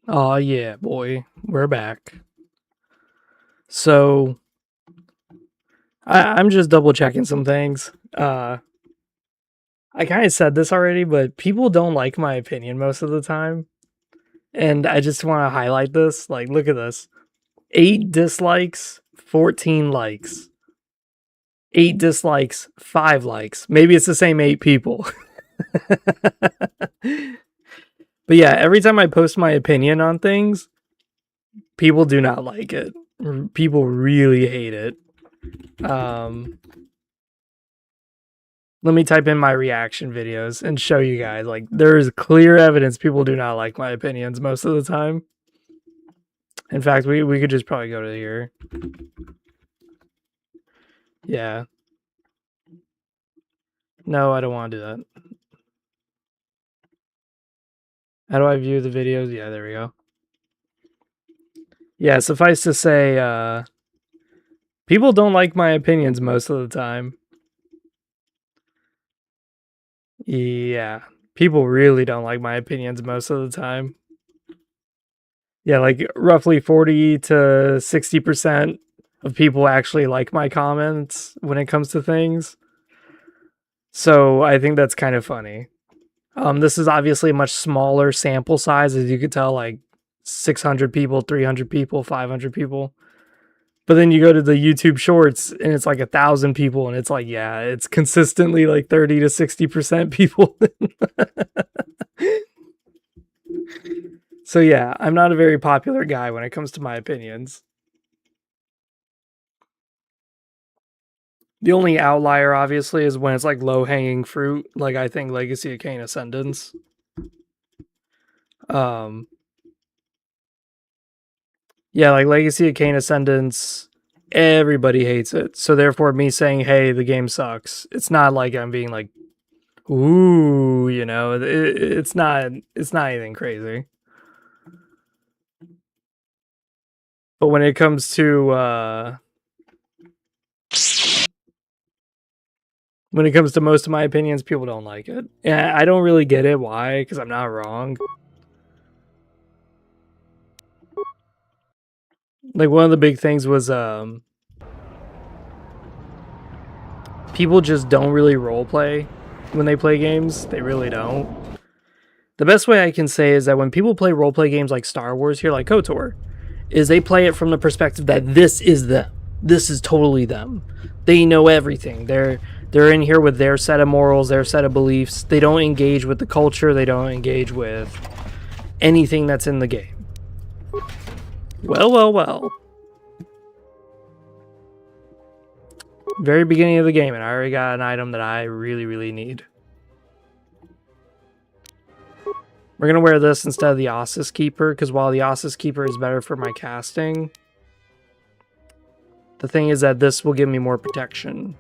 Oh yeah, boy, we're back. So I'm just double checking some things. I kind of said this already, but people don't like my opinion most of the time, and I just want to highlight this. Like, look at this: 8 dislikes, 14 likes. 8 dislikes, 5 likes. Maybe it's the same 8 people. But yeah, every time I post my opinion on things, people do not like it. People really hate it. Let me type in my reaction videos and show you guys. Like, there's clear evidence people do not like my opinions most of the time. In fact, we could just probably go to here. Yeah. No, I don't want to do that. How do I view the videos? Yeah, there we go. Yeah, suffice to say, people don't like my opinions most of the time. Yeah, people really don't like my opinions most of the time. Yeah, like roughly 40 to 60% of people actually like my comments when it comes to things. So I think that's kind of funny. This is obviously a much smaller sample size, as you could tell, like 600 people, 300 people, 500 people. But then you go to the YouTube shorts and it's like 1,000 people, and it's like, yeah, it's consistently like 30 to 60% people. So yeah, I'm not a very popular guy when it comes to my opinions. The only outlier, obviously, is when it's like low-hanging fruit, like I think Legacy of Kain Ascendance. Yeah, like Legacy of Kain Ascendance, everybody hates it. So therefore, me saying, "Hey, the game sucks," it's not like I'm being like, "Ooh," it's not. It's not anything crazy. But when it comes to most of my opinions, people don't like it. Yeah, I don't really get it. Why? Because I'm not wrong. Like, one of the big things was people just don't really role play when they play games. They really don't. The best way I can say is that when people play role play games like Star Wars here, like KOTOR, is they play it from the perspective that this is them. This is totally them. They know everything. They're in here with their set of morals, their set of beliefs. They don't engage with the culture. They don't engage with anything that's in the game. Well. Very beginning of the game, and I already got an item that I really, really need. We're going to wear this instead of the Ossus Keeper, because while the Ossus Keeper is better for my casting, the thing is that this will give me more protection.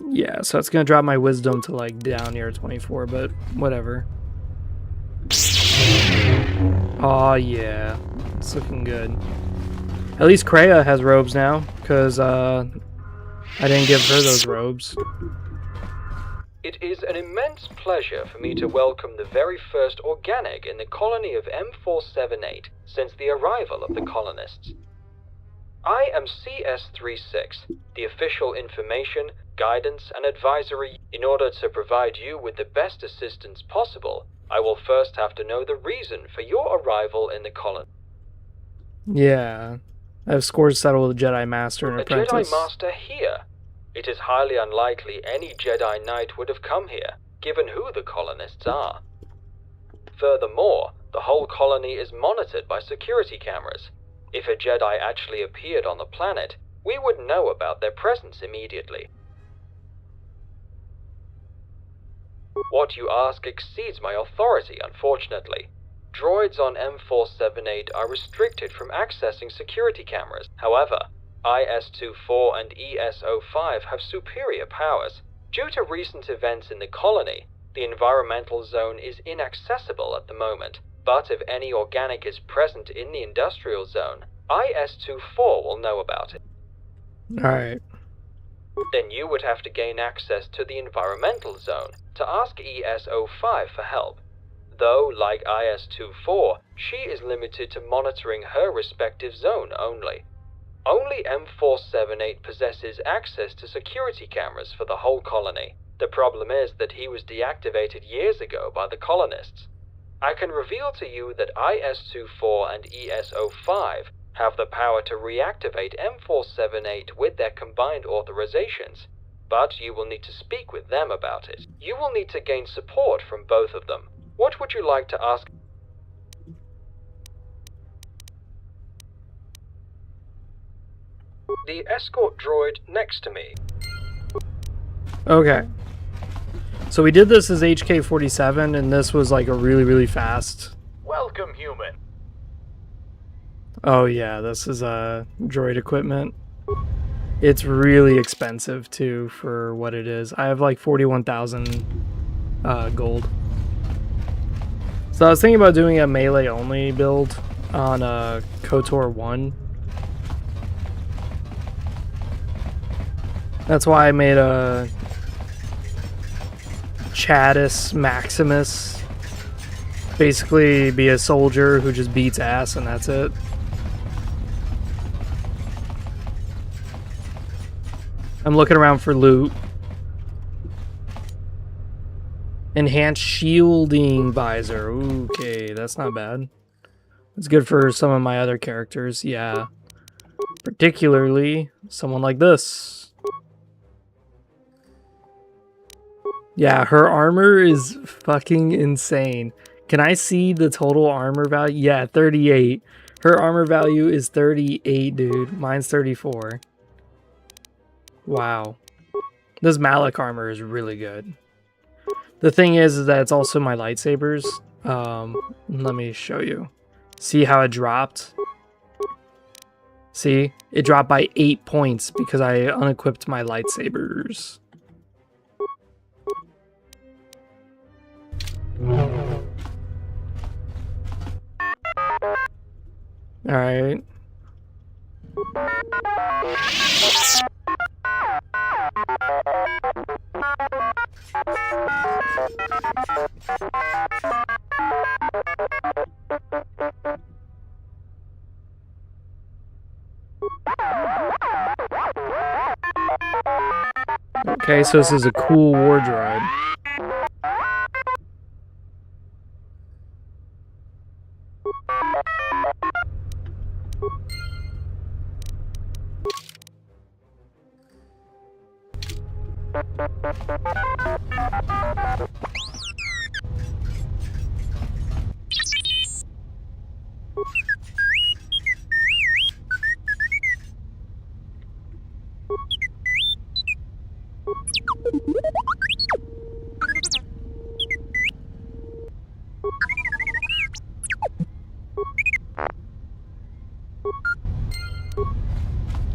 Yeah, so it's going to drop my wisdom to like down near 24, but whatever. Oh yeah, it's looking good. At least Kreia has robes now, because I didn't give her those robes. It is an immense pleasure for me to welcome the very first organic in the colony of M478 since the arrival of the colonists. I am CS36, the official information, guidance, and advisory. In order to provide you with the best assistance possible, I will first have to know the reason for your arrival in the colony. Yeah, I have scores settled with a Jedi Master and Apprentice. A Jedi Master here? It is highly unlikely any Jedi Knight would have come here, given who the colonists are. Furthermore, the whole colony is monitored by security cameras. If a Jedi actually appeared on the planet, we would know about their presence immediately. What you ask exceeds my authority, unfortunately. Droids on M478 are restricted from accessing security cameras. However, IS-24 and ES-05 have superior powers. Due to recent events in the colony, the environmental zone is inaccessible at the moment. But if any organic is present in the industrial zone, IS-24 will know about it. Alright. Then you would have to gain access to the environmental zone to ask ES-05 for help. Though, like IS-24, she is limited to monitoring her respective zone only. Only M478 possesses access to security cameras for the whole colony. The problem is that he was deactivated years ago by the colonists. I can reveal to you that IS-24 and ES-05 have the power to reactivate M478 with their combined authorizations, but you will need to speak with them about it. You will need to gain support from both of them. What would you like to ask? The escort droid next to me. Okay. So we did this as HK-47, and this was like a really fast. Welcome, human. Oh yeah, this is droid equipment. It's really expensive too for what it is. I have like 41,000 gold. So I was thinking about doing a melee only build on KOTOR 1. That's why I made a Chatus Maximus. Basically be a soldier who just beats ass and that's it. I'm looking around for loot. Enhanced shielding visor. Okay, that's not bad. It's good for some of my other characters, yeah. Particularly someone like this. Yeah, her armor is fucking insane. Can I see the total armor value? Yeah, 38. Her armor value is 38, dude. Mine's 34. Wow. This Malik armor is really good. The thing is that it's also my lightsabers. Let me show you. See how it dropped? See? It dropped by 8 points because I unequipped my lightsabers. Alright. Okay, so this is a cool war droid.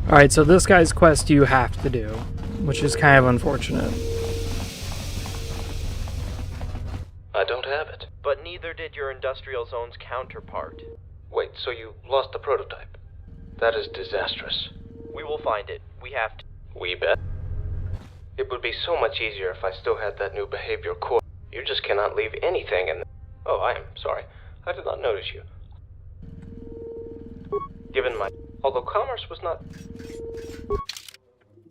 Alright, so this guy's quest you have to do, which is kind of unfortunate. I don't have it. But neither did your industrial zone's counterpart. Wait, so you lost the prototype? That is disastrous. We will find it. We have to. We bet. It would be so much easier if I still had that new behavior core. You just cannot leave anything in. Oh, I am sorry. I did not notice you. Given my. Although commerce was not.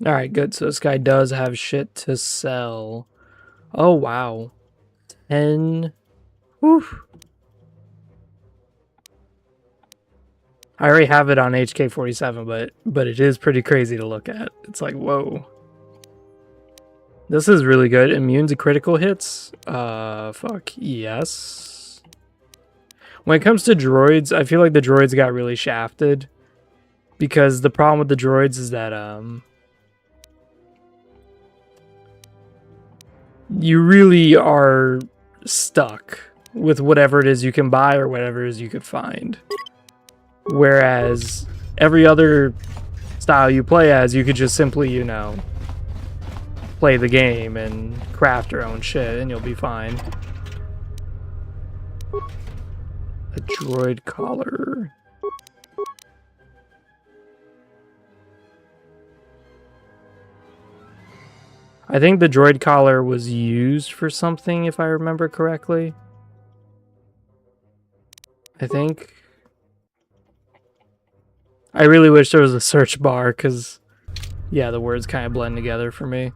Alright, good. So this guy does have shit to sell. Oh, wow. 10. Whew. I already have it on HK-47, but it is pretty crazy to look at. It's like, whoa. This is really good. Immune to critical hits? Fuck. Yes. When it comes to droids, I feel like the droids got really shafted. Because the problem with the droids is that, you really are stuck with whatever it is you can buy or whatever it is you could find. Whereas every other style you play as, you could just simply, you know, play the game and craft your own shit and you'll be fine. A droid collar. I think the droid collar was used for something, if I remember correctly. I think. I really wish there was a search bar, because, yeah, the words kind of blend together for me.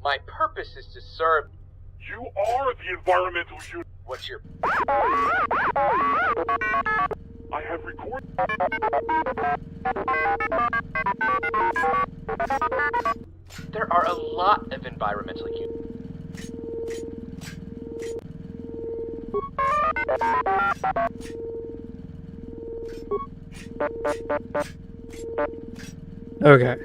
My purpose is to serve. You are the environmental unit. What's your... I have recorded. There are a lot of environmental units. Okay.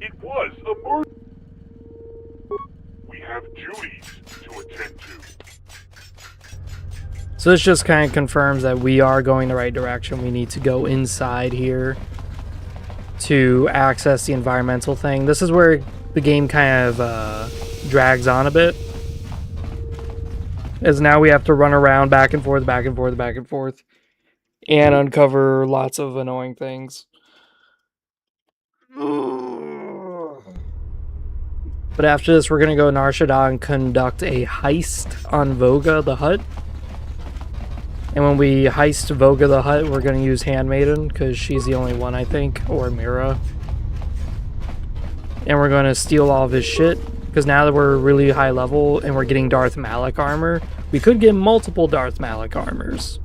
It was a murder. We have duties to attend to. So this just kind of confirms that we are going the right direction. We need to go inside here to access the environmental thing. This is where the game kind of drags on a bit. As now we have to run around back and forth, back and forth, back and forth, and uncover lots of annoying things. But after this, we're going to go to Nar Shaddaa and conduct a heist on Voga the Hutt. And when we heist Voga the Hutt, we're going to use Handmaiden, because she's the only one, I think, or Mira. And we're going to steal all of his shit, because now that we're really high level and we're getting Darth Malak armor, we could get multiple Darth Malak armors.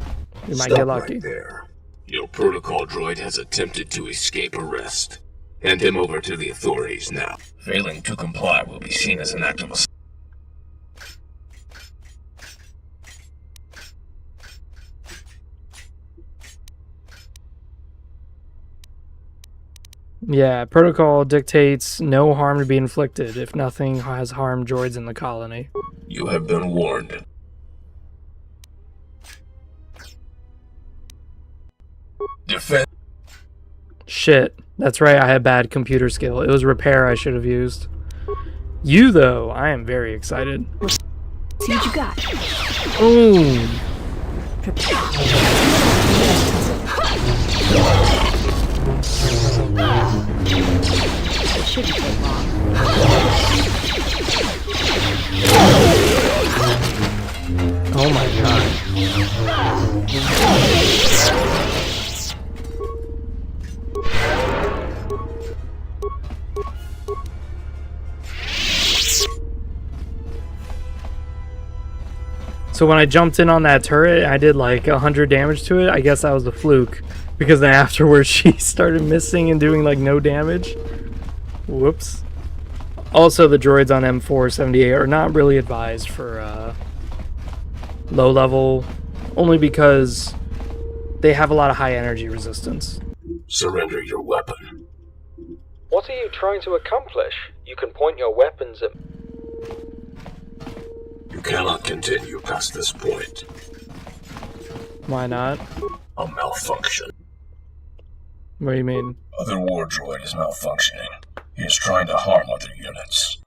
We might get lucky. Right there. Your protocol droid has attempted to escape arrest. Hand him over to the authorities now. Failing to comply will be seen as an act of assault. Yeah, protocol dictates no harm to be inflicted if nothing has harmed droids in the colony. You have been warned. Defend. Shit, that's right, I had bad computer skill. It was repair I should have used. You, though, I am very excited. See what you got. Ooh. It shouldn't take long. Oh my god. So when I jumped in on that turret, I did like 100 damage to it. I guess that was a fluke, because then afterwards she started missing and doing like no damage. Whoops. Also, the droids on M478 are not really advised for low level, only because they have a lot of high energy resistance. Surrender your weapon. What are you trying to accomplish? You can point your weapons at... You cannot continue past this point. Why not? A malfunction. What do you mean? Other war droid is malfunctioning. He is trying to harm other units.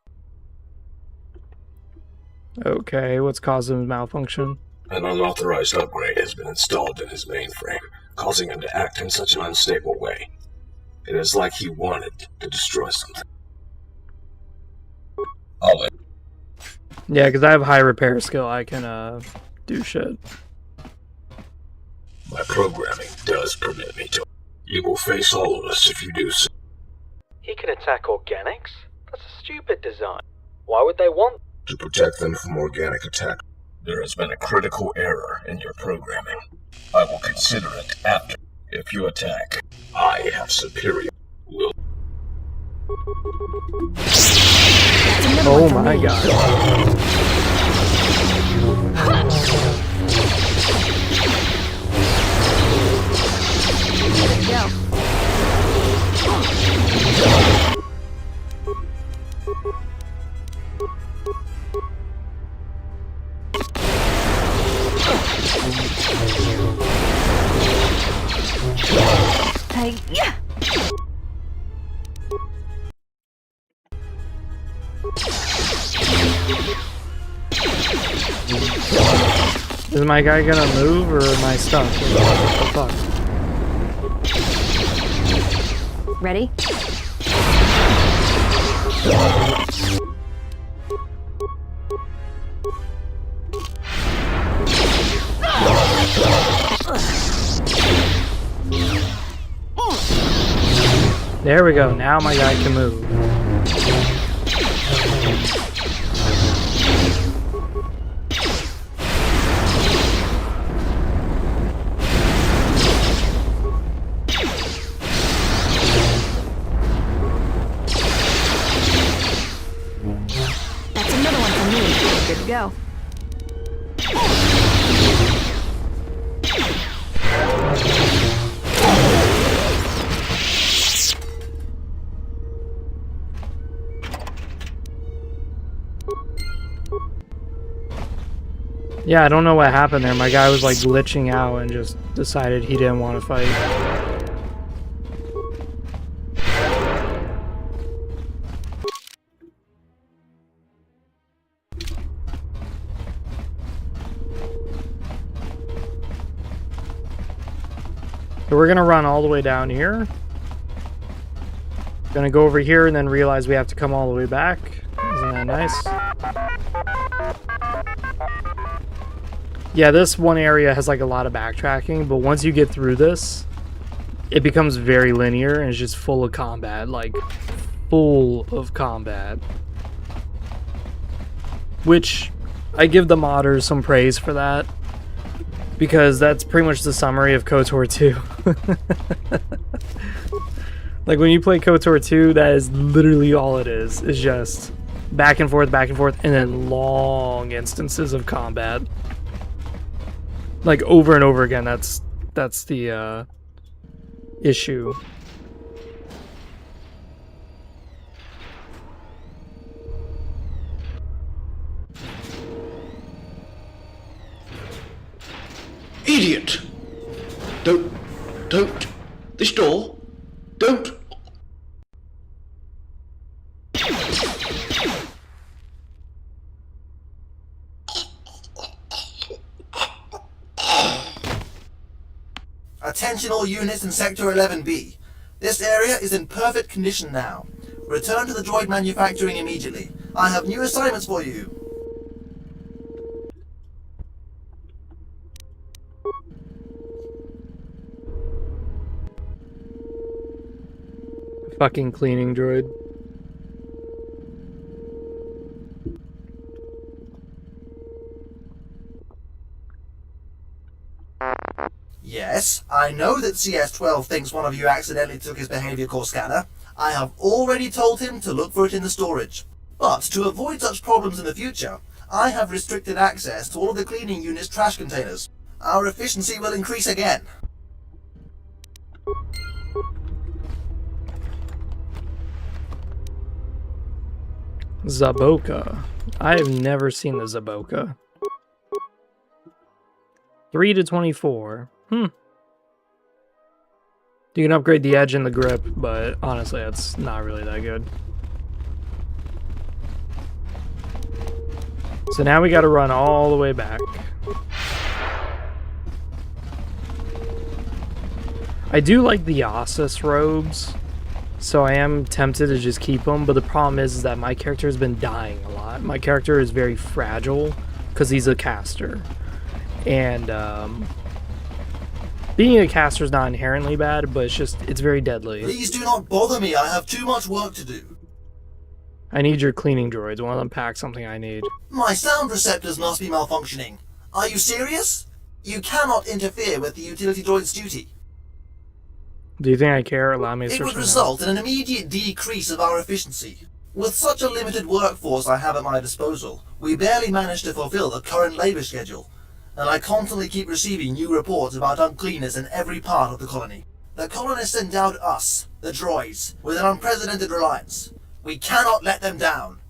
Okay, what's causing malfunction? An unauthorized upgrade has been installed in his mainframe, causing him to act in such an unstable way. It is like he wanted to destroy something. I'll let... Yeah, because I have high repair skill. I can do shit. My programming does permit me to. You will face all of us if you do so. He can attack organics? That's a stupid design. Why would they want... To protect them from organic attack. There has been a critical error in your programming. I will consider it after. If you attack, I have superior will. Oh my god. There you go. Hey, yeah. Is my guy gonna move or am I stuck? What the fuck? Ready? There we go. Now my guy can move. That's another one for me. Good to go. Yeah, I don't know what happened there. My guy was like glitching out and just decided he didn't want to fight. So we're gonna run all the way down here. Gonna go over here and then realize we have to come all the way back. Isn't that nice? Yeah, this one area has like a lot of backtracking, but once you get through this, it becomes very linear and it's just full of combat, like full of combat. Which I give the modders some praise for that, because that's pretty much the summary of KOTOR 2. Like when you play KOTOR 2, that is literally all it is. It's just back and forth, and then long instances of combat. Like over and over again. That's the issue. Idiot! Don't. This door. Don't. Attention all units in Sector 11B. This area is in perfect condition now. Return to the droid manufacturing immediately. I have new assignments for you. Fucking cleaning droid. Yes, I know that CS-12 thinks one of you accidentally took his behavior core scanner. I have already told him to look for it in the storage. But to avoid such problems in the future, I have restricted access to all of the cleaning unit's trash containers. Our efficiency will increase again. Zaboka. I have never seen the Zaboka. 3 to 24. You can upgrade the edge and the grip, but honestly, that's not really that good. So now we gotta run all the way back. I do like the Ossus robes, so I am tempted to just keep them, but the problem is that my character has been dying a lot. My character is very fragile, because he's a caster. And, being a caster is not inherently bad, but it's very deadly. Please do not bother me, I have too much work to do. I need your cleaning droids. One of them pack something I need. My sound receptors must be malfunctioning. Are you serious? You cannot interfere with the utility droid's duty. Do you think I care? Allow me to It search would for result in an immediate decrease of our efficiency. With such a limited workforce I have at my disposal, we barely manage to fulfill the current labor schedule, and I constantly keep receiving new reports about uncleanness in every part of the colony. The colonists endowed us, the droids, with an unprecedented reliance. We cannot let them down.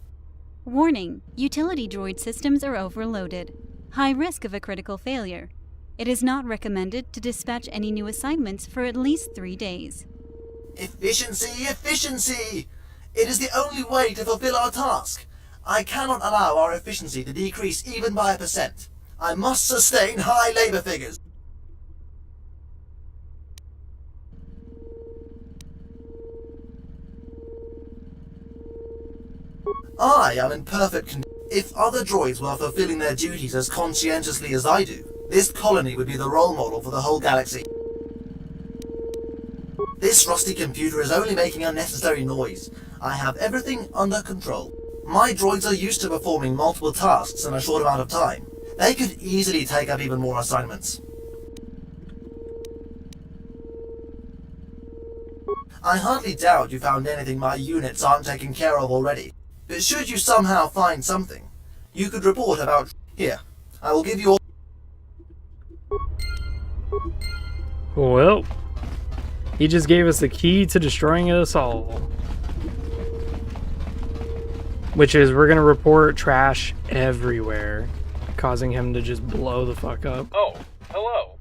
Warning, utility droid systems are overloaded. High risk of a critical failure. It is not recommended to dispatch any new assignments for at least 3 days. Efficiency, efficiency! It is the only way to fulfill our task. I cannot allow our efficiency to decrease even by 1%. I must sustain high labor figures. I am in perfect condition. If other droids were fulfilling their duties as conscientiously as I do, this colony would be the role model for the whole galaxy. This rusty computer is only making unnecessary noise. I have everything under control. My droids are used to performing multiple tasks in a short amount of time. They could easily take up even more assignments. I hardly doubt you found anything my units aren't taking care of already. But should you somehow find something, you could report about... Here, I will give you all... Well, he just gave us the key to destroying us all. Which is, we're gonna report trash everywhere, causing him to just blow the fuck up. Oh, hello.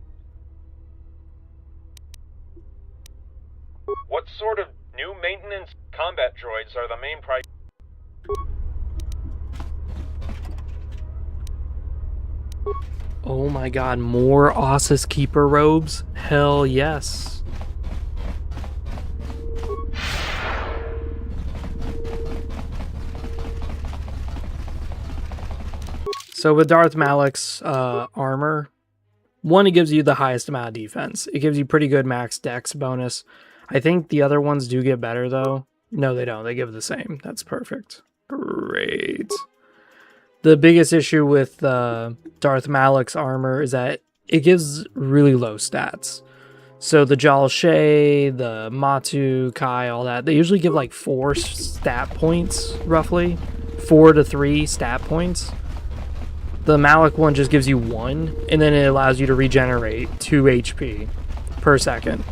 What sort of new maintenance combat droids are the main priority? Oh my god, more Ossus Keeper robes? Hell yes. So with Darth Malak's armor, one, it gives you the highest amount of defense. It gives you pretty good max dex bonus. I think the other ones do get better though. No, they don't. They give the same. That's perfect. Great. The biggest issue with Darth Malak's armor is that it gives really low stats. So the Jal Shay, the Matu, Kai, all that, they usually give like 4 stat points, roughly. 4 to 3 stat points. The Malak one just gives you 1, and then it allows you to regenerate 2 HP per second.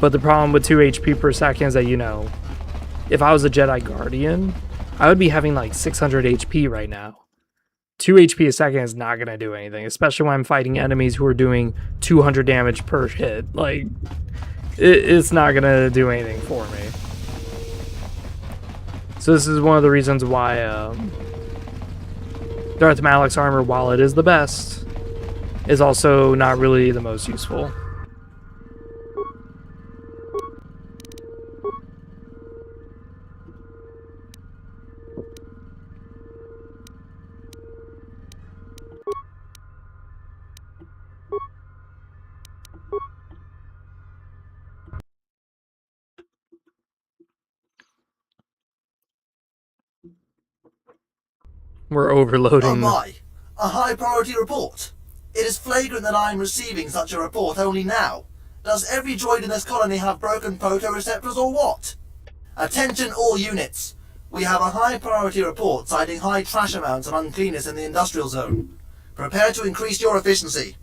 But the problem with 2 HP per second is that, you know, if I was a Jedi Guardian, I would be having like 600 HP right now. 2 HP a second is not going to do anything, especially when I'm fighting enemies who are doing 200 damage per hit. Like, it's not going to do anything for me. So this is one of the reasons why Darth Malak's armor, while it is the best, is also not really the most useful. We're overloading. Oh my! A high priority report! It is flagrant that I am receiving such a report only now. Does every droid in this colony have broken photoreceptors or what? Attention all units! We have a high priority report citing high trash amounts and uncleanness in the industrial zone. Prepare to increase your efficiency.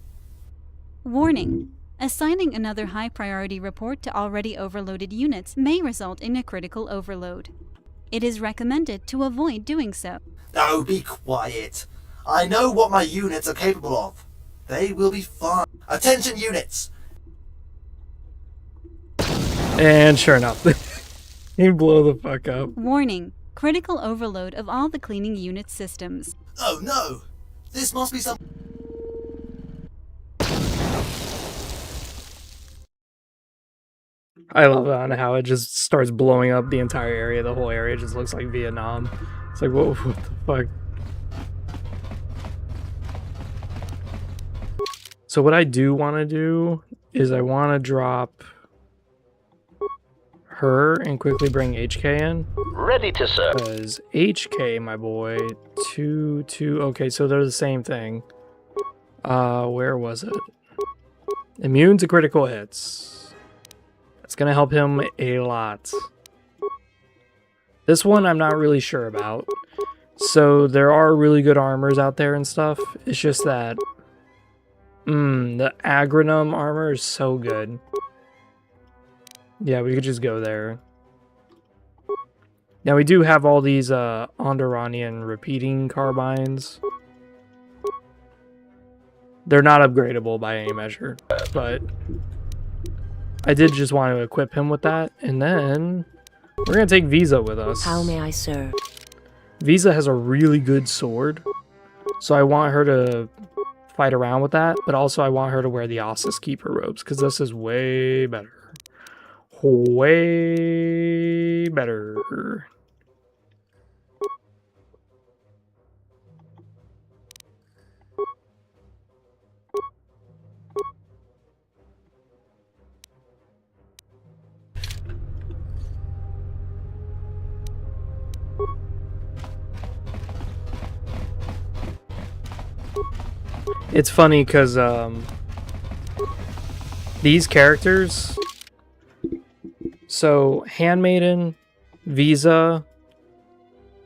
Warning. Assigning another high priority report to already overloaded units may result in a critical overload. It is recommended to avoid doing so. Oh, be quiet. I know what my units are capable of. They will be fine. Attention units! And sure enough, he blow the fuck up. Warning. Critical overload of all the cleaning unit systems. Oh no! This must be some... I love it on how it just starts blowing up the entire area. The whole area just looks like Vietnam. It's like, what the fuck? So what I do want to do is I want to drop her and quickly bring HK in. Ready to serve. Because HK, my boy, 2, 2. Okay, so they're the same thing. Where was it? Immune to critical hits. It's gonna help him a lot. This one I'm not really sure about. So there are really good armors out there and stuff. It's just that the Agronum armor is so good. Yeah, we could just go there. Now we do have all these Onderonian repeating carbines. They're not upgradable by any measure, but I did just want to equip him with that, and then we're gonna take Visa with us. How may I serve? Visa has a really good sword, so I want her to fight around with that, but also I want her to wear the Ossus Keeper robes, because this is way better. Way better. It's funny because these characters, so Handmaiden, Visa,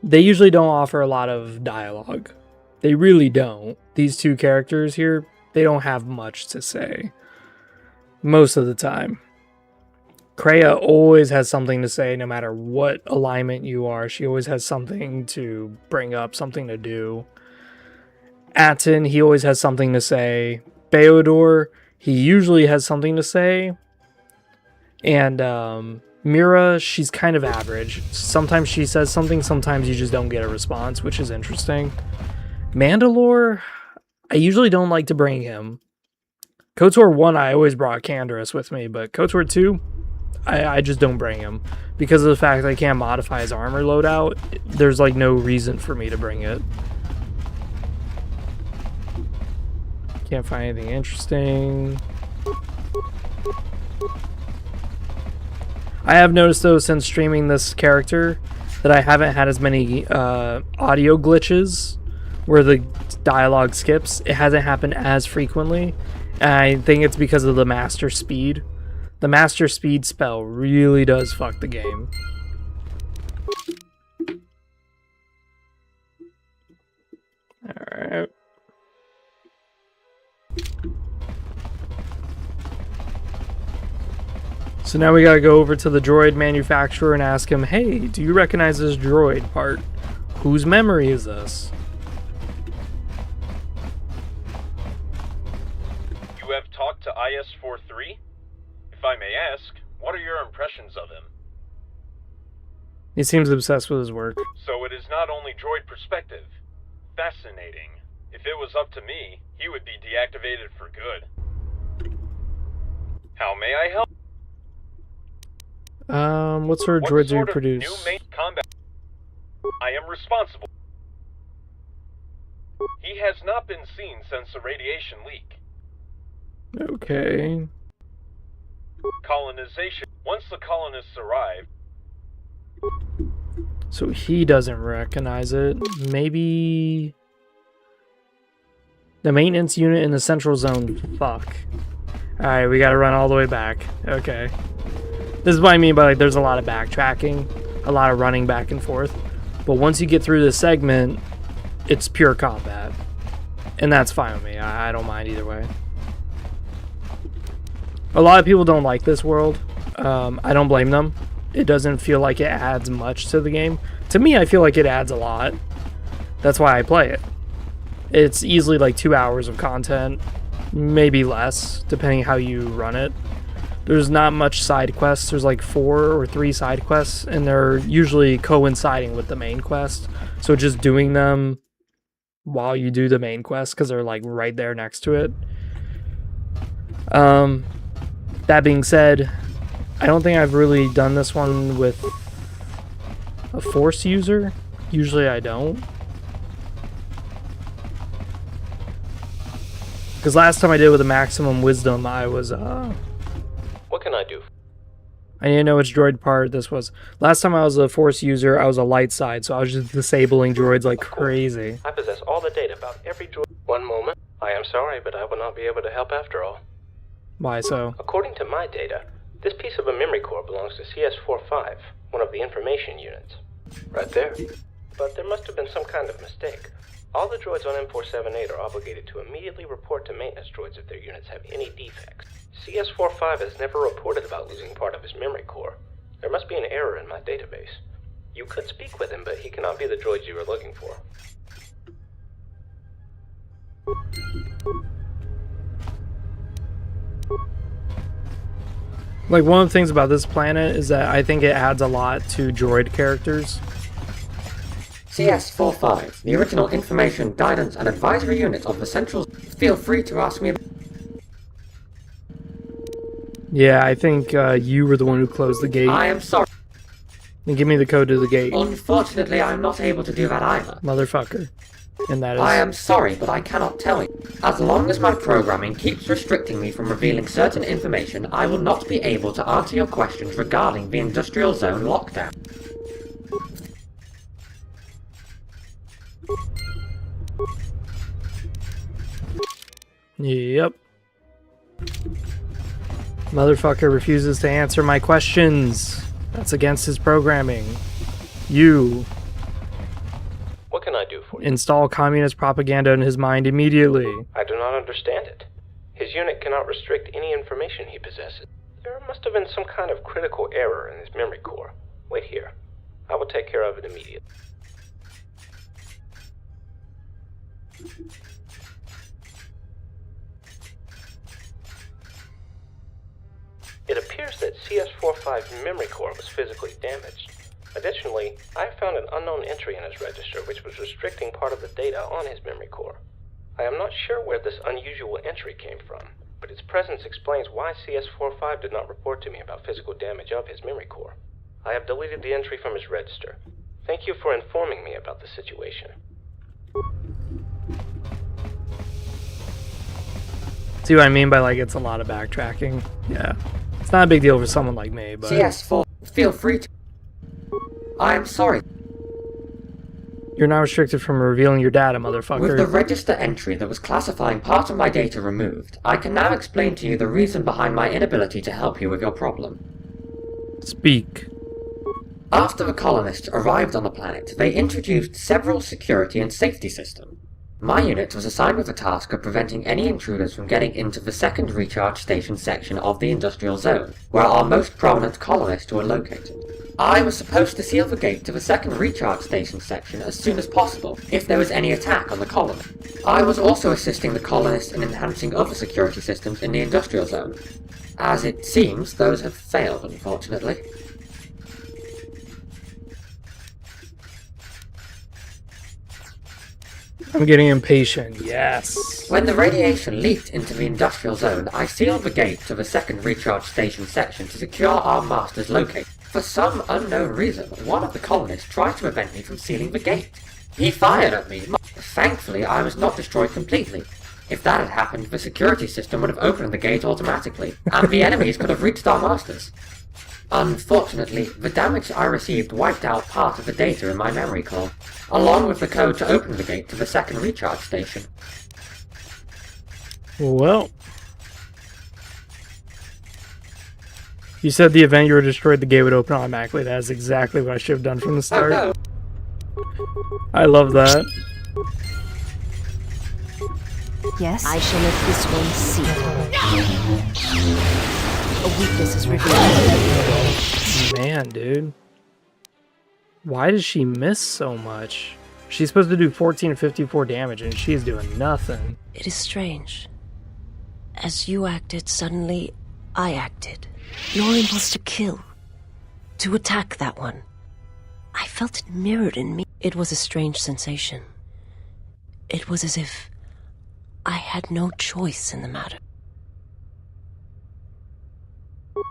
they usually don't offer a lot of dialogue. They really don't. These two characters here, they don't have much to say most of the time. Kreia always has something to say no matter what alignment you are. She always has something to bring up, something to do. Atten, he always has something to say. Beodor, he usually has something to say. And Mira, she's kind of average. Sometimes she says something, sometimes you just don't get a response, which is interesting. Mandalore, I usually don't like to bring him. KOTOR 1, I always brought Canderous with me, but KOTOR 2, I just don't bring him. Because of the fact that I can't modify his armor loadout, there's like no reason for me to bring it. Can't find anything interesting. I have noticed though since streaming this character that I haven't had as many audio glitches where the dialogue skips. It hasn't happened as frequently. And I think it's because of the master speed. The master speed spell really does fuck the game. Alright. So now we gotta go over to the droid manufacturer and ask him, hey, do you recognize this droid part? Whose memory is this? You have talked to IS-43? If I may ask, what are your impressions of him? He seems obsessed with his work. So it is not only droid perspective. Fascinating. If it was up to me, he would be deactivated for good. How may I help? What sort of droids do you produce? New main combat? I am responsible. He has not been seen since the radiation leak. Okay. Colonization. Once the colonists arrive. So he doesn't recognize it. Maybe the maintenance unit in the central zone. Fuck. Alright, we gotta run all the way back. Okay. This is what I mean by like there's a lot of backtracking, a lot of running back and forth. But once you get through this segment, it's pure combat. And that's fine with me. I don't mind either way. A lot of people don't like this world. I don't blame them. It doesn't feel like it adds much to the game. To me, I feel like it adds a lot. That's why I play it. It's easily like 2 hours of content, maybe less, depending how you run it. There's not much side quests. There's like 4 or 3 side quests, and they're usually coinciding with the main quest. So just doing them while you do the main quest, because they're like right there next to it. That being said, I don't think I've really done this one with a Force user. Usually I don't. Because last time I did with a maximum wisdom, I was, What can I do? I didn't know which droid part this was. Last time I was a Force user, I was a light side, so I was just disabling droids like crazy. I possess all the data about every droid. One moment. I am sorry, but I will not be able to help after all. Why so? According to my data, this piece of a memory core belongs to CS-45, one of the information units. Right there. But there must have been some kind of mistake. All the droids on M478 are obligated to immediately report to maintenance droids if their units have any defects. CS-45 has never reported about losing part of his memory core. There must be an error in my database. You could speak with him, but he cannot be the droid you are looking for. Like, one of the things about this planet is that I think it adds a lot to droid characters. CS45, the original information, guidance, and advisory unit of the Central. Feel free to ask me. Yeah, I think you were the one who closed the gate. I am sorry. And give me the code to the gate. Unfortunately, I'm not able to do that either. Motherfucker. And that is... I am sorry, but I cannot tell you. As long as my programming keeps restricting me from revealing certain information, I will not be able to answer your questions regarding the Industrial Zone lockdown. Yep. Motherfucker refuses to answer my questions. That's against his programming. You What can I do for you? install communist propaganda in his mind immediately. I do not understand it. His unit cannot restrict any information he possesses. There must have been some kind of critical error in his memory core. Wait here. I will take care of it immediately. It appears that CS45's memory core was physically damaged. Additionally, I found an unknown entry in his register which was restricting part of the data on his memory core. I am not sure where this unusual entry came from, but its presence explains why CS45 did not report to me about physical damage of his memory core. I have deleted the entry from his register. Thank you for informing me about the situation. See what I mean by, like, it's a lot of backtracking? Yeah. It's not a big deal for someone like me, but... CS4, feel free to... I am sorry. You're not restricted from revealing your data, motherfucker. With the register entry that was classifying part of my data removed, I can now explain to you the reason behind my inability to help you with your problem. Speak. After the colonists arrived on the planet, they introduced several security and safety systems. My unit was assigned with the task of preventing any intruders from getting into the second recharge station section of the industrial zone, where our most prominent colonists were located. I was supposed to seal the gate to the second recharge station section as soon as possible, if there was any attack on the colony. I was also assisting the colonists in enhancing other security systems in the industrial zone. As it seems, those have failed, unfortunately. I'm getting impatient, yes. When the radiation leaked into the industrial zone, I sealed the gate to the second recharge station section to secure our master's location. For some unknown reason, one of the colonists tried to prevent me from sealing the gate. He fired at me. Thankfully, I was not destroyed completely. If that had happened, the security system would have opened the gate automatically, and the enemies could have reached our masters. Unfortunately, the damage I received wiped out part of the data in my memory core, along with the code to open the gate to the second recharge station. Well... You said the event you were destroyed, the gate would open automatically. That is exactly what I should have done from the start. Oh, no. I love that. Yes? I shall let this one see. A weakness is revealed. Man, dude. Why does she miss so much? She's supposed to do 14 and 54 damage, and she's doing nothing. It is strange. As you acted, suddenly I acted. Your impulse to kill. To attack that one. I felt it mirrored in me. It was a strange sensation. It was as if I had no choice in the matter.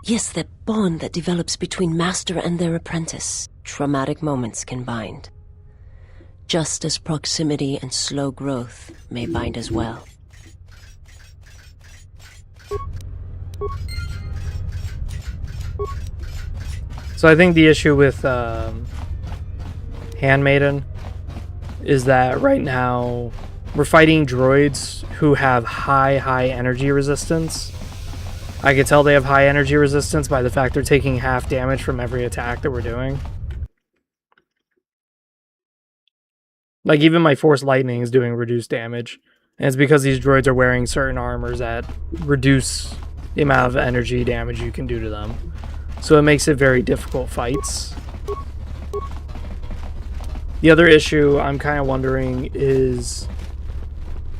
Yes, that bond that develops between master and their apprentice. Traumatic moments can bind. Just as proximity and slow growth may bind as well. So I think the issue with Handmaiden is that right now we're fighting droids who have high energy resistance. I could tell they have high energy resistance by the fact they're taking half damage from every attack that we're doing. Like, even my Force Lightning is doing reduced damage. And it's because these droids are wearing certain armors that reduce the amount of energy damage you can do to them. So it makes it very difficult fights. The other issue I'm kind of wondering is...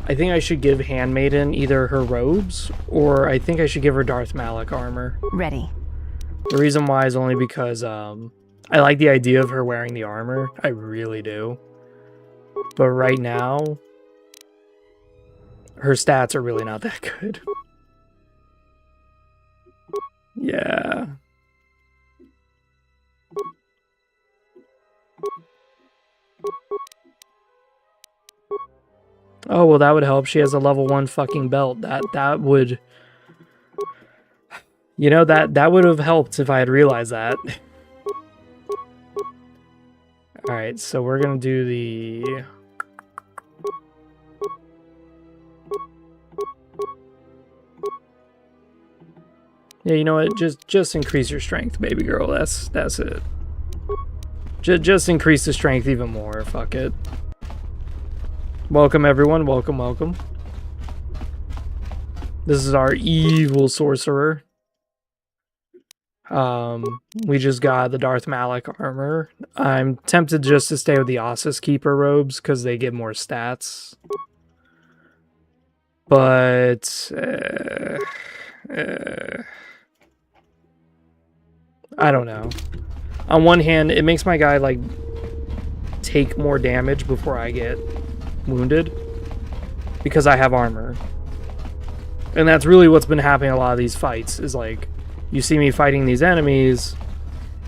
I think I should give Handmaiden either her robes, or I think I should give her Darth Malak armor. Ready. The reason why is only because I like the idea of her wearing the armor. I really do. But right now, her stats are really not that good. Yeah. Oh, well, that would help. She has a level 1 fucking belt. That would... You know, that would have helped if I had realized that. Alright, so we're gonna do the... Yeah, you know what? Just increase your strength, baby girl. That's it. Just increase the strength even more. Fuck it. Welcome, everyone. Welcome, welcome. This is our evil sorcerer. We just got the Darth Malak armor. I'm tempted just to stay with the Ossus Keeper robes because they give more stats. But I don't know. On one hand, it makes my guy like take more damage before I get wounded because I have armor. And that's really what's been happening in a lot of these fights is like you see me fighting these enemies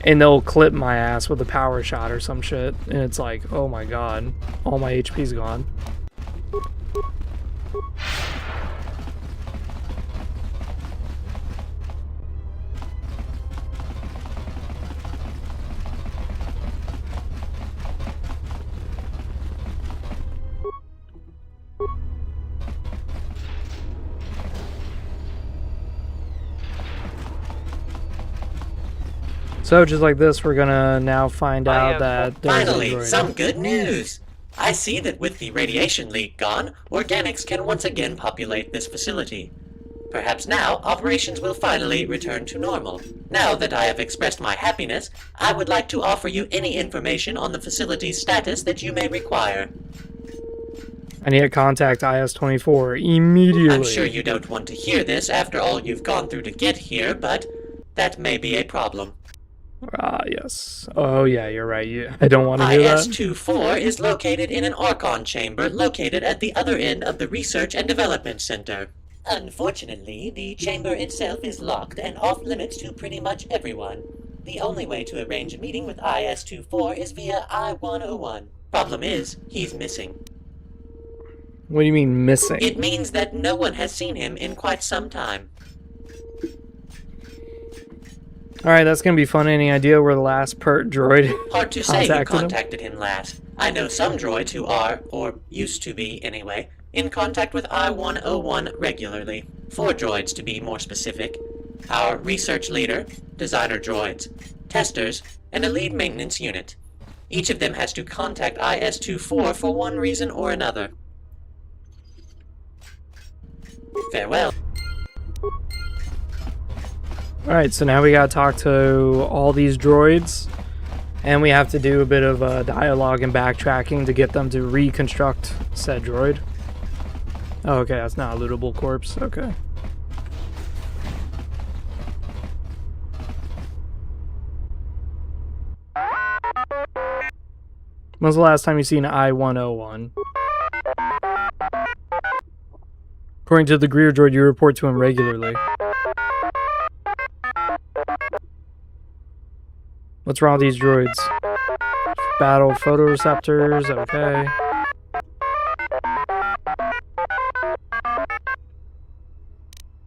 and they'll clip my ass with a power shot or some shit and it's like, oh my god, all my HP's gone. So just like this, we're gonna now find out that there's Finally, some good news! I see that with the radiation leak gone, organics can once again populate this facility. Perhaps now, operations will finally return to normal. Now that I have expressed my happiness, I would like to offer you any information on the facility's status that you may require. I need to contact IS-24 immediately. I'm sure you don't want to hear this after all you've gone through to get here, but that may be a problem. Ah, yes. Oh, yeah, you're right. I don't want to hear that. IS-24 is located in an Archon chamber located at the other end of the Research and Development Center. Unfortunately, the chamber itself is locked and off-limits to pretty much everyone. The only way to arrange a meeting with IS-24 is via I-101. Problem is, he's missing. What do you mean, missing? It means that no one has seen him in quite some time. Alright, that's gonna be fun. Any idea where the last PERT droid Hard to say who contacted him last. I know some droids who are, or used to be anyway, in contact with I-101 regularly. 4 droids to be more specific. Our research leader, designer droids, testers, and a lead maintenance unit. Each of them has to contact IS-24 for one reason or another. Farewell. Alright, so now we gotta talk to all these droids, and we have to do a bit of dialogue and backtracking to get them to reconstruct said droid. Oh, okay, that's not a lootable corpse. Okay. When's the last time you seen I-101? According to the Greer droid, you report to him regularly. What's wrong with these droids? Battle photoreceptors, okay.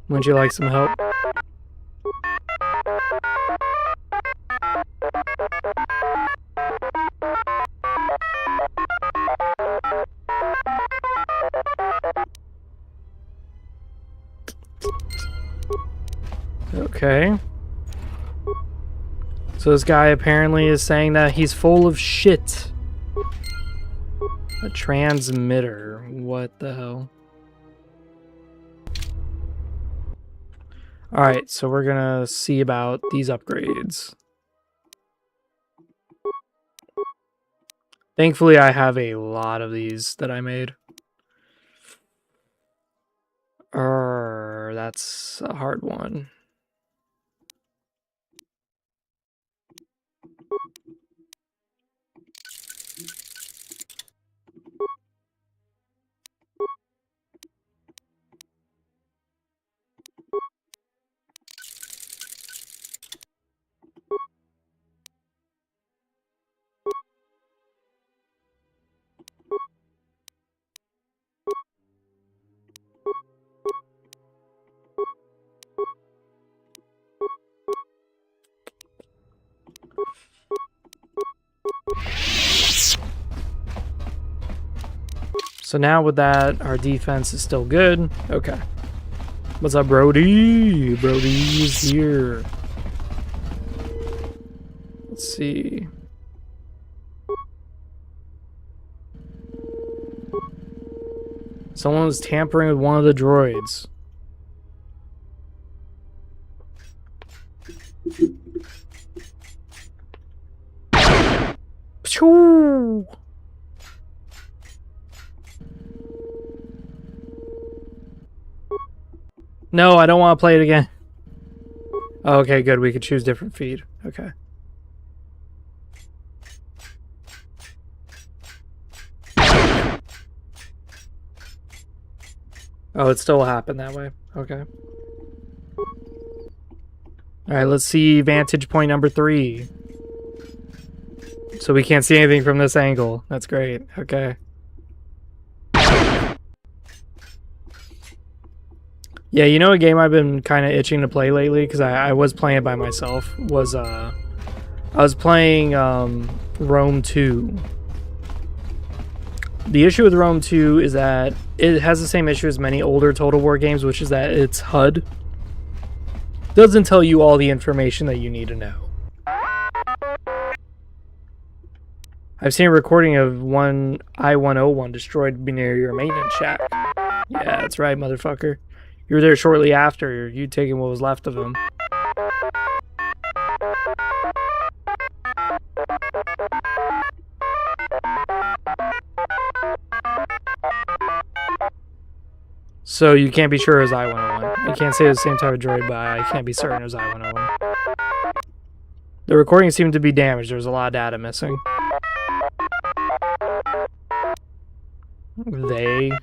Wouldn't you like some help? Okay. So this guy apparently is saying that he's full of shit. A transmitter. What the hell? Alright, so we're gonna see about these upgrades. Thankfully, I have a lot of these that I made. That's a hard one. So now with that, our defense is still good. Okay. What's up, Brody? Brody is here. Let's see. Someone was tampering with one of the droids. Pshoo! No, I don't want to play it again. Oh, okay, good. We could choose different feed. Okay. Oh, it still happened that way. Okay. Alright, let's see vantage point number 3. So we can't see anything from this angle. That's great. Okay. Yeah, you know a game I've been kind of itching to play lately, because I was playing it by myself, was, I was playing, Rome 2. The issue with Rome 2 is that it has the same issue as many older Total War games, which is that its HUD doesn't tell you all the information that you need to know. I've seen a recording of one I-101 destroyed near your maintenance shack. Yeah, that's right, motherfucker. You were there shortly after, you taking what was left of him. So you can't be sure it was I-101. You can't say it was the same type of droid, but I can't be certain it was I-101. The recording seemed to be damaged. There was a lot of data missing. They...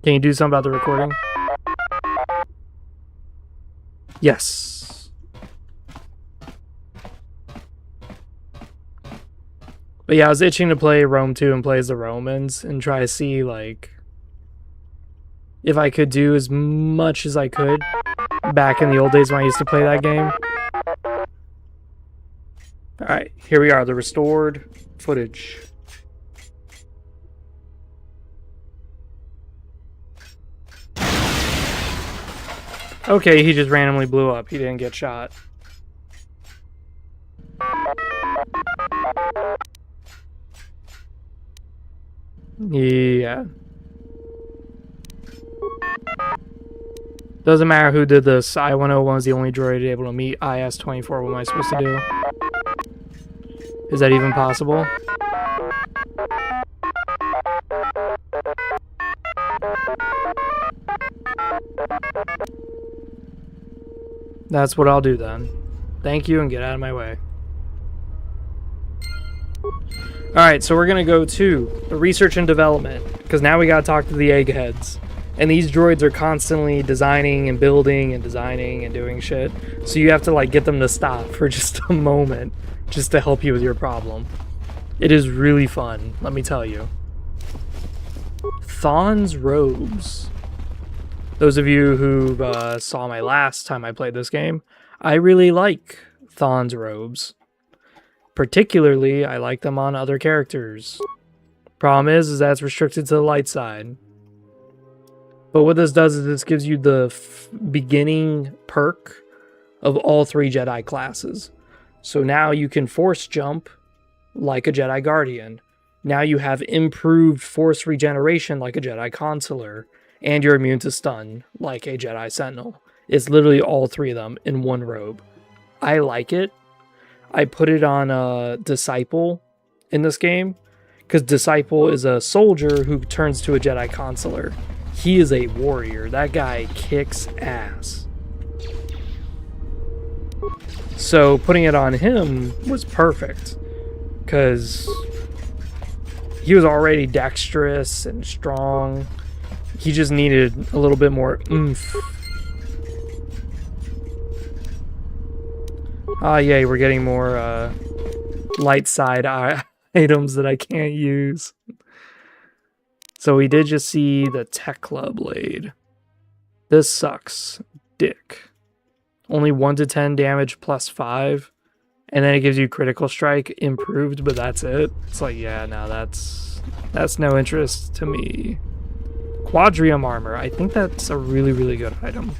Can you do something about the recording? Yes. But yeah, I was itching to play Rome 2 and play as the Romans and try to see, like, if I could do as much as I could back in the old days when I used to play that game. Alright, here we are, the restored footage. Okay, he just randomly blew up. He didn't get shot. Yeah. Doesn't matter who did this. I-101 was the only droid able to meet IS-24. What am I supposed to do? Is that even possible? That's what I'll do then. Thank you and get out of my way. Alright, so we're going to go to the research and development, because now we got to talk to the eggheads. And these droids are constantly designing and building and designing and doing shit. So you have to like get them to stop for just a moment, just to help you with your problem. It is really fun, let me tell you. Thawne's robes. Those of you who saw my last time I played this game, I really like Thawne's robes. Particularly, I like them on other characters. Problem is that's restricted to the light side. But what this does is this gives you the beginning perk of all 3 Jedi classes. So now you can force jump like a Jedi Guardian. Now you have improved force regeneration like a Jedi Consular. And you're immune to stun, like a Jedi Sentinel. It's literally all 3 of them in one robe. I like it. I put it on a Disciple in this game, because Disciple is a soldier who turns to a Jedi Consular. He is a warrior. That guy kicks ass. So putting it on him was perfect, because he was already dexterous and strong. He just needed a little bit more oomph. Ah, yay, we're getting more light side items that I can't use. So we did just see the Tekla blade. This sucks. Dick. Only 1 to 10 damage plus 5. And then it gives you critical strike improved, but that's it. It's like, yeah, no, that's no interest to me. Quadrium armor. I think that's a really, really good item.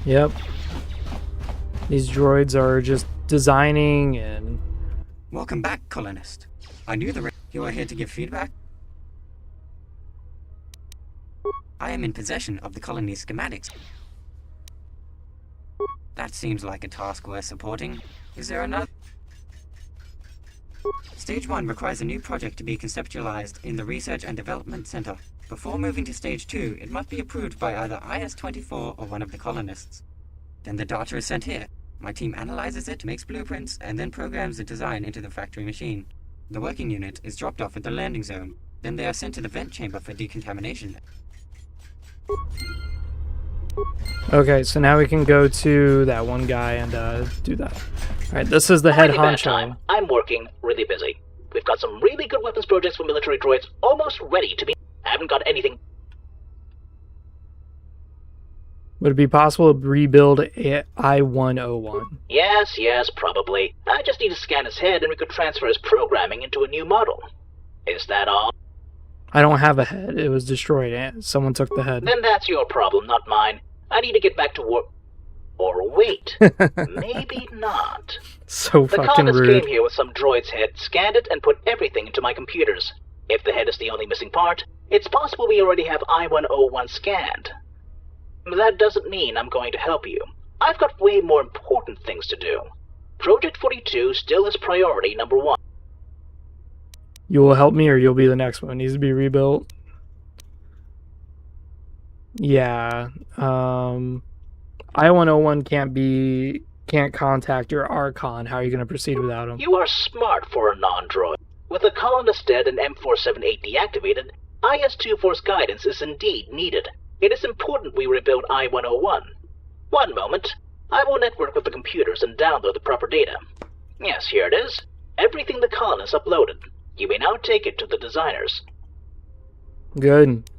Yep. These droids are just designing and... Welcome back, colonist. I knew you are here to give feedback. I am in possession of the colony's schematics. That seems like a task worth supporting. Is there another? Stage 1 requires a new project to be conceptualized in the Research and Development Center. Before moving to Stage 2, it must be approved by either IS-24 or one of the colonists. Then the data is sent here. My team analyzes it, makes blueprints, and then programs the design into the factory machine. The working unit is dropped off at the landing zone. Then they are sent to the vent chamber for decontamination. Okay, so now we can go to that one guy and do that. Alright, this is the head honcho. I'm working really busy. We've got some really good weapons projects for military droids almost ready to be... I haven't got anything... Would it be possible to rebuild I-101? Yes, probably. I just need to scan his head and we could transfer his programming into a new model. Is that all? I don't have a head. It was destroyed. Someone took the head. Then that's your problem, not mine. I need to get back to work. Or wait. Maybe not. So the fucking colonists rude. came here with some droid's head, scanned it, and put everything into my computers. If the head is the only missing part, it's possible we already have I-101 scanned. That doesn't mean I'm going to help you. I've got way more important things to do. Project 42 still is priority number 1. You will help me or you'll be the next one. It needs to be rebuilt. Yeah. I-101 can't contact your Archon. How are you going to proceed without him? You are smart for a non-droid. With the colonist dead and M478 deactivated, IS-24's guidance is indeed needed. It is important we rebuild I-101. One moment. I will network with the computers and download the proper data. Yes, here it is. Everything the colonists uploaded. You may now take it to the designers. Good.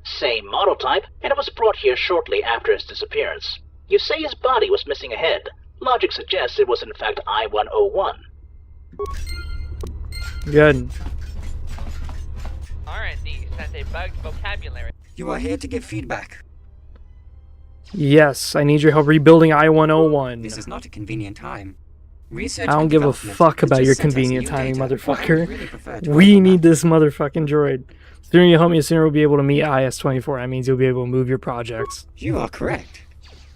Same model type, and it was brought here shortly after his disappearance. You say his body was missing a head. Logic suggests it was in fact I-101. Good. R&D sent a bugged vocabulary. You are here to give feedback. Yes, I need your help rebuilding I-101. This is not a convenient time. Research I don't and give a development fuck has about just your sent us convenient new timing, data. I motherfucker. would really prefer to We work on need this motherfucking droid. The sooner you help me, the sooner we'll be able to meet IS-24. That means you'll be able to move your projects. You are correct.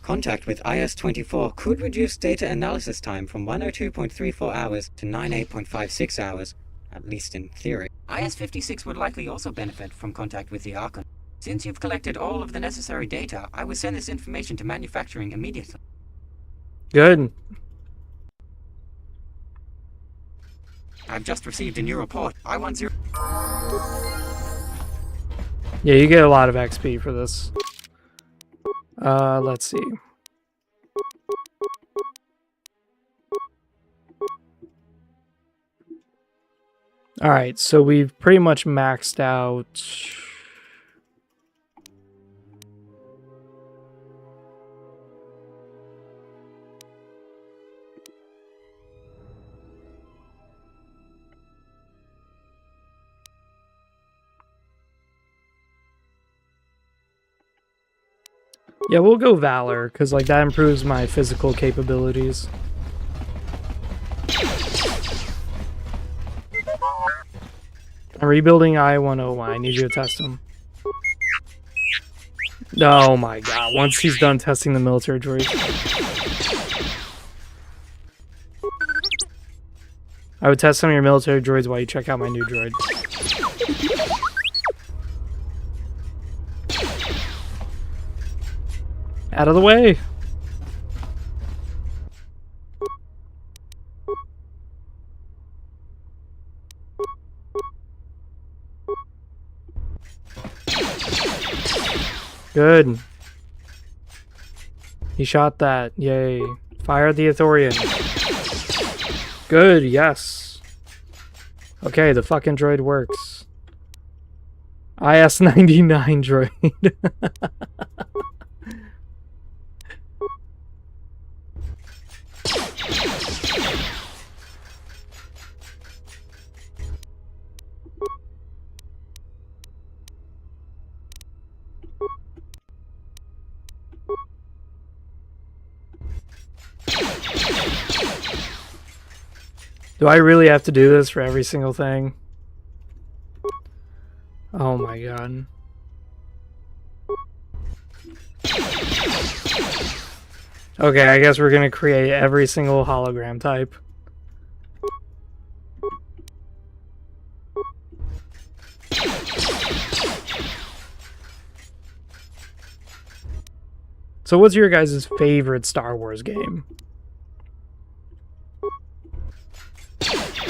Contact with IS-24 could reduce data analysis time from 102.34 hours to 98.56 hours, at least in theory. IS-56 would likely also benefit from contact with the Archon. Since you've collected all of the necessary data, I will send this information to manufacturing immediately. Good. I've just received a new report. I-10... Yeah, you get a lot of XP for this. Let's see. Alright, so we've pretty much maxed out... Yeah, we'll go Valor, because like that improves my physical capabilities. I'm rebuilding I-101. I need you to test him. Oh my god, once he's done testing the military droid. I would test some of your military droids while you check out my new droid. Out of the way. Good. He shot that. Yay. Fire the Ithorian. Good, yes. Okay, the fucking droid works. IS-99 droid. Do I really have to do this for every single thing? Oh my god. Okay, I guess we're gonna create every single hologram type. So what's your guys' favorite Star Wars game?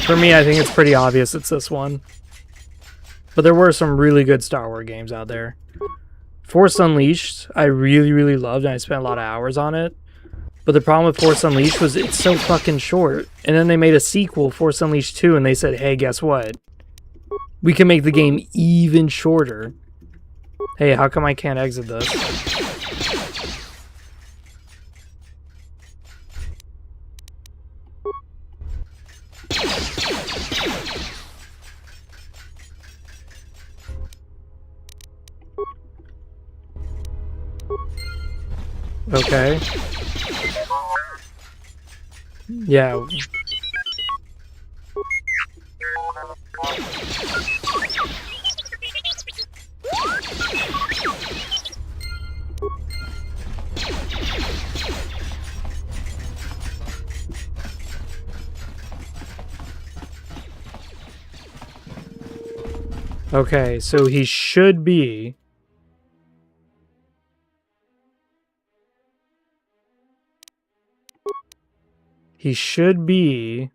For me, I think it's pretty obvious it's this one. But there were some really good Star Wars games out there. Force Unleashed, I really, really loved, and I spent a lot of hours on it. But the problem with Force Unleashed was it's so fucking short. And then they made a sequel, Force Unleashed 2, and they said, hey, guess what? We can make the game even shorter. Hey, how come I can't exit this? Okay. Yeah. Okay, so he should be... He should be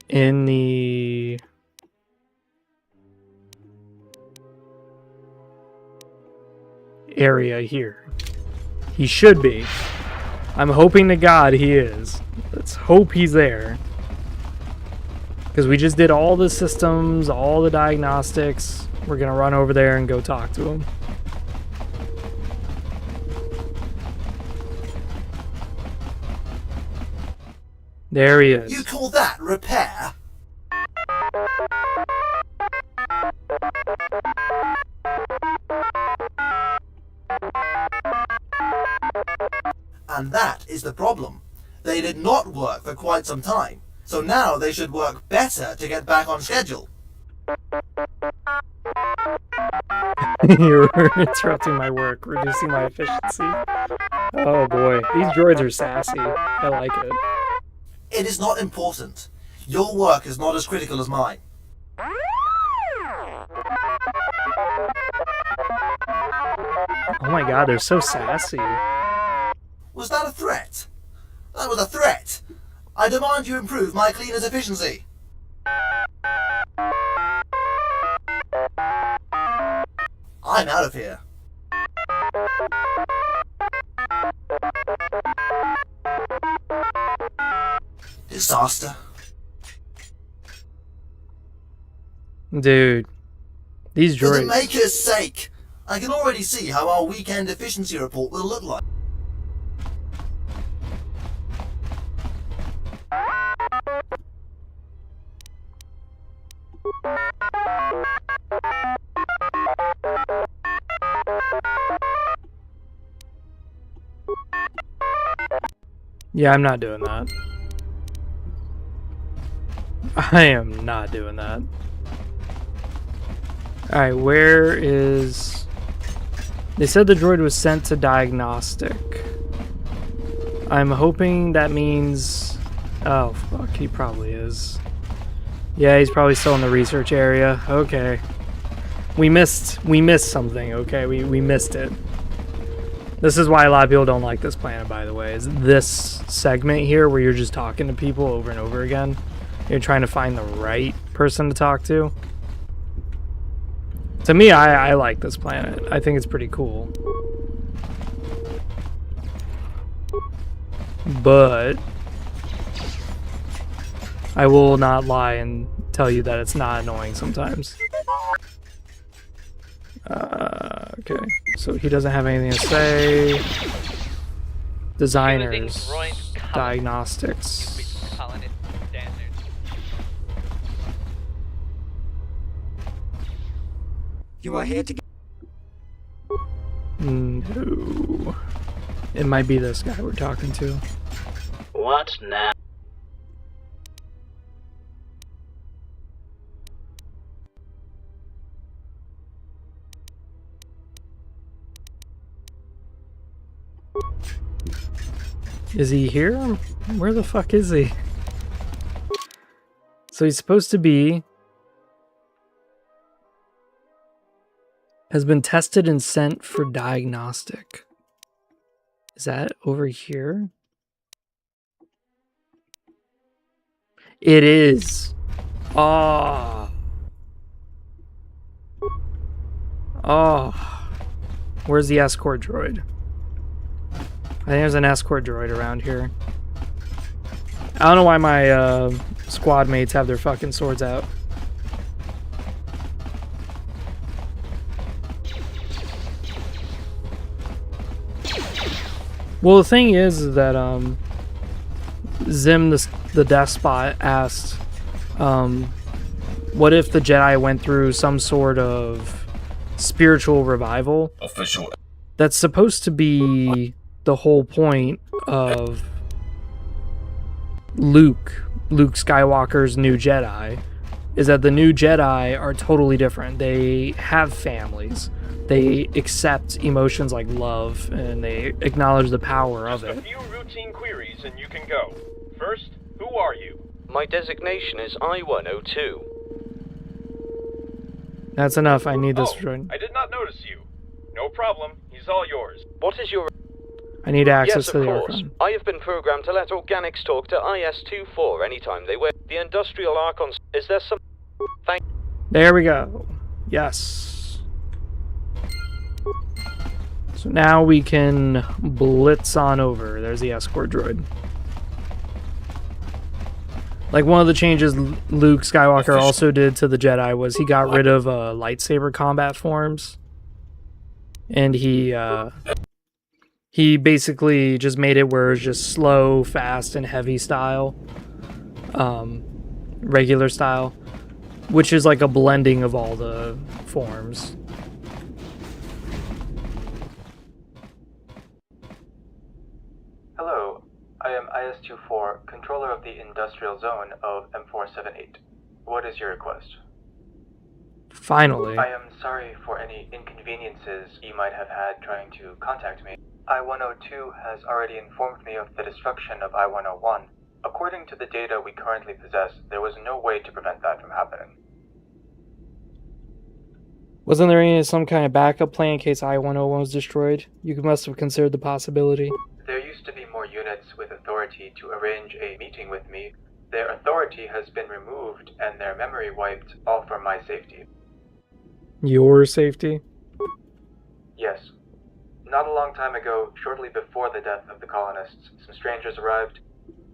in the area here. He should be. I'm hoping to God he is. Let's hope he's there. Because we just did all the systems, all the diagnostics. We're going to run over there and go talk to him. There he is. You call that repair? And that is the problem. They did not work for quite some time, so now they should work better to get back on schedule. You're interrupting my work, reducing my efficiency. Oh boy, these droids are sassy. I like it. It is not important. Your work is not as critical as mine. Oh my god, they're so sassy. Was that a threat? That was a threat. I demand you improve my cleaner's efficiency. I'm out of here. Disaster. Dude, these droids... For the maker's sake, I can already see how our weekend efficiency report will look like. Yeah, I'm not doing that. I am not doing that. Alright, where is... They said the droid was sent to diagnostic. I'm hoping that means... Oh, fuck, he probably is. Yeah, he's probably still in the research area. Okay. We missed something, okay? We missed it. This is why a lot of people don't like this planet, by the way, is this segment here where you're just talking to people over and over again. You're trying to find the right person to talk to. To me, I like this planet. I think it's pretty cool. But I will not lie and tell you that it's not annoying sometimes. Okay, so he doesn't have anything to say. Designers, diagnostics. You are here to get... No. It might be this guy we're talking to. What now? Is he here? Where the fuck is he? So he's supposed to be... Has been tested and sent for diagnostic. Is that over here? It is. Oh. Oh. Where's the escort droid? I think there's an escort droid around here. I don't know why my squad mates have their fucking swords out. Well, the thing is that Zim, the Despot, asked, what if the Jedi went through some sort of spiritual revival? Official. That's supposed to be the whole point of Luke Skywalker's new Jedi, is that the new Jedi are totally different. They have families. They accept emotions like love, and they acknowledge the power of it. A few routine queries and you can go. First, who are you? My designation is I-102. That's enough. I need this droid. I did not notice you. No problem. He's all yours. What is your... I need access yes, to the of course. Archon. I have been programmed to let organics talk to IS-24 anytime they wear the industrial Archons. Is there some... Thank... There we go. Yes. So now we can blitz on over. There's the escort droid. Like, one of the changes Luke Skywalker also did to the Jedi was he got rid of lightsaber combat forms. And he basically just made it where it was just slow, fast, and heavy style. Regular style. Which is like a blending of all the forms. Hello, I am IS-24, controller of the industrial zone of M478. What is your request? Finally. I am sorry for any inconveniences you might have had trying to contact me. I-102 has already informed me of the destruction of I-101. According to the data we currently possess, there was no way to prevent that from happening. Wasn't there some kind of backup plan in case I-101 was destroyed? You must have considered the possibility. There used to be more units with authority to arrange a meeting with me. Their authority has been removed and their memory wiped, all for my safety. Your safety? Yes. Not a long time ago, shortly before the death of the colonists, some strangers arrived,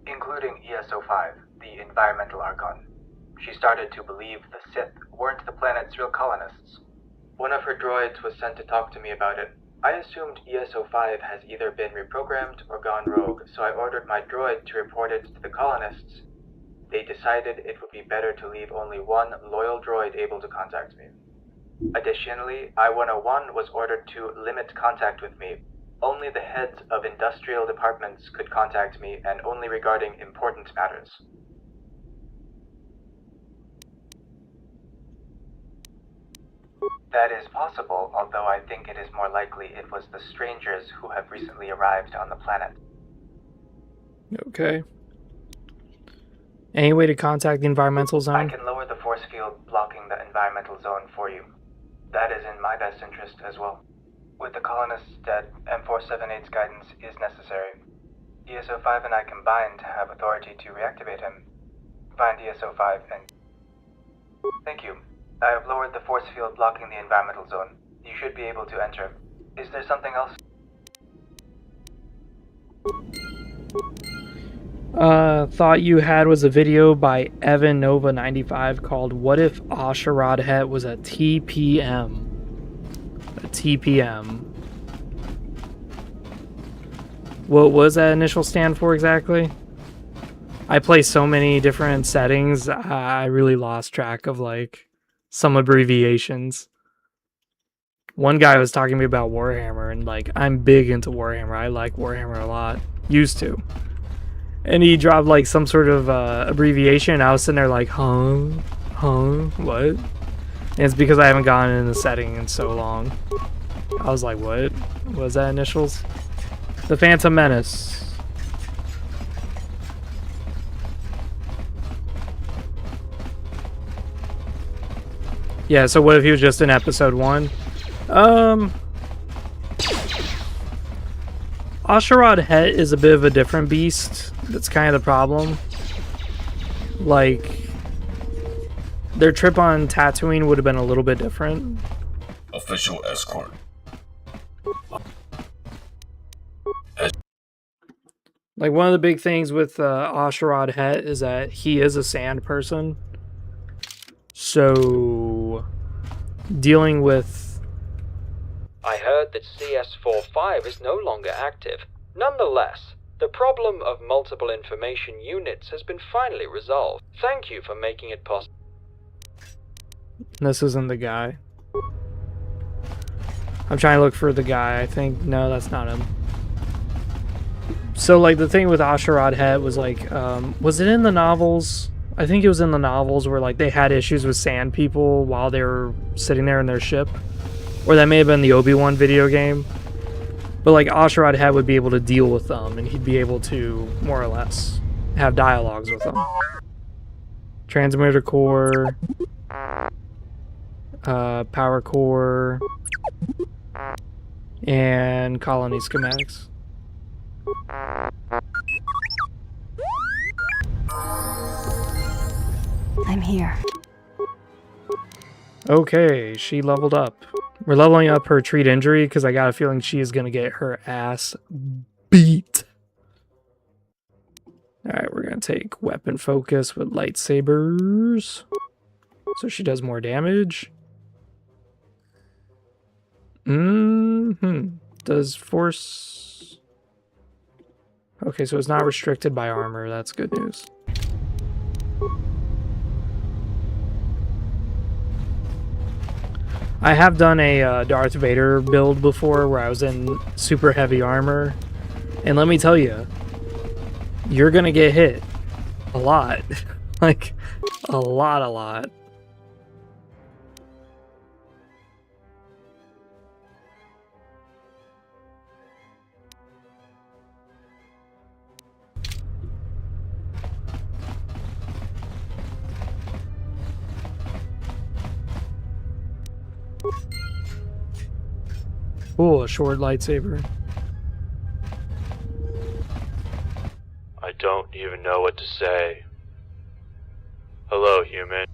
including ES-05, the environmental Archon. She started to believe the Sith weren't the planet's real colonists. One of her droids was sent to talk to me about it. I assumed ES-05 has either been reprogrammed or gone rogue, so I ordered my droid to report it to the colonists. They decided it would be better to leave only one loyal droid able to contact me. Additionally, I-101 was ordered to limit contact with me. Only the heads of industrial departments could contact me, and only regarding important matters. That is possible, although I think it is more likely it was the strangers who have recently arrived on the planet. Okay. Any way to contact the environmental zone? I can lower the force field blocking the environmental zone for you. That is in my best interest as well. With the colonists dead, M478's guidance is necessary. ESO5 and I combined have authority to reactivate him. Find ESO5 and... Thank you. I have lowered the force field blocking the environmental zone. You should be able to enter. Is there something else? Thought you had was a video by Evan Nova 95 called "What if Asherad Het was a TPM?" A TPM. What was that initial stand for exactly? I play so many different settings, I really lost track of like some abbreviations. One guy was talking to me about Warhammer, and like I'm big into Warhammer. I like Warhammer a lot. Used to. And he dropped like some sort of abbreviation, and I was sitting there like, huh? What? And it's because I haven't gotten in the setting in so long. I was like, what? What was that initials? The Phantom Menace. Yeah, so what if he was just in episode 1? Asherad Het is a bit of a different beast. That's kind of the problem. Like, their trip on Tatooine would have been a little bit different. Official escort. Like, one of the big things with Asherad Het is that he is a sand person. So, dealing with... I heard that CS45 is no longer active. Nonetheless, the problem of multiple information units has been finally resolved. Thank you for making it possible. This isn't the guy. I'm trying to look for the guy. I think... No, that's not him. So, like, the thing with Asherad Het was, like, was it in the novels? I think it was in the novels where, like, they had issues with sand people while they were sitting there in their ship. Or that may have been the Obi-Wan video game. But, like, Asherad Het would be able to deal with them, and he'd be able to, more or less, have dialogues with them. Transmitter core. Power core. And colony schematics. I'm here. Okay, she leveled up. We're leveling up her treat injury because I got a feeling she is going to get her ass beat. Alright, we're going to take weapon focus with lightsabers. So she does more damage. Does force... Okay, so it's not restricted by armor. That's good news. I have done a Darth Vader build before where I was in super heavy armor. And let me tell you, you're going to get hit a lot. Like, a lot. Ooh, a short lightsaber. I don't even know what to say. Hello, human.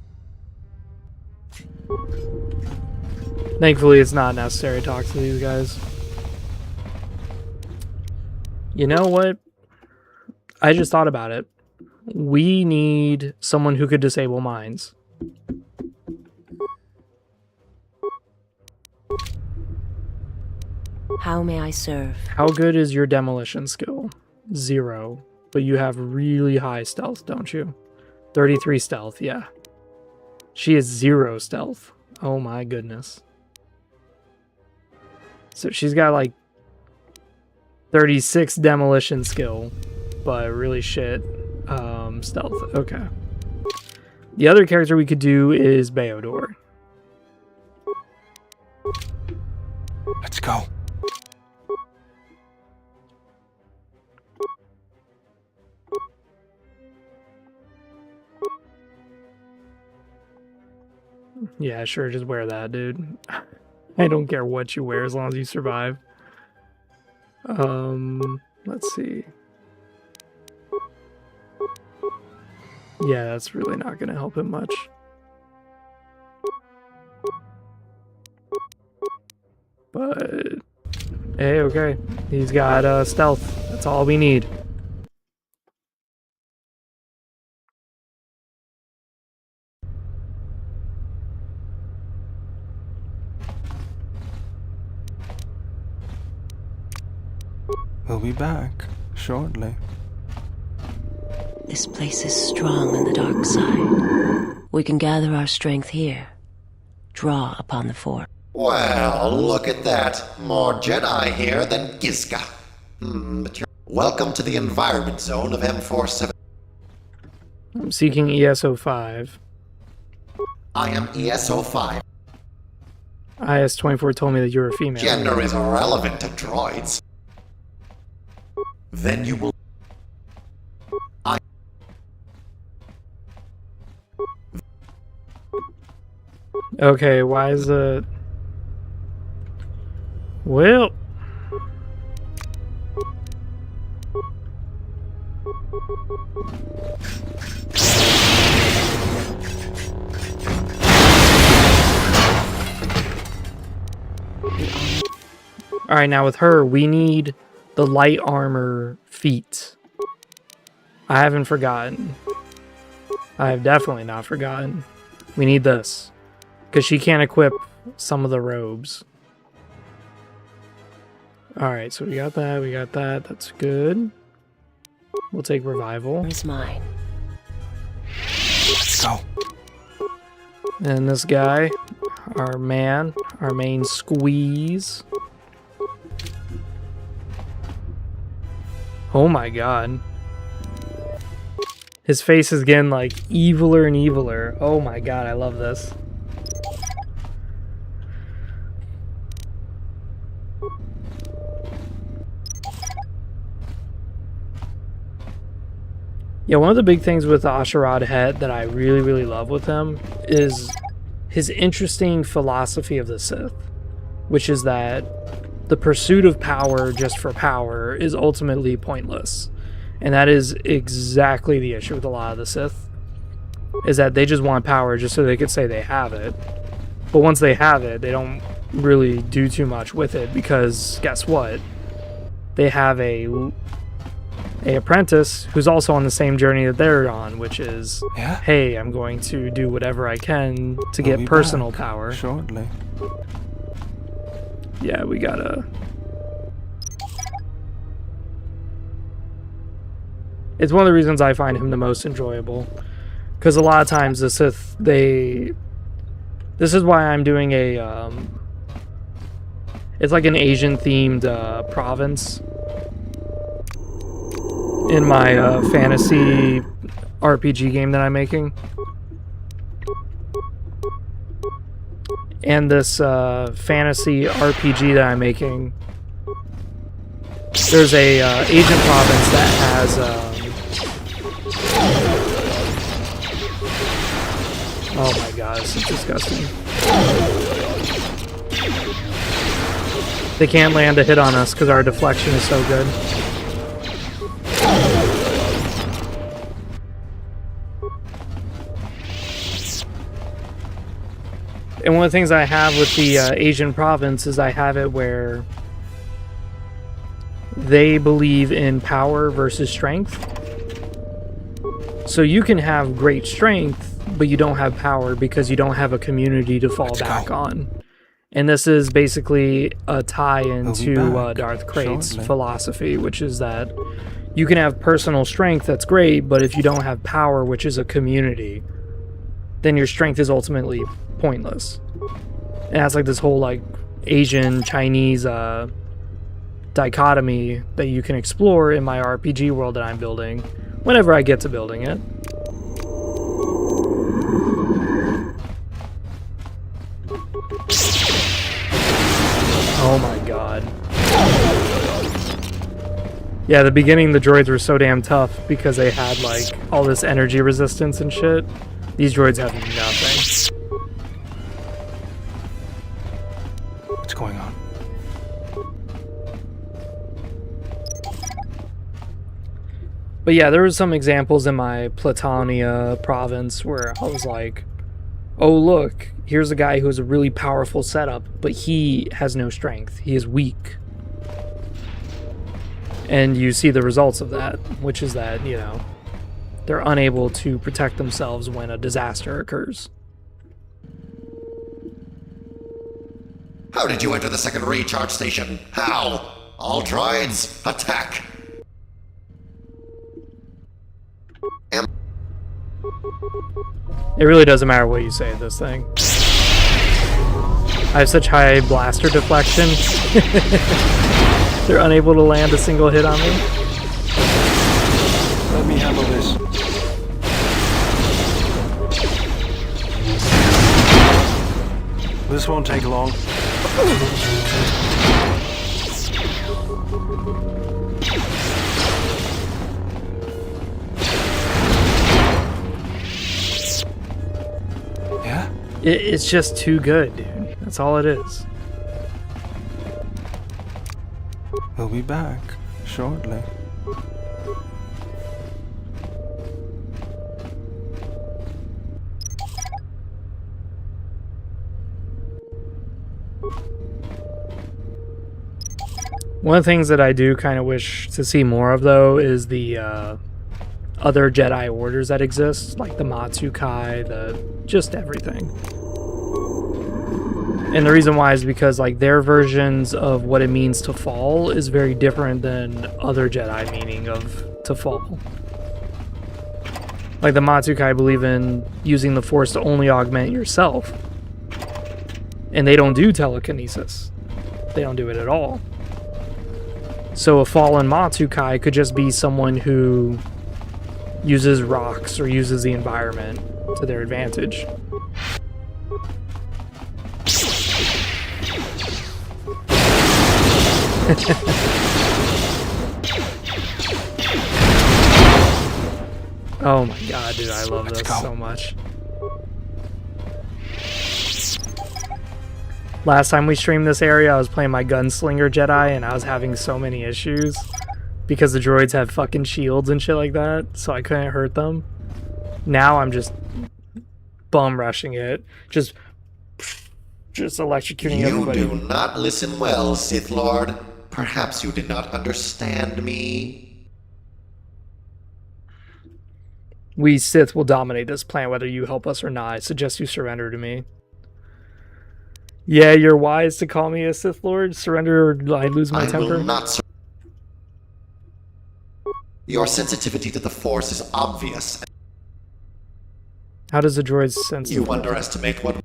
Thankfully, it's not necessary to talk to these guys. You know what? I just thought about it. We need someone who could disable mines. How may I serve? How good is your demolition skill? 0. But you have really high stealth, don't you? 33 stealth, yeah. She is 0 stealth. Oh my goodness. So she's got like 36 demolition skill, but really shit stealth. Okay. The other character we could do is Beodor. Let's go. Yeah, sure, just wear that, dude. I don't care what you wear as long as you survive. Let's see. Yeah, that's really not gonna help him much. But hey, okay. He's got stealth. That's all we need. We'll be back shortly. This place is strong on the dark side. We can gather our strength here. Draw upon the Force. Well, look at that. More Jedi here than Gizka. But you're welcome to the environment zone of M47. I'm seeking ESO5. I am ESO5. IS-24 told me that you're a female. Gender is irrelevant to droids. Then you will... Okay, why is it... Well... Alright, now with her, we need the light armor feat. I haven't forgotten. I have definitely not forgotten. We need this. Because she can't equip some of the robes. Alright, so we got that, that's good. We'll take revival. Where's mine? Let's go. And this guy, our main squeeze. Oh my god. His face is getting like eviler and eviler. Oh my god, I love this. Yeah, one of the big things with Asherad Het that I really, really love with him is his interesting philosophy of the Sith, which is that the pursuit of power just for power is ultimately pointless. And that is exactly the issue with a lot of the Sith, is that they just want power just so they could say they have it. But once they have it, they don't really do too much with it, because guess what? They have a apprentice who's also on the same journey that they're on, which is, hey, I'm going to do whatever I can to get personal power. Shortly. Yeah, we gotta... It's one of the reasons I find him the most enjoyable. Because a lot of times the Sith, they... This is why I'm doing a... It's like an Asian-themed province in my fantasy RPG game that I'm making. And this fantasy RPG that I'm making, there's a Asian province that has oh my god, this is disgusting. They can't land a hit on us because our deflection is so good. And one of the things I have with the Asian province is I have it where they believe in power versus strength. So you can have great strength, but you don't have power because you don't have a community to fall back on. And this is basically a tie into Darth Krait's philosophy, which is that you can have personal strength, that's great, but if you don't have power, which is a community, then your strength is ultimately pointless. And that's like this whole like Asian Chinese dichotomy that you can explore in my RPG world that I'm building whenever I get to building it. Oh my god. Yeah, at the beginning the droids were so damn tough because they had like all this energy resistance and shit. These droids have nothing. What's going on? But yeah, there was some examples in my Platania province where I was like, oh look, here's a guy who has a really powerful setup, but he has no strength. He is weak. And you see the results of that, which is that, you know, they're unable to protect themselves when a disaster occurs. How did you enter the second recharge station? How? All droids, attack! It really doesn't matter what you say at this thing. I have such high blaster deflection. They're unable to land a single hit on me. Let me handle this. This won't take long. Yeah? It's just too good, dude. That's all it is. We'll be back shortly. One of the things that I do kind of wish to see more of, though, is the other Jedi orders that exist, like the Matsukai, just everything. And the reason why is because like their versions of what it means to fall is very different than other Jedi meaning of to fall. Like the Matsukai believe in using the Force to only augment yourself. And they don't do telekinesis. They don't do it at all. So a fallen Matsukai could just be someone who uses rocks or uses the environment to their advantage. Oh my god, dude, I love this so much. Last time we streamed this area, I was playing my Gunslinger Jedi, and I was having so many issues because the droids have fucking shields and shit like that, so I couldn't hurt them. Now I'm just bum rushing it, just electrocuting everybody. You do not listen well, Sith Lord. Perhaps you did not understand me. We Sith will dominate this planet whether you help us or not. I suggest you surrender to me. Yeah, you're wise to call me a Sith Lord. Surrender or I lose my temper. I will not Your sensitivity to the Force is obvious. How does the droid sense? You underestimate what...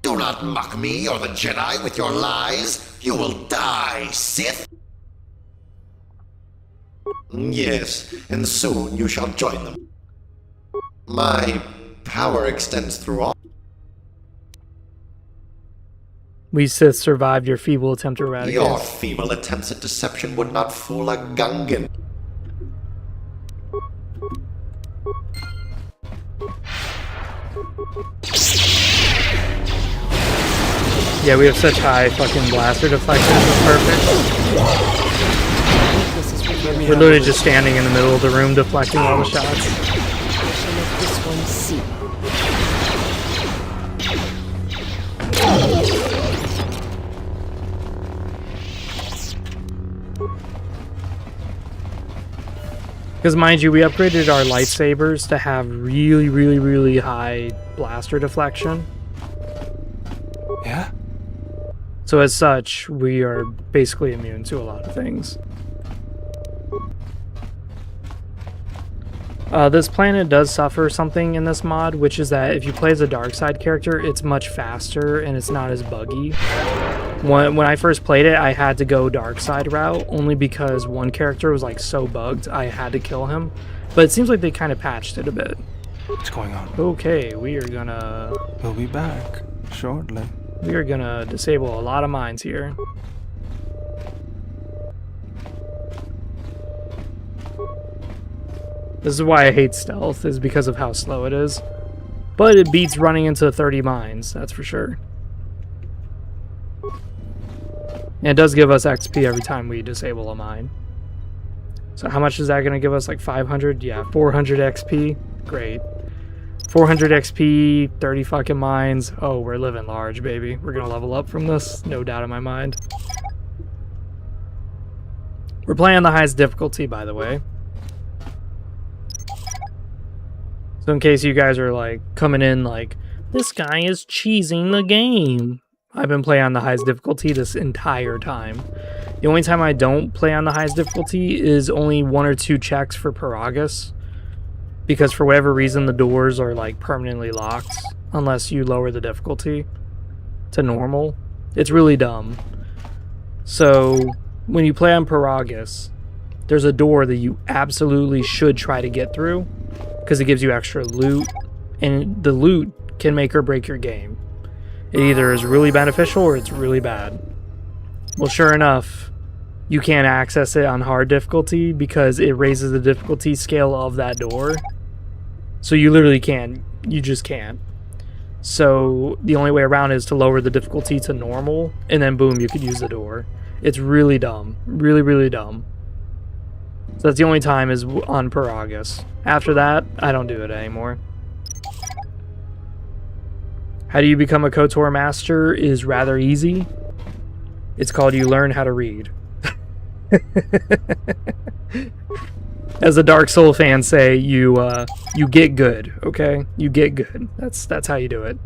Do not mock me or the Jedi with your lies. You will die, Sith. Yes, and soon you shall join them. My power extends through all. We Sith survived your feeble attempt to eradicate. Your feeble attempts at deception would not fool a Gungan. Yeah, we have such high fucking blaster deflection. It's perfect. We're literally just standing in the middle of the room deflecting all the shots. I shall let this one see. Because mind you, we upgraded our lightsabers to have really, really, really high blaster deflection. Yeah? So as such, we are basically immune to a lot of things. This planet does suffer something in this mod, which is that if you play as a dark side character, it's much faster and it's not as buggy. When I first played it, I had to go dark side route only because one character was like so bugged I had to kill him. But it seems like they kind of patched it a bit. What's going on? Okay, we are gonna... We'll be back shortly. We are gonna disable a lot of mines here. This is why I hate stealth, is because of how slow it is. But it beats running into 30 mines, that's for sure. And it does give us XP every time we disable a mine. So how much is that going to give us? Like 500? Yeah, 400 XP. Great. 400 XP, 30 fucking mines. Oh, we're living large, baby. We're going to level up from this. No doubt in my mind. We're playing the highest difficulty, by the way. So in case you guys are like coming in like, this guy is cheesing the game. I've been playing on the highest difficulty this entire time. The only time I don't play on the highest difficulty is only 1 or 2 checks for Paragus. Because for whatever reason the doors are like permanently locked unless you lower the difficulty to normal. It's really dumb. So when you play on Paragus, there's a door that you absolutely should try to get through because it gives you extra loot, and the loot can make or break your game. It either is really beneficial or it's really bad. Well, sure enough, you can't access it on hard difficulty because it raises the difficulty scale of that door. So you literally can't. You just can't. So the only way around is to lower the difficulty to normal, and then boom, you could use the door. It's really dumb. Really, really dumb. So that's the only time is on Paragus. After that, I don't do it anymore. How do you become a KOTOR master is rather easy. It's called you learn how to read. As the Dark Soul fans say, you get good, okay? You get good. That's how you do it.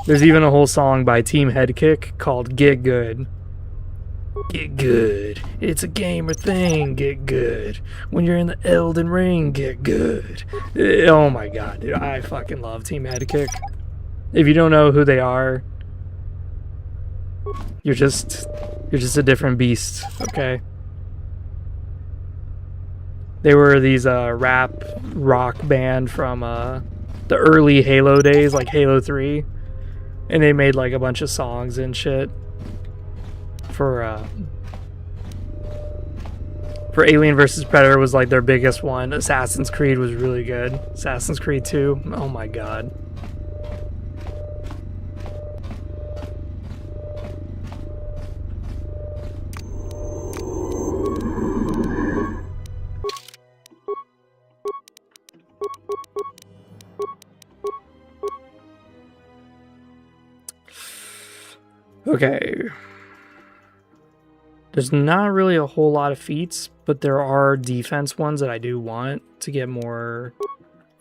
There's even a whole song by Team Headkick called Get Good. Get good. It's a gamer thing. Get good. When you're in the Elden Ring, get good. Oh my god, dude. I fucking love Team Headkick. If you don't know who they are, you're just a different beast, okay? They were these rap rock band from the early Halo days, like Halo 3. And they made like a bunch of songs and shit for Alien vs. Predator was like their biggest one. Assassin's Creed was really good. Assassin's Creed 2, oh my god. Okay. There's not really a whole lot of feats, but there are defense ones that I do want to get more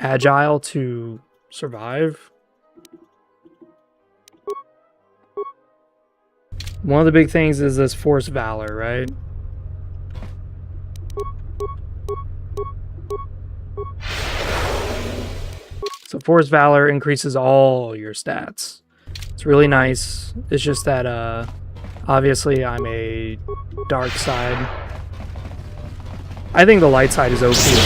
agile to survive. One of the big things is this Force Valor, right? So Force Valor increases all your stats. It's really nice. It's just that obviously I'm a dark side. I think the light side is OP as shit.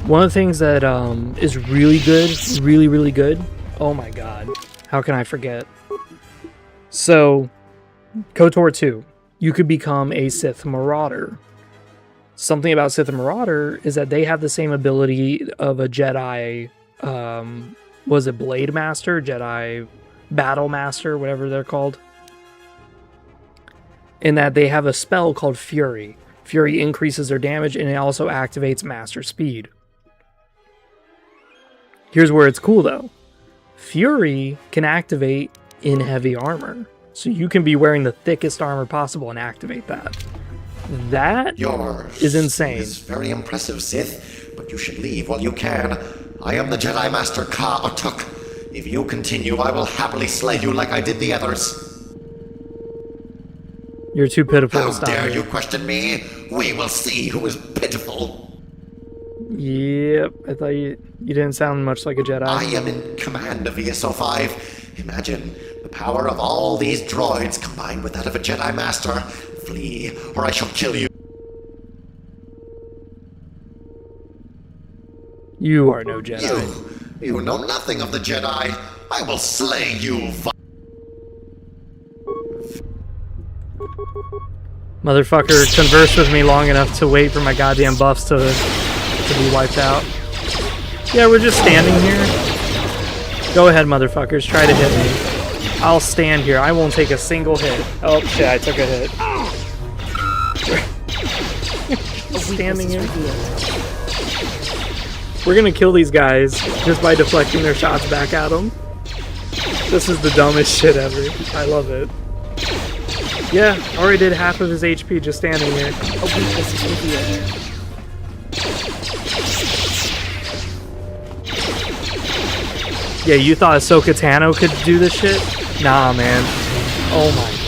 One of the things that is really good, really good. Oh my god. How can I forget? So, KOTOR 2. You could become a Sith Marauder. Something about Sith Marauder is that they have the same ability of a Jedi, was it Blade Master? Jedi Battle Master, whatever they're called. In that they have a spell called Fury. Fury increases their damage and it also activates Master Speed. Here's where it's cool though. Fury can activate in heavy armor. So you can be wearing the thickest armor possible and activate that. That is insane. It's very impressive, Sith, but you should leave while you can. I am the Jedi Master KOTOR. If you continue, I will happily slay you like I did the others. You're too pitiful to How stop dare me. you question me? We will see who is pitiful. Yep, I thought you didn't sound much like a Jedi. I am in command of ESO-5. Imagine the power of all these droids combined with that of a Jedi Master. Flee, or I shall kill you. You are no Jedi. You know nothing of the Jedi. I will slay you. Motherfucker conversed with me long enough to wait for my goddamn buffs to be wiped out. Yeah, we're just standing here. Go ahead, motherfuckers. Try to hit me. I'll stand here. I won't take a single hit. Oh, shit, I took a hit. Standing here. We're gonna kill these guys just by deflecting their shots back at them. This is the dumbest shit ever. I love it. Yeah, already did half of his HP just standing here. A weakness is revealed. Yeah, you thought Ahsoka Tano could do this shit? Nah, man. Oh my god.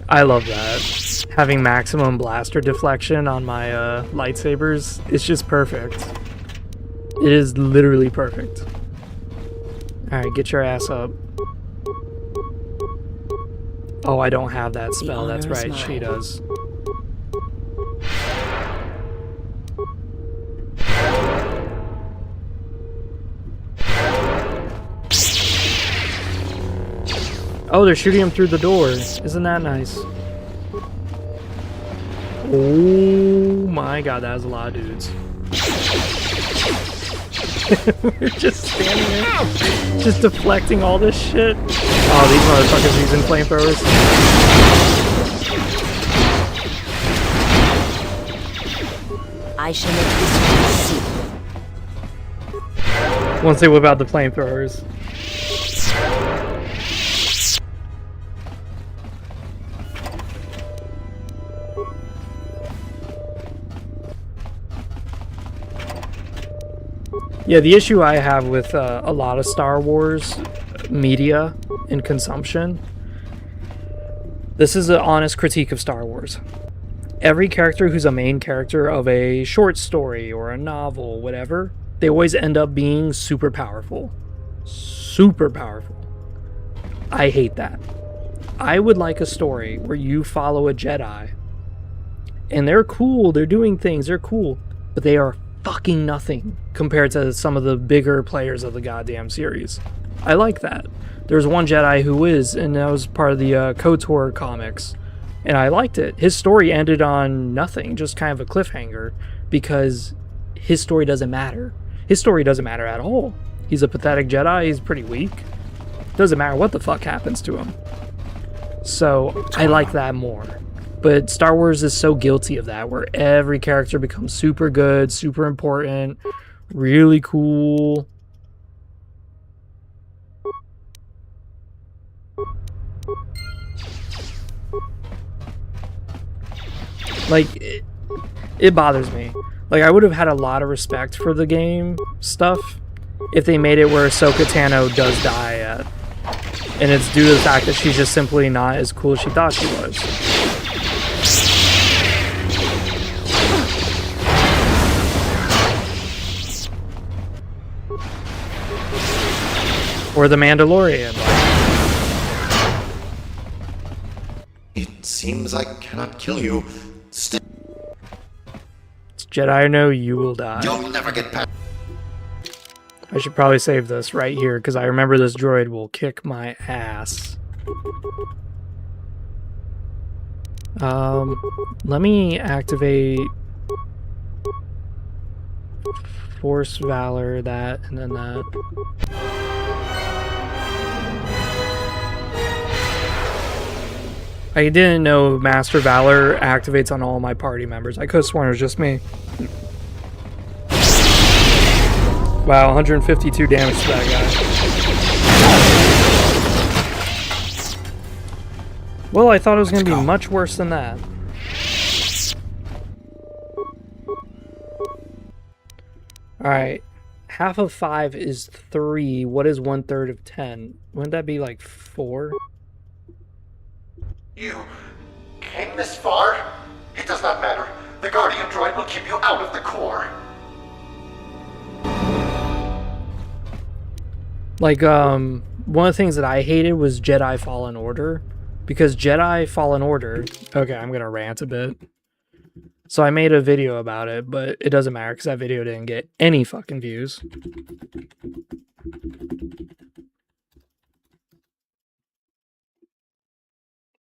I love that. Having maximum blaster deflection on my lightsabers is just perfect. It is literally perfect. Alright, get your ass up. Oh, I don't have that spell. That's right, she does. Oh, they're shooting him through the door. Isn't that nice? Oh my god, that was a lot of dudes. We're just standing there, just deflecting all this shit. Oh, these motherfuckers using flamethrowers. I shall make this one see. Once they whip out the flamethrowers. Yeah, the issue I have with a lot of Star Wars media and consumption, this is an honest critique of Star Wars. Every character who's a main character of a short story or a novel, whatever, they always end up being super powerful. Super powerful. I hate that. I would like a story where you follow a Jedi and they're cool, they're doing things, they're cool, but they are fucking nothing compared to some of the bigger players of the goddamn series. I like that. There's one Jedi who is, and that was part of the KOTOR comics, and I liked it. His story ended on nothing, just kind of a cliffhanger, because his story doesn't matter. His story doesn't matter at all. He's a pathetic Jedi, he's pretty weak. Doesn't matter what the fuck happens to him. So, I like that more. But Star Wars is so guilty of that, where every character becomes super good, super important, really cool. Like, it bothers me. Like, I would have had a lot of respect for the game stuff if they made it where Ahsoka Tano does die at. And it's due to the fact that she's just simply not as cool as she thought she was. Or the Mandalorian. It seems I cannot kill you. It's Jedi no, you will die. You'll never get past. I should probably save this right here, because I remember this droid will kick my ass. Let me activate Force Valor, that, and then that. I didn't know Master Valor activates on all my party members. I could have sworn it was just me. Wow, 152 damage to that guy. Well, I thought it was going to be much worse than that. Alright. Half of 5 is 3. What is 1/3 of 10? Wouldn't that be like 4? You came this far? It does not matter. The Guardian droid will keep you out of the core. Like, one of the things that I hated was Jedi Fallen Order. Because Jedi Fallen Order... Okay, I'm gonna rant a bit. So I made a video about it, but it doesn't matter because that video didn't get any fucking views.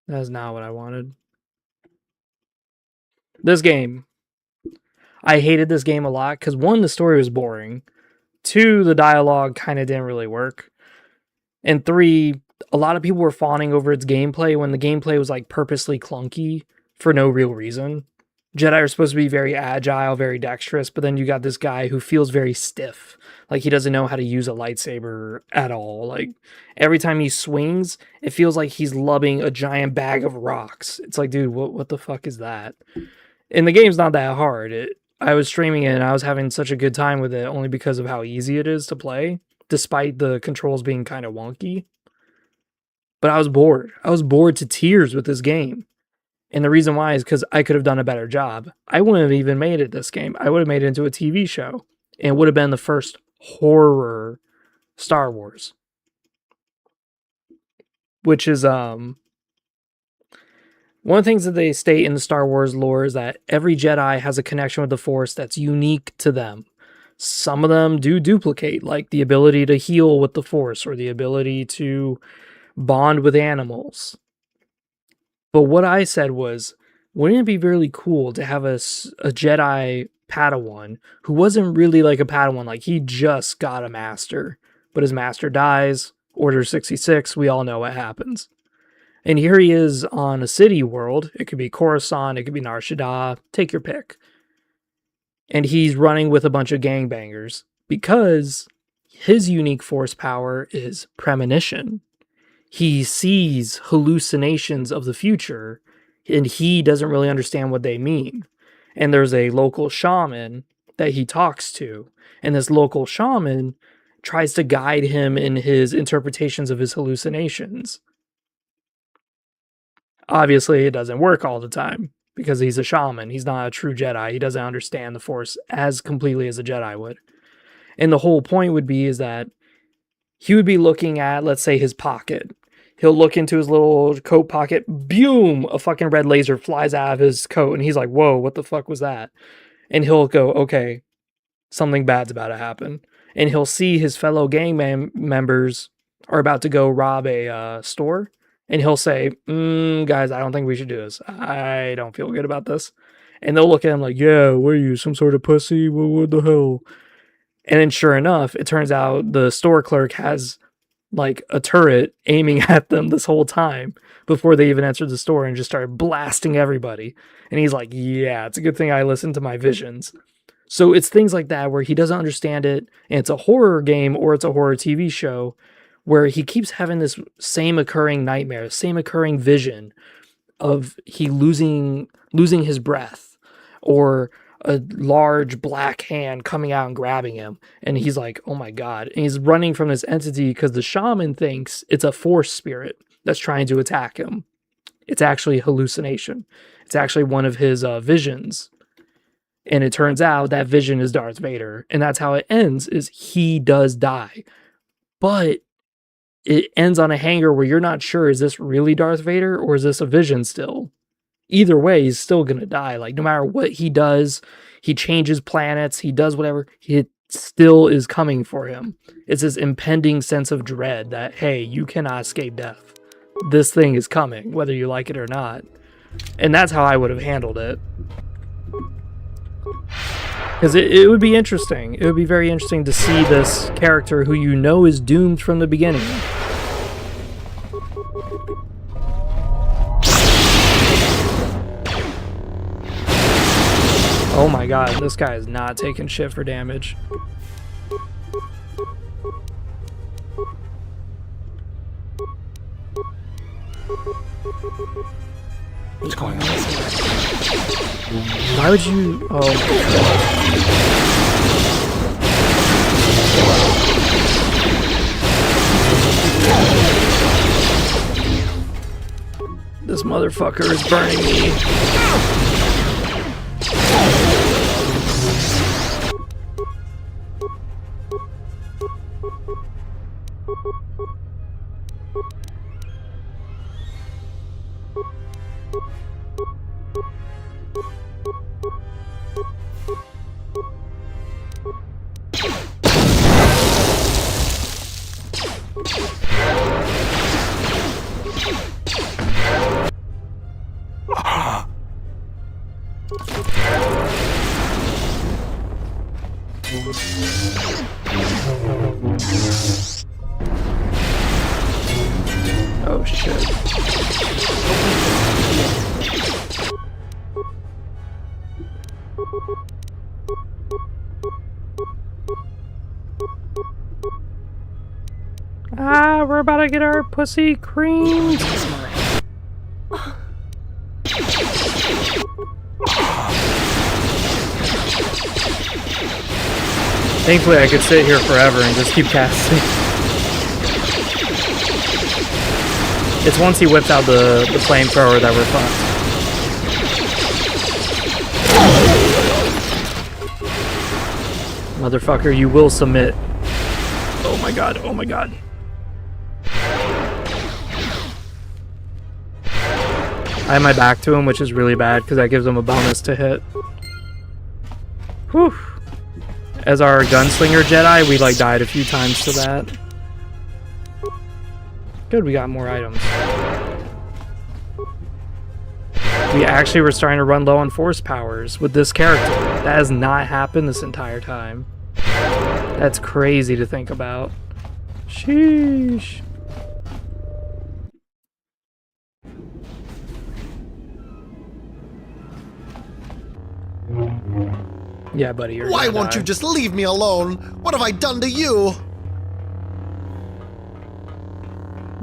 That's not what I wanted. This game. I hated this game a lot because 1, the story was boring. 2, the dialogue kind of didn't really work. And 3, a lot of people were fawning over its gameplay when the gameplay was like purposely clunky for no real reason. Jedi are supposed to be very agile, very dexterous, but then you got this guy who feels very stiff. Like he doesn't know how to use a lightsaber at all. Like every time he swings, it feels like he's lubbing a giant bag of rocks. It's like, dude, what the fuck is that? And the game's not that hard. I was streaming it and I was having such a good time with it only because of how easy it is to play, despite the controls being kind of wonky. But I was bored. I was bored to tears with this game. And the reason why is because I could have done a better job. I wouldn't have even made it this game. I would have made it into a TV show. And it would have been the first horror Star Wars. Which is, one of the things that they state in the Star Wars lore is that every Jedi has a connection with the Force that's unique to them. Some of them do duplicate, like the ability to heal with the Force or the ability to bond with animals. But what I said was, wouldn't it be really cool to have a Jedi Padawan who wasn't really like a Padawan, like he just got a master, but his master dies, Order 66, we all know what happens. And here he is on a city world. It could be Coruscant, it could be Nar Shaddaa, take your pick. And he's running with a bunch of gangbangers because his unique force power is premonition. He sees hallucinations of the future and he doesn't really understand what they mean. And there's a local shaman that he talks to. And this local shaman tries to guide him in his interpretations of his hallucinations. Obviously, it doesn't work all the time because he's a shaman. He's not a true Jedi. He doesn't understand the Force as completely as a Jedi would. And the whole point would be is that he would be looking at, let's say, his pocket. He'll look into his little coat pocket. Boom! A fucking red laser flies out of his coat. And he's like, whoa, what the fuck was that? And he'll go, okay, something bad's about to happen. And he'll see his fellow gang members are about to go rob a store. And he'll say, guys, I don't think we should do this. I don't feel good about this. And they'll look at him like, yeah, what are you, some sort of pussy? What the hell? And then sure enough, it turns out the store clerk has like a turret aiming at them this whole time before they even entered the store and just started blasting everybody. And he's like, yeah, it's a good thing I listened to my visions. So it's things like that where he doesn't understand it. And it's a horror game or it's a horror TV show where he keeps having this same occurring nightmare, same occurring vision of he losing his breath or a large black hand coming out and grabbing him. And he's like, oh my God. And he's running from this entity because the shaman thinks it's a force spirit that's trying to attack him. It's actually a hallucination. It's actually one of his visions. And it turns out that vision is Darth Vader. And that's how it ends, is he does die. But it ends on a hanger where you're not sure, is this really Darth Vader or is this a vision still? Either way, he's still going to die. Like, no matter what he does, he changes planets, he does whatever, it still is coming for him. It's this impending sense of dread that, hey, you cannot escape death. This thing is coming, whether you like it or not. And that's how I would have handled it. Because it would be interesting. It would be very interesting to see this character who you know is doomed from the beginning. Oh my God, this guy is not taking shit for damage. What's going on? Why would you... Oh. This motherfucker is burning me. Oh shit. Ah, we're about to get our pussy creamed. Thankfully, I could sit here forever and just keep casting. It's once he whips out the flamethrower that we're fucked. Motherfucker, you will submit. Oh my god, oh my god. I have my back to him, which is really bad because that gives him a bonus to hit. Whew. As our gunslinger Jedi, we like died a few times to that. Good, we got more items. We actually were starting to run low on force powers with this character. That has not happened this entire time. That's crazy to think about. Sheesh. Yeah, buddy, you're Why gonna won't die. you just leave me alone? What have I done to you?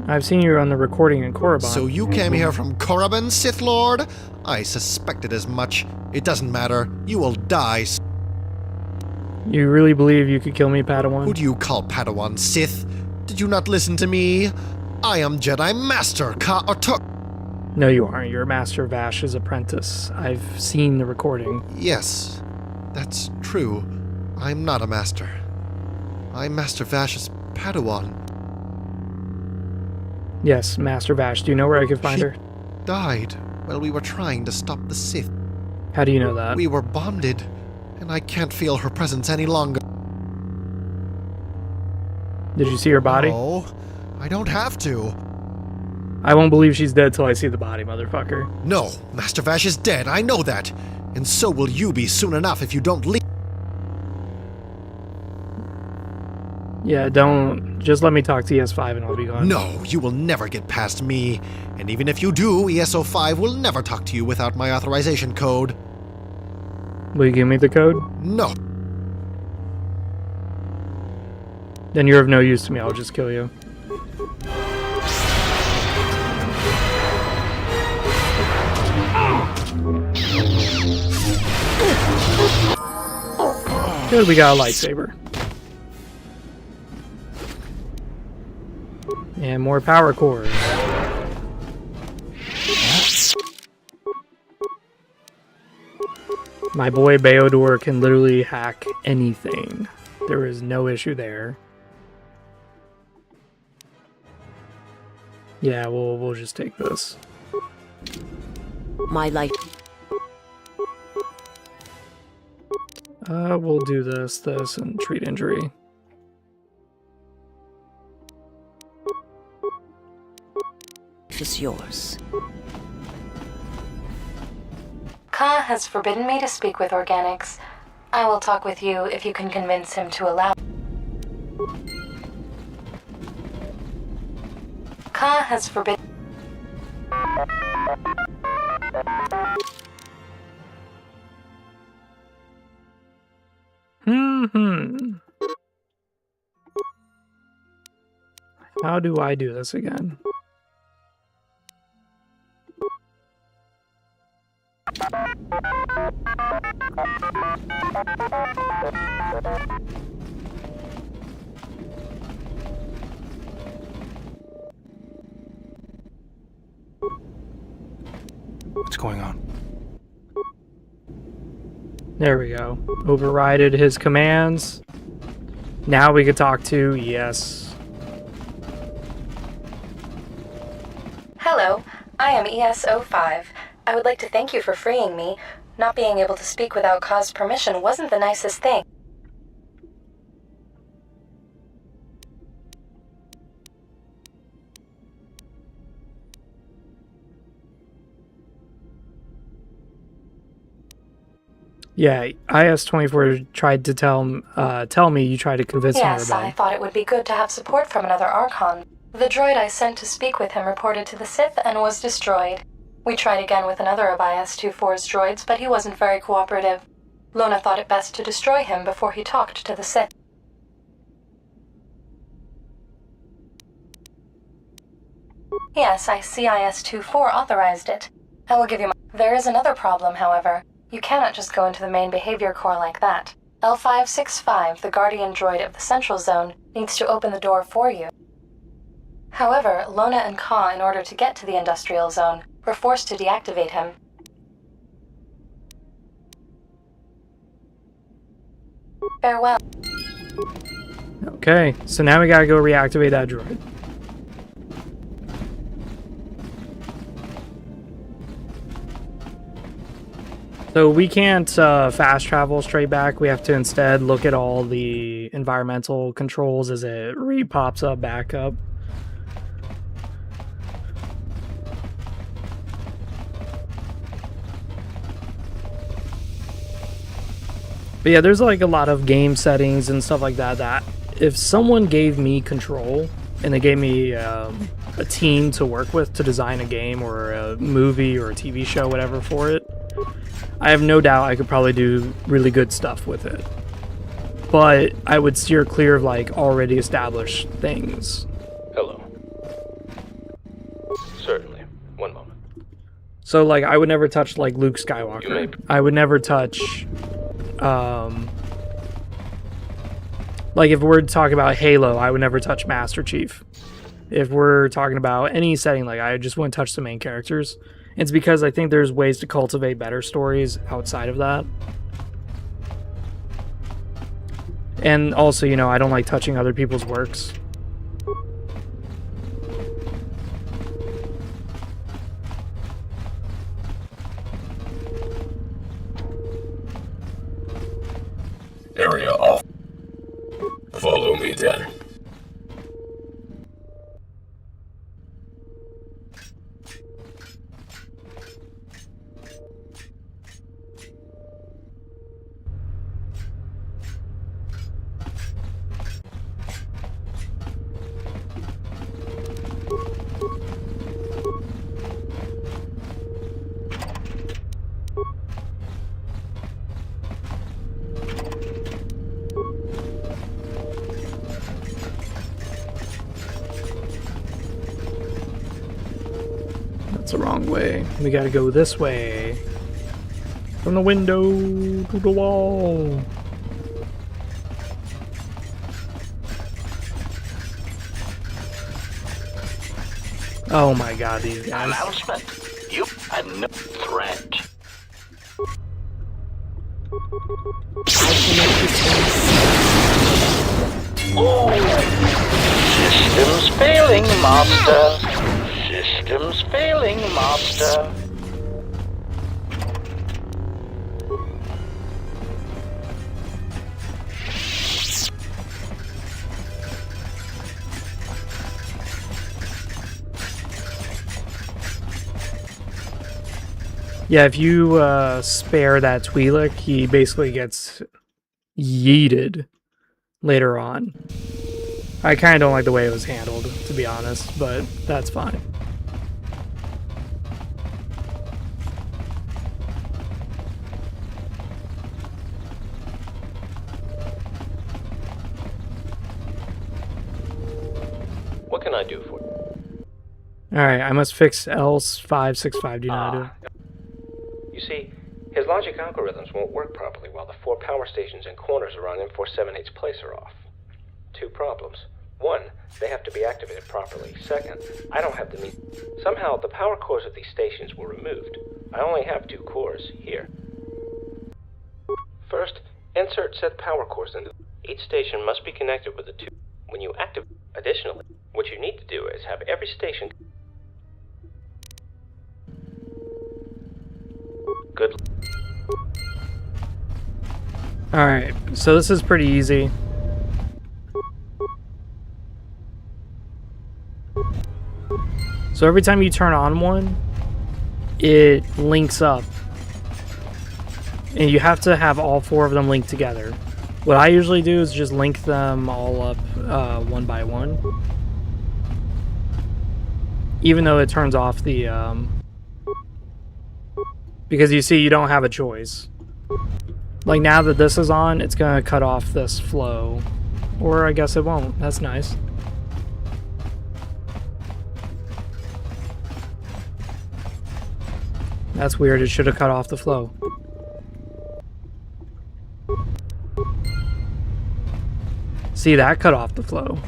I've seen you on the recording in Korriban. So you came here from Korriban, Sith Lord? I suspected as much. It doesn't matter. You will die. You really believe you could kill me, Padawan? Who do you call Padawan, Sith? Did you not listen to me? I am Jedi Master KOTOR. No, you aren't. You're Master Vash's apprentice. I've seen the recording. Yes, that's true. I'm not a master. I'm Master Vash's Padawan. Yes, Master Vash. Do you know where I could find her? Died while we were trying to stop the Sith. How do you know that? We were bonded, and I can't feel her presence any longer. Did you see her body? No, I don't have to. I won't believe she's dead till I see the body, motherfucker. No, Master Vash is dead, I know that. And so will you be soon enough if you don't leave. Yeah, don't... Just let me talk to ES5 and I'll be gone. No, you will never get past me. And even if you do, ESO5 will never talk to you without my authorization code. Will you give me the code? No. Then you're of no use to me. I'll just kill you. Good, we got a lightsaber. And more power cores. My boy Beodor can literally hack anything. There is no issue there. Yeah, we'll just take this. My life. We'll do this, and treat injury. Is yours. Ka has forbidden me to speak with organics. I will talk with you if you can convince him to allow. Ka has forbidden. How do I do this again? What's going on? There we go. Overrided his commands. Now we could talk to yes. Hello, I am ES05. I would like to thank you for freeing me. Not being able to speak without Ka's permission wasn't the nicest thing. Yeah, IS-24 tried to tell me you tried to convince him to Yes, rebel. I thought it would be good to have support from another Archon. The droid I sent to speak with him reported to the Sith and was destroyed. We tried again with another of IS-24's droids, but he wasn't very cooperative. Lona thought it best to destroy him before he talked to the Sith. Yes, I see IS-24 authorized it. I will give you my... There is another problem, however. You cannot just go into the main behavior core like that. L565, the guardian droid of the Central Zone, needs to open the door for you. However, Lona and Ka, in order to get to the Industrial Zone, were forced to deactivate him. Farewell. Okay, so now we gotta go reactivate that droid. So we can't fast travel straight back. We have to instead look at all the environmental controls as it re-pops up back up. But yeah, there's like a lot of game settings and stuff like that that if someone gave me control and they gave me a team to work with to design a game or a movie or a TV show, whatever for it, I have no doubt I could probably do really good stuff with it. But I would steer clear of like already established things. Hello. Certainly. One moment. So like I would never touch like Luke Skywalker. I would never touch like if we're talking about Halo, I would never touch Master Chief. If we're talking about any setting, like I just wouldn't touch the main characters. It's because I think there's ways to cultivate better stories outside of that. And also, you know, I don't like touching other people's works. Area off. Follow me then. That's the wrong way. We gotta go this way. From the window to the wall. Oh my god, these guys. Announcement? You had no threat. Systems failing, Master. Systems failing, Master. Yeah, if you spare that Twi'lek, he basically gets yeeted later on. I kind of don't like the way it was handled, to be honest, but that's fine. What can I do for you? Alright, I must fix L565. Do you know how to do it? You see, his logic algorithms won't work properly while the 4 power stations and corners around M478's place are off. 2 problems. 1, they have to be activated properly. 2nd, I don't have the means. Somehow, the power cores of these stations were removed. I only have 2 cores, here. First, insert said power cores into each station must be connected with the 2 when you activate. Additionally, what you need to do is have every station... Good. Alright, so this is pretty easy. So every time you turn on one, it links up And you have to have all 4 of them linked together. What I usually do is just link them all up one by one. Even though it turns off the... because you see, you don't have a choice. Like now that this is on, it's going to cut off this flow. Or I guess it won't. That's nice. That's weird. It should have cut off the flow. See, that cut off the flow.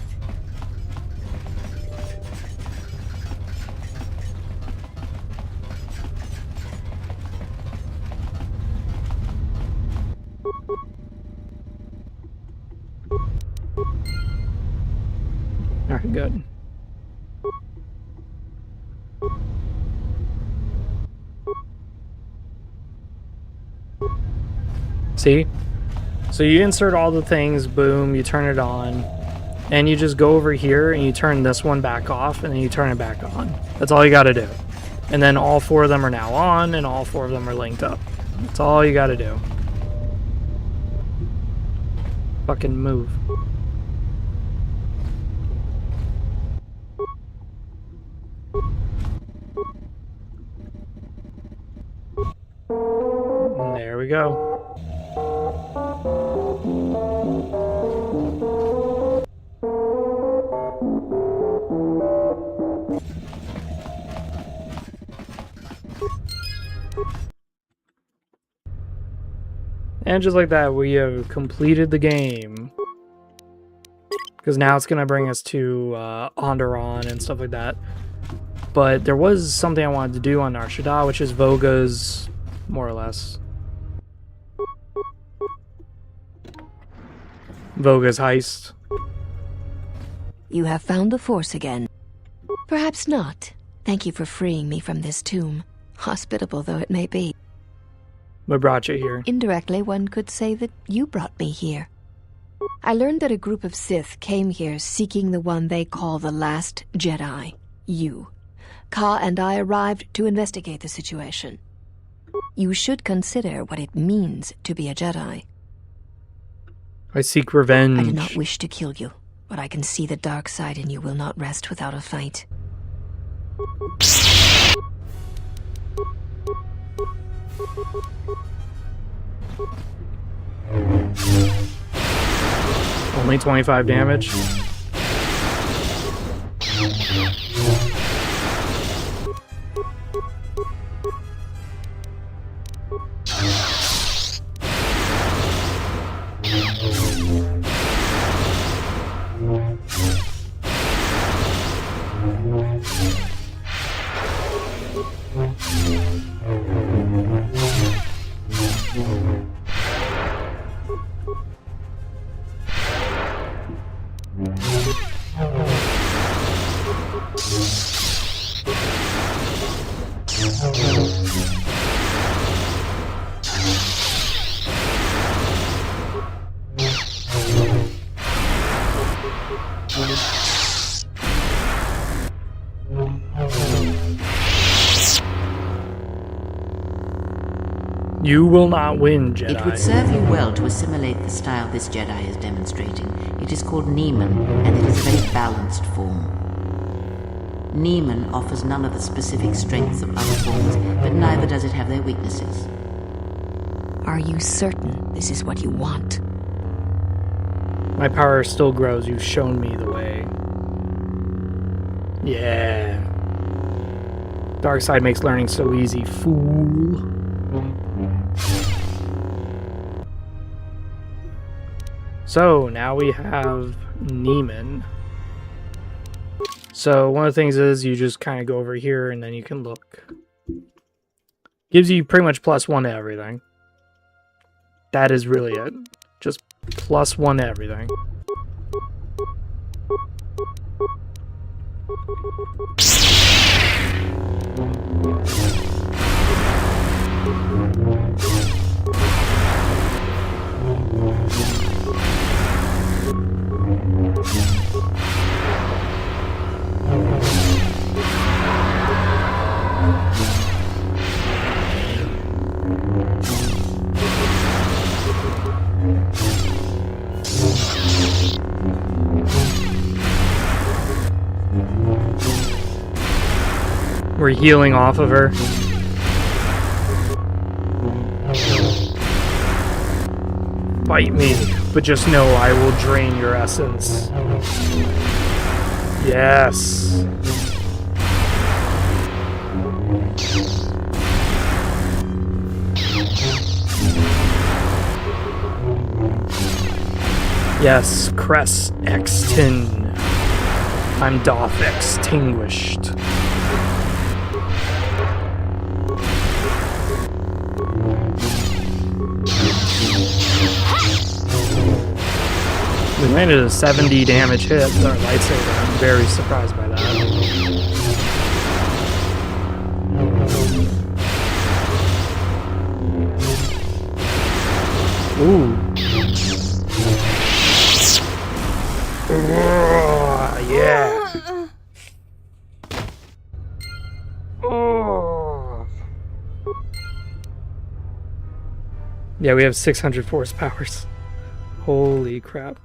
Alright, good. See? So you insert all the things, boom, you turn it on, and you just go over here and you turn this one back off, and then you turn it back on. That's all you gotta do. And then all 4 of them are now on, and all 4 of them are linked up. That's all you gotta do. Fucking move. And there we go. And just like that, we have completed the game. Because now it's going to bring us to Onderon and stuff like that. But there was something I wanted to do on Nar Shaddaa, which is Voga's, more or less. Voga's heist. You have found the Force again. Perhaps not. Thank you for freeing me from this tomb, hospitable though it may be. What brought you here? Indirectly, one could say that you brought me here. I learned that a group of Sith came here seeking the one they call the Last Jedi, you. Ka and I arrived to investigate the situation. You should consider what it means to be a Jedi. I seek revenge. I do not wish to kill you, but I can see the dark side in you will not rest without a fight. Only 25 damage. You will not win, Jedi. It would serve you well to assimilate the style this Jedi is demonstrating. It is called Niemann, and it is a very balanced form. Niemann offers none of the specific strengths of other forms, but neither does it have their weaknesses. Are you certain this is what you want? My power still grows. You've shown me the way. Yeah. Dark side makes learning so easy, fool. So, now we have Niemann. So, one of the things is you just kind of go over here and then you can look. Gives you pretty much +1 to everything. That is really it. Just +1 to everything. We're healing off of her. Fight me, but just know I will drain your essence. Yes. Yes, Cress X10. I'm doth extinguished. We landed a 70 damage hit with our lightsaber. I'm very surprised by that. Ooh. Yeah. Oh. Yeah, we have 600 force powers. Holy crap.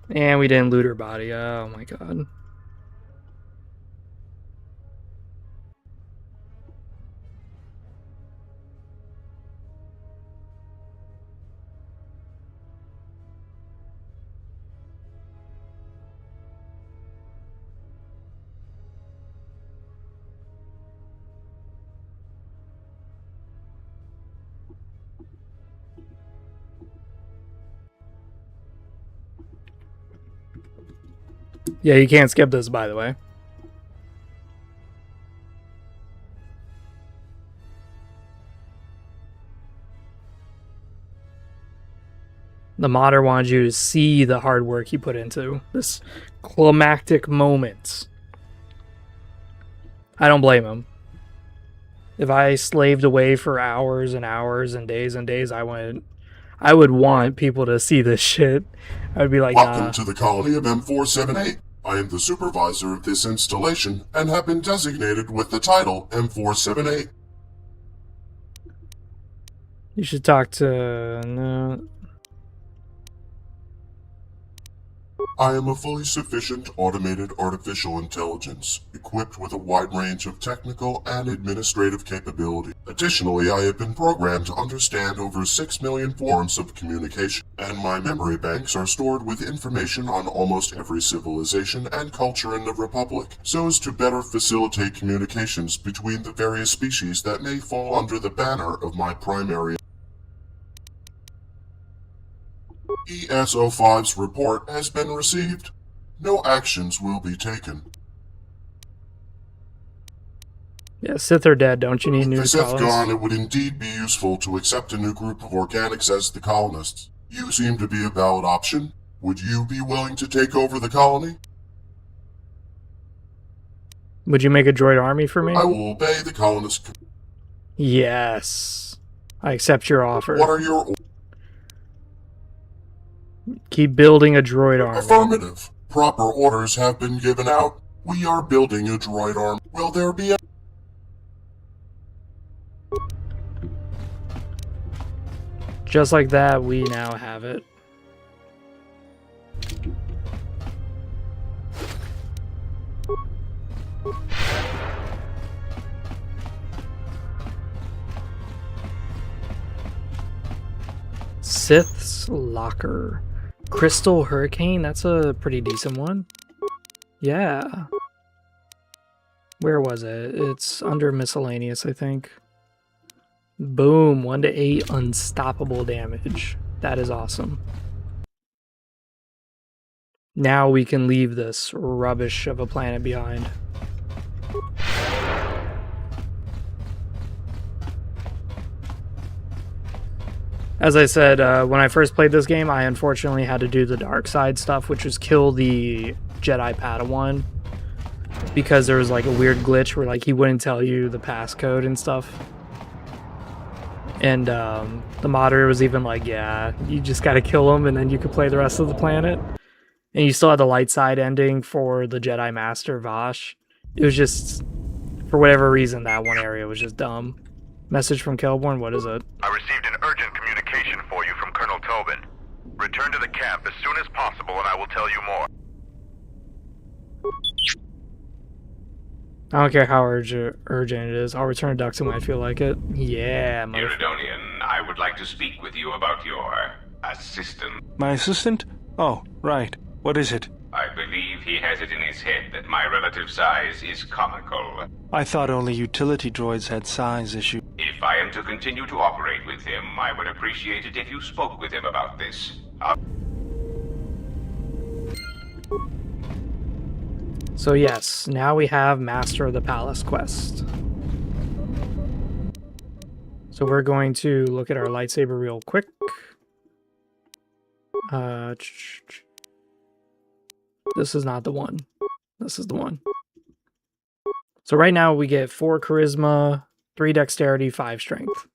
And we didn't loot her body. Oh my god. Yeah, you can't skip this, by the way. The modder wanted you to see the hard work he put into this climactic moment. I don't blame him. If I slaved away for hours and hours and days, I would want people to see this shit. I would be like, Welcome to the colony of M478. I am the supervisor of this installation and have been designated with the title M478. You should talk to... No. I am a fully sufficient automated artificial intelligence, equipped with a wide range of technical and administrative capability. Additionally, I have been programmed to understand over 6 million forms of communication, and my memory banks are stored with information on almost every civilization and culture in the Republic, so as to better facilitate communications between the various species that may fall under the banner of my primary. ES-05's report has been received. No actions will be taken. Yeah, Sith are dead. Don't you need new With the Sith colonists? gone, it would indeed be useful to accept a new group of organics as the colonists. You seem to be a valid option. Would you be willing to take over the colony? Would you make a droid army for me? I will obey the colonists. Yes. I accept your offer. What are your orders? Keep building a droid army. Affirmative. Proper orders have been given out. We are building a droid army. Will there be a... Just like that, we now have it. Sith's Locker. Crystal Hurricane, that's a pretty decent one. Yeah. Where was it? It's under miscellaneous, I think. Boom, 1 to 8 unstoppable damage. That is awesome. Now we can leave this rubbish of a planet behind. As I said, when I first played this game, I unfortunately had to do the dark side stuff, which was kill the Jedi Padawan, because there was like a weird glitch where like he wouldn't tell you the passcode and stuff. And the moderator was even like, yeah, you just gotta kill him and then you can play the rest of the planet. And you still had the light side ending for the Jedi Master Vash. It was just, for whatever reason, that one area was just dumb. Message from Kelborn, what is it? I received an urgent communication for you from Colonel Tobin. Return to the camp as soon as possible and I will tell you more. I don't care how urgent it is. I'll return to Duxton when I feel like it. Yeah, Iridonian, I would like to speak with you about your assistant. My assistant? Oh, right. What is it? I believe he has it in his head that my relative size is comical. I thought only utility droids had size issues. If I am to continue to operate with him, I would appreciate it if you spoke with him about this. So yes, now we have Master of the Palace quest. So we're going to look at our lightsaber real quick. This is not the one. This is the one. So right now we get 4 charisma, 3 dexterity, 5 strength.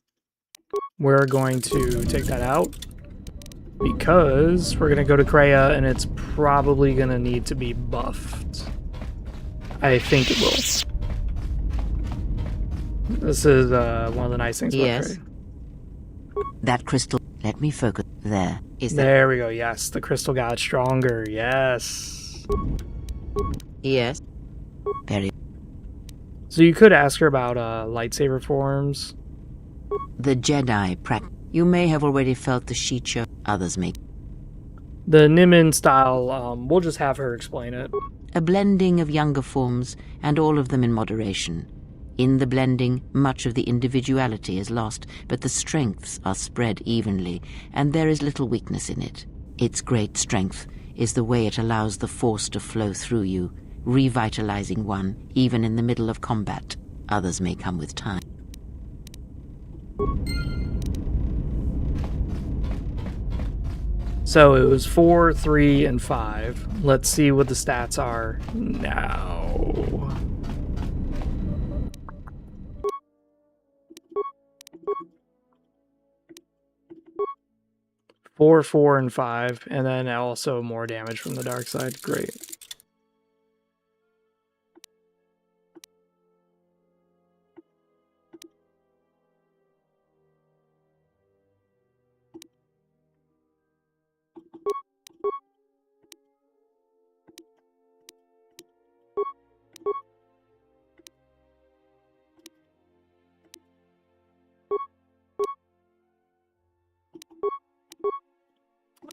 We're going to take that out because we're going to go to Kreia and it's probably going to need to be buffed. I think it will. This is one of the nice things about Yes. Kreia. That crystal. Let me focus. There. Is that? There we go. Yes, the crystal got stronger. Yes. Yes. Very. So you could ask her about lightsaber forms. The Jedi practice. You may have already felt the sheet show. Others may. The Nimin style, we'll just have her explain it. A blending of younger forms, and all of them in moderation. In the blending, much of the individuality is lost, but the strengths are spread evenly, and there is little weakness in it. Its great strength is the way it allows the Force to flow through you, revitalizing one, even in the middle of combat. Others may come with time. So it was 4, 3, and 5. Let's see what the stats are now. Four, 4, and 5, and then also more damage from the dark side. Great.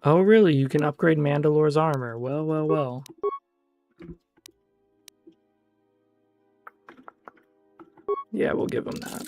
Oh, really? You can upgrade Mandalore's armor. Well, well, well. Yeah, we'll give him that.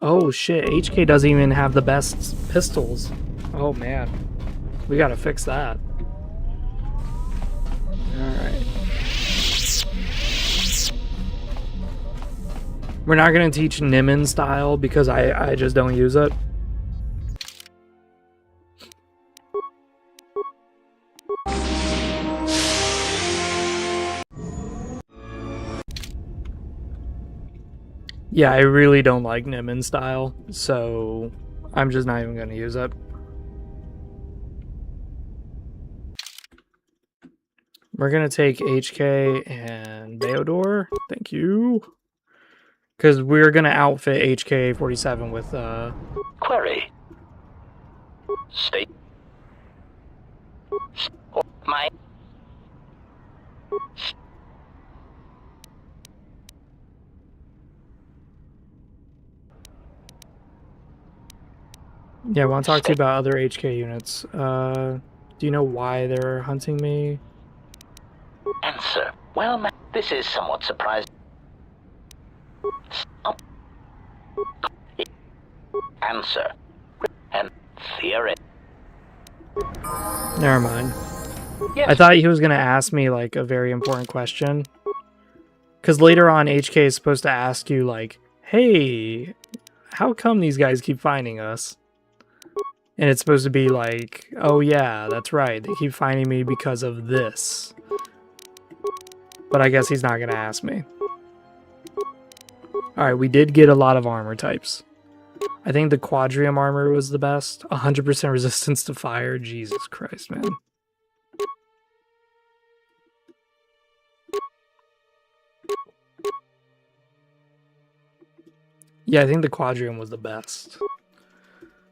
Oh shit, HK doesn't even have the best pistols. Oh man. We gotta fix that. Alright. We're not gonna teach Nimin style because I just don't use it. Yeah, I really don't like Nimin style, so I'm just not even going to use it. We're going to take HK and Beodor. Thank you. Because we're going to outfit HK-47 with... Query. State. My... Yeah, I want to talk to you about other HK units. Do you know why they're hunting me? Answer. Well, this is somewhat surprising. Answer. And theory. Never mind. Yes. I thought he was going to ask me, like, a very important question. Because later on, HK is supposed to ask you, like, hey, how come these guys keep finding us? And it's supposed to be like, oh yeah, that's right. They keep finding me because of this. But I guess he's not going to ask me. Alright, we did get a lot of armor types. I think the Quadrium armor was the best. 100% resistance to fire. Jesus Christ, man. Yeah, I think the Quadrium was the best.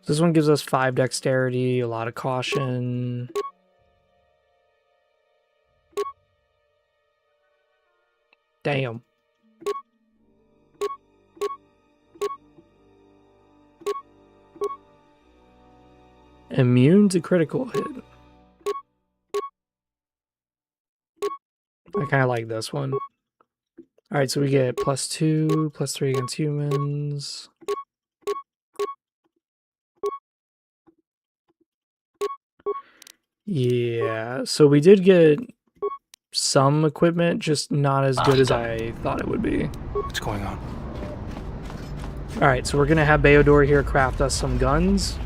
This one gives us 5 dexterity, a lot of caution. Damn. Immune to critical hit. I kind of like this one. Alright, so we get +2, +3 against humans. Yeah, so we did get some equipment, just not as good as I thought it would be. What's going on? Alright, so we're going to have Beodor here craft us some guns,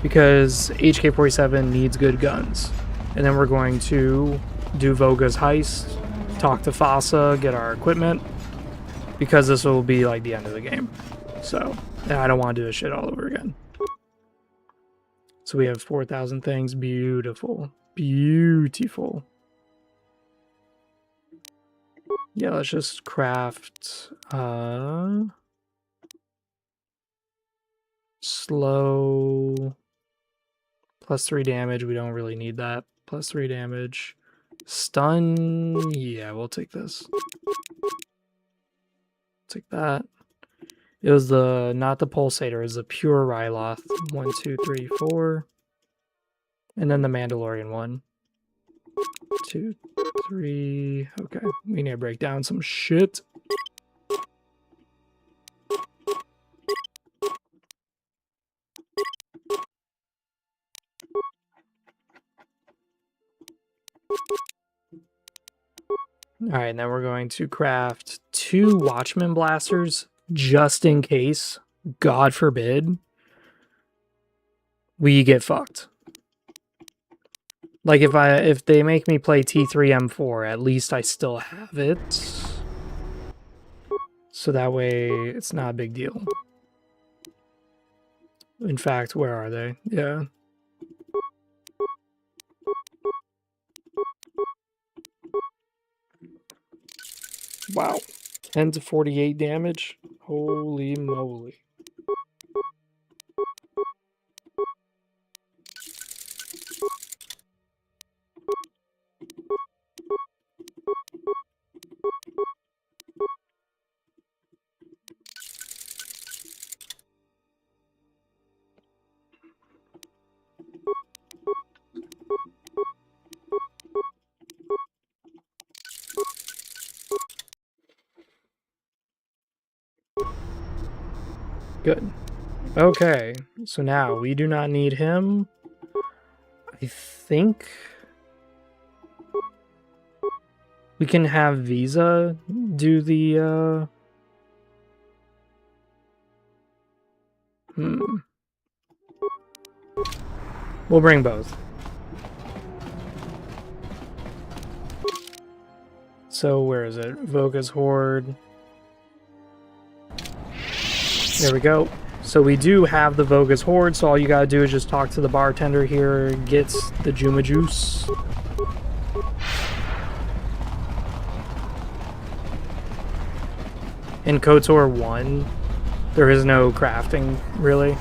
because HK-47 needs good guns. And then we're going to do Voga's heist, talk to Fasa, get our equipment, because this will be like the end of the game. So, I don't want to do this shit all over again. So we have 4,000 things. Beautiful. Beautiful. Yeah, let's just craft slow +3 damage. We don't really need that. +3 damage. Stun. Yeah, we'll take this. Take that. It was the, not the Pulsator, it was the pure Ryloth. 1, 2, 3, 4. And then the Mandalorian one. 2, 3. Okay, we need to break down some shit. Alright, and then we're going to craft 2 Watchman Blasters, just in case, God forbid, we get fucked. Like, if they make me play T3M4, at least I still have it. So that way, it's not a big deal. In fact, where are they? Yeah. Wow. 10 to 48 damage? Holy moly. Good. Okay, so now we do not need him. I think we can have Visa do the We'll bring both. So where is it? Voga's Horde. There we go. So we do have the Voga's Horde, so all you gotta do is just talk to the bartender here, gets the Juma Juice. In KOTOR 1, there is no crafting, really.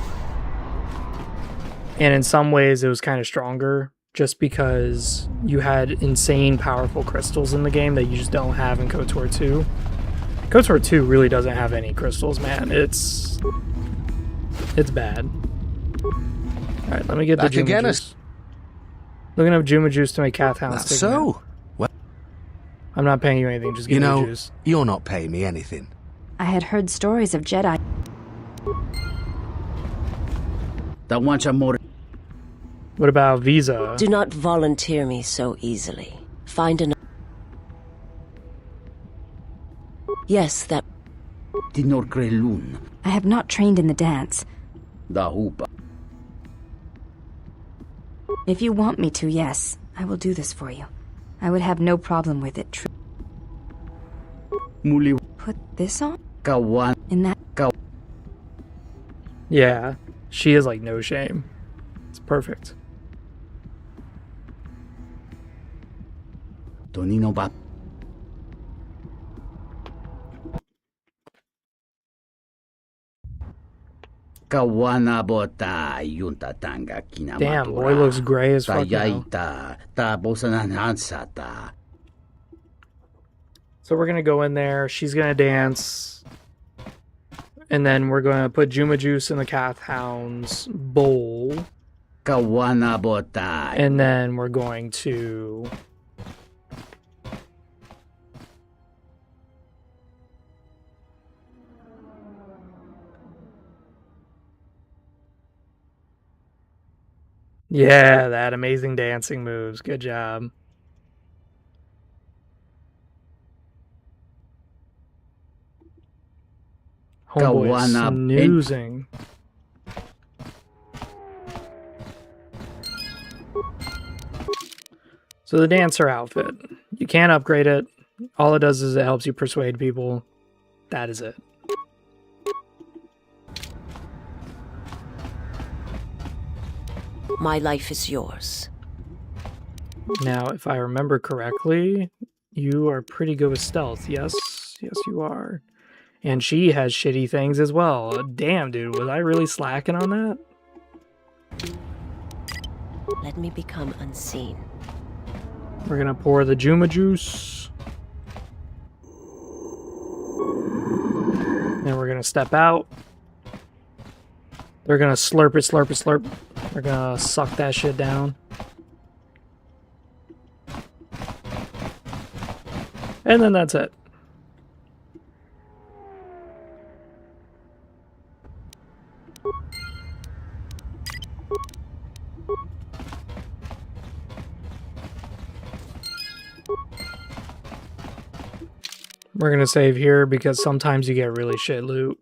And in some ways it was kind of stronger, just because you had insane powerful crystals in the game that you just don't have in KOTOR 2. KOTOR 2 really doesn't have any crystals, man. It's bad. Alright, let me get the Juma Juice. Looking up Juma Juice to make Cathound stick. So? Well, I'm not paying you anything, just give me the juice. You're not paying me anything. I had heard stories of Jedi. That wants a more. What about Visa? Do not volunteer me so easily. Find another. Yes, that. I have not trained in the dance. If you want me to, yes, I will do this for you. I would have no problem with it. Muli. Put this on? Kawan. In that? Yeah, she is like no shame. It's perfect. Tonino ba? Kawana bota yunta tanga kinamatura. Damn, boy looks gray as fuck now. Tayaita tabosananansata. So we're gonna go in there. She's gonna dance, and then we're gonna put Juma Juice in the Kath Hound's bowl. Kawana bota. And then we're going to yeah, that amazing dancing moves. Good job. Homeboy snoozing. So the dancer outfit. You can't upgrade it. All it does is it helps you persuade people. That is it. My life is yours. Now, if I remember correctly, you are pretty good with stealth. Yes, yes you are. And she has shitty things as well. Damn, dude, was I really slacking on that? Let me become unseen. We're gonna pour the Juma Juice. Then we're gonna step out. They're gonna slurp it, slurp it, slurp. They're gonna suck that shit down. And then that's it. We're gonna save here because sometimes you get really shit loot.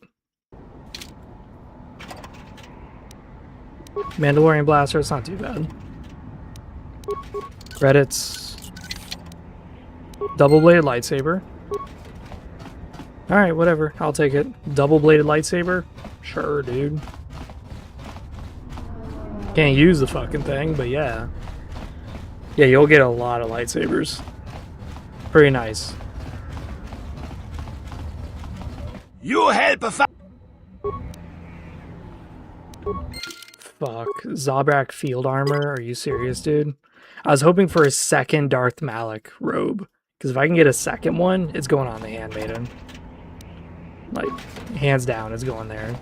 Mandalorian Blaster, it's not too bad. Credits. Double-bladed lightsaber. Alright, whatever. I'll take it. Double-bladed lightsaber? Sure, dude. Can't use the fucking thing, but yeah. Yeah, you'll get a lot of lightsabers. Pretty nice. You help a Fuck. Zabrak field armor? Are you serious, dude? I was hoping for a second Darth Malak robe. Because if I can get a second one, it's going on the Handmaiden. Like, hands down, it's going there.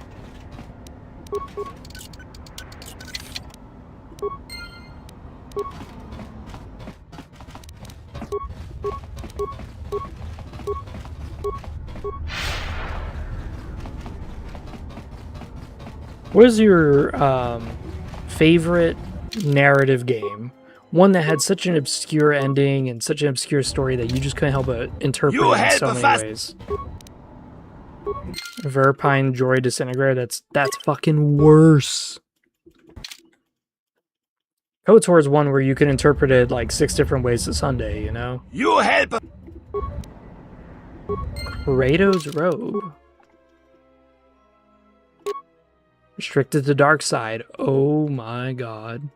What is your favorite narrative game? One that had such an obscure ending and such an obscure story that you just couldn't help but interpret it in so many ways. Verpine Droid Disintegrator, that's fucking worse. KOTOR is one where you can interpret it like 6 different ways to Sunday, you know? You help. Kratos robe. Restricted to dark side. Oh my god.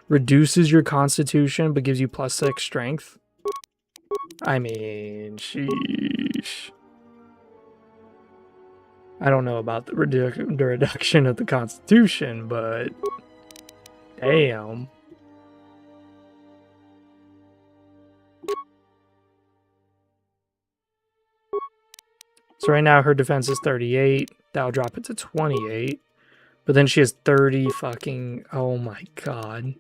Reduces your constitution but gives you +6 strength. I mean, sheesh. I don't know about the reduction of the constitution, but damn. So right now her defense is 38. That'll drop it to 28. But then she has 30 fucking... Oh my god.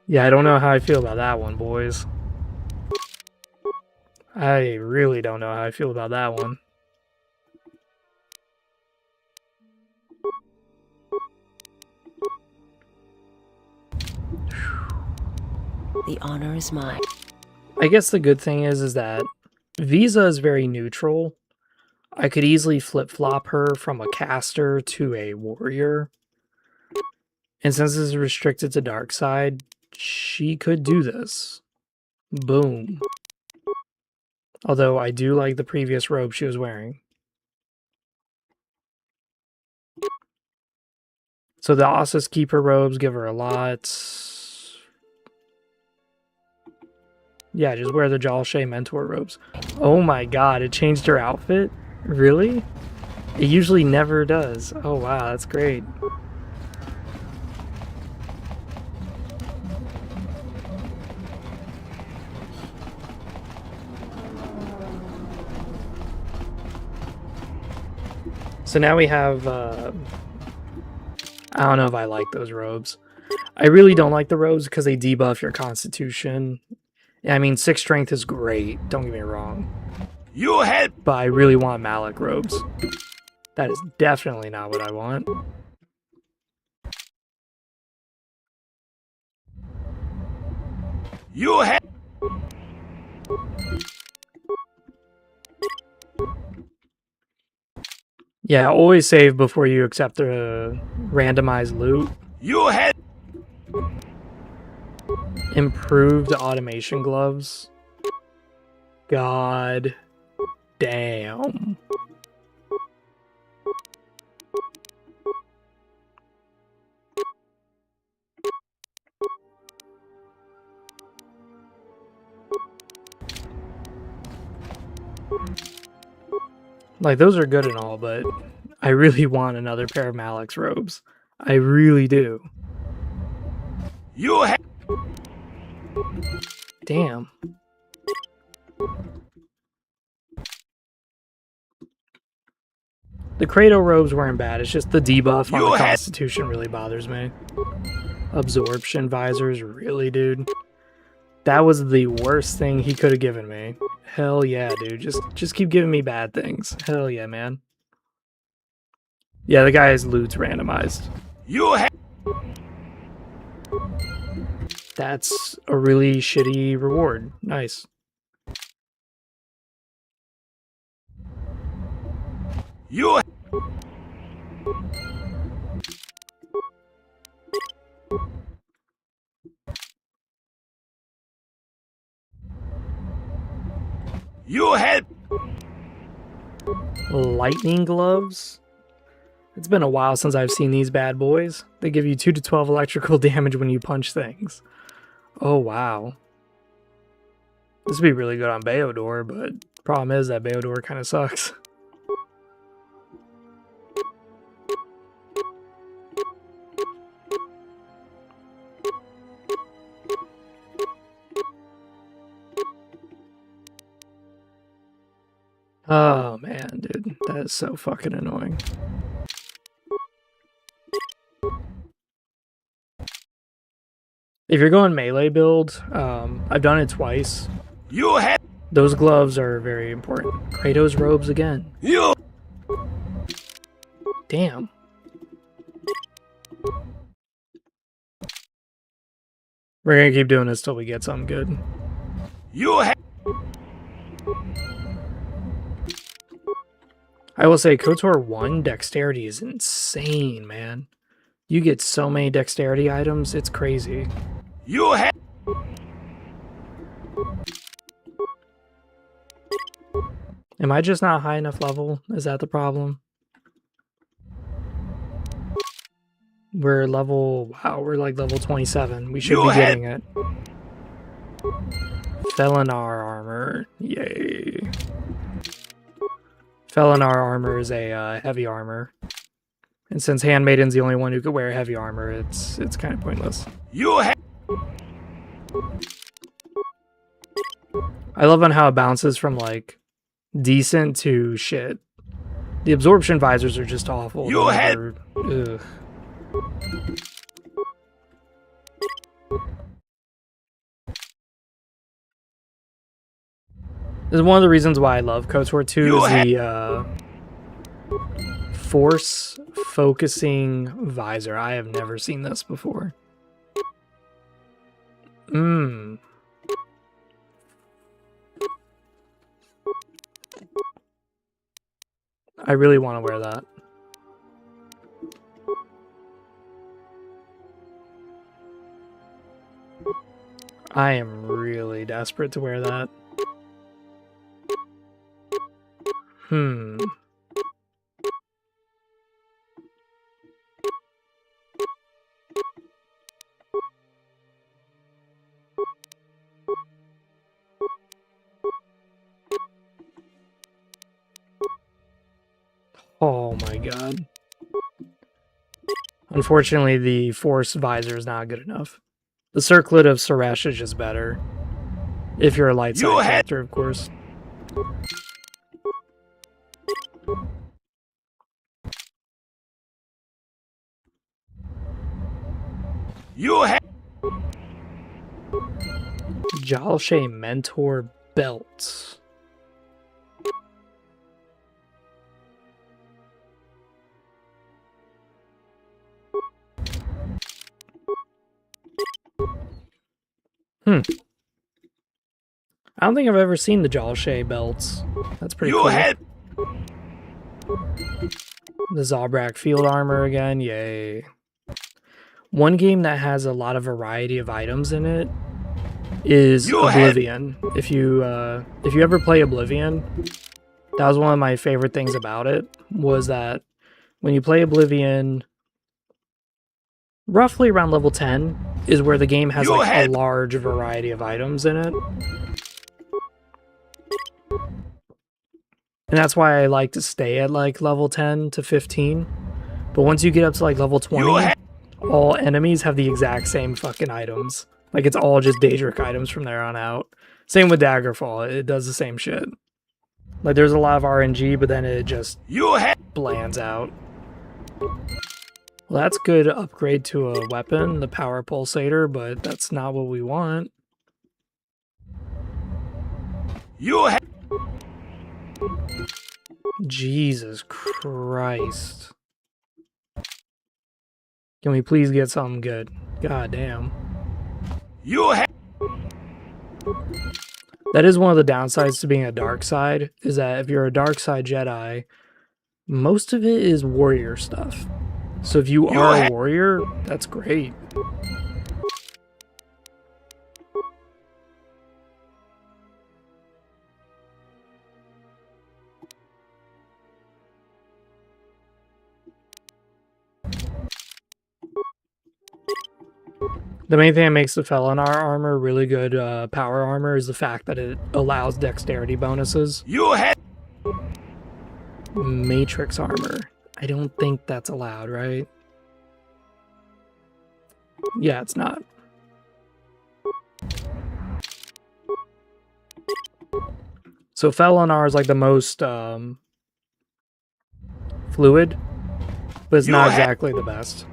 Yeah, I don't know how I feel about that one, boys. I really don't know how I feel about that one. The honor is mine. I guess the good thing is that Visa is very neutral. I could easily flip-flop her from a caster to a warrior. And since this is restricted to dark side, she could do this. Boom. Although I do like the previous robe she was wearing. So the Ossus Keeper robes give her a lot. Yeah, just wear the Jalshay Mentor robes. Oh my god, it changed her outfit? Really? It usually never does. Oh wow, that's great. So now we have, I don't know if I like those robes. I really don't like the robes because they debuff your constitution. I mean, 6 strength is great, don't get me wrong. You help! But I really want Malik robes. That is definitely not what I want. You help! Yeah, always save before you accept the randomized loot. You help! Improved automation gloves. God damn. Like, those are good and all, but I really want another pair of Malik's robes. I really do. You help! Damn. The Kratos robes weren't bad, it's just the debuff on the Constitution really bothers me. Absorption visors, really, dude? That was the worst thing he could have given me. Hell yeah, dude. Just keep giving me bad things. Hell yeah, man. Yeah, the guy's loot's randomized. You help! That's a really shitty reward. Nice. You help! You help! Lightning gloves? It's been a while since I've seen these bad boys. They give you 2 to 12 electrical damage when you punch things. Oh, wow. This would be really good on Beodor, but problem is that Beodor kind of sucks. Oh man, dude, that is so fucking annoying. If you're going melee build, I've done it twice. You help! Those gloves are very important. Kratos robes again. You! Damn. We're gonna keep doing this till we get something good. You help! I will say KOTOR 1 dexterity is insane, man. You get so many dexterity items, it's crazy. You help! Am I just not high enough level? Is that the problem? We're level... Wow, we're like level 27. We should be getting it. Felinar armor. Yay. Felinar armor is a heavy armor. And since Handmaiden's the only one who could wear heavy armor, it's kind of pointless. You help! I love on how it bounces from like decent to shit. The absorption visors are just awful. You help! Ugh. This is one of the reasons why I love KOTOR 2 is the force focusing visor. I have never seen this before. I really want to wear that. I am really desperate to wear that. Oh my god. Unfortunately, the Force visor is not good enough. The circlet of Sorcerer is just better. If you're a light side character, of course. Jalshay Mentor Belt. I don't think I've ever seen the Jalshay belts. That's pretty cool. The Zabrak field armor again, yay. One game that has a lot of variety of items in it is Oblivion. If you ever play Oblivion, that was one of my favorite things about it, was that when you play Oblivion, roughly around level 10 is where the game has like a large variety of items in it. And that's why I like to stay at like level 10 to 15. But once you get up to like level 20, all enemies have the exact same fucking items. Like it's all just Daedric items from there on out. Same with Daggerfall, it does the same shit. Like there's a lot of RNG, but then it just blands out. Well, that's good upgrade to a weapon, the Power Pulsator, but that's not what we want. Jesus Christ. Can we please get something good? God damn. That is one of the downsides to being a dark side, is that if you're a dark side Jedi, most of it is warrior stuff. So if you are a warrior, that's great. The main thing that makes the Felinar armor really good power armor is the fact that it allows dexterity bonuses. Matrix armor. I don't think that's allowed, right? Yeah, it's not. So Felinar is like the most fluid, but it's not exactly the best.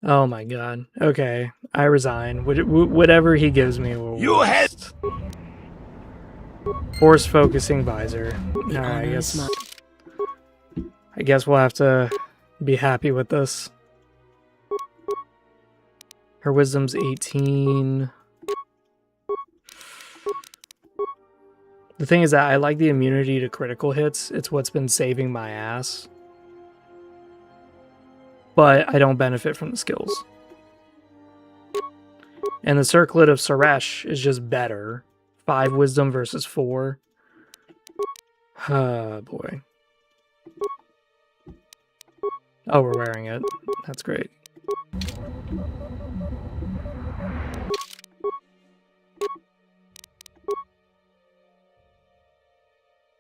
Oh my god. Okay, I resign. Whatever he gives me will worst. Force focusing visor. Alright, I guess we'll have to be happy with this. Her wisdom's 18. The thing is that I like the immunity to critical hits. It's what's been saving my ass. But I don't benefit from the skills. And the Circlet of Sorcerer is just better. 5 wisdom versus 4. Oh boy. Oh, we're wearing it. That's great.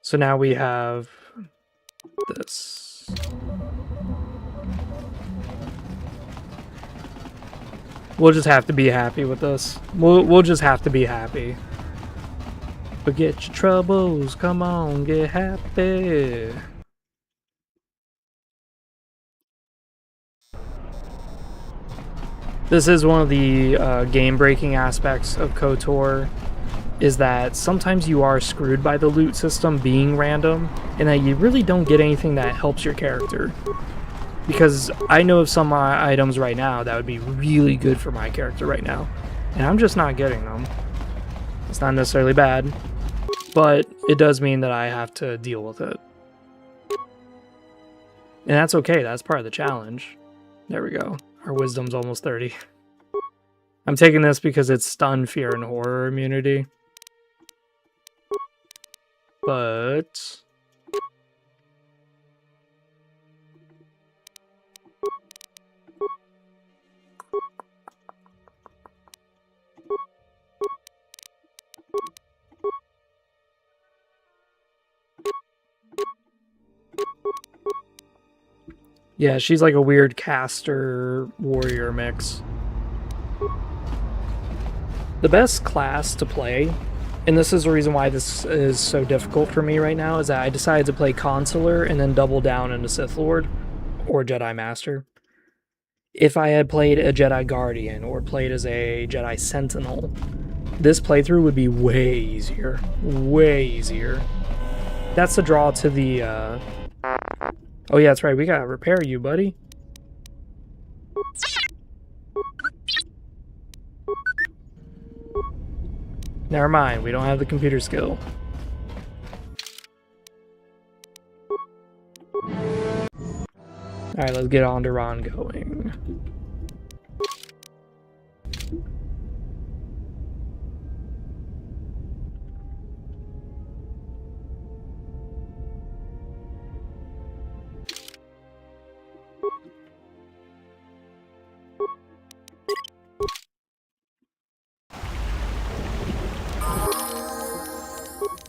So now we have this. We'll just have to be happy with this. We'll just have to be happy. Forget your troubles, come on, get happy. This is one of the game-breaking aspects of KOTOR, is that sometimes you are screwed by the loot system being random, and that you really don't get anything that helps your character. Because I know of some items right now that would be really good for my character right now, and I'm just not getting them. It's not necessarily bad, but it does mean that I have to deal with it. And that's okay, that's part of the challenge. There we go. Our wisdom's almost 30. I'm taking this because it's stun, fear, and horror immunity. But... yeah, she's like a weird caster warrior mix. The best class to play, and this is the reason why this is so difficult for me right now, is that I decided to play Consular and then double down into Sith Lord or Jedi Master. If I had played a Jedi Guardian or played as a Jedi Sentinel, this playthrough would be way easier. Way easier. That's the draw to the... Oh yeah, that's right, we gotta repair you, buddy. Never mind, we don't have the computer skill. Alright, let's get on to Ron going.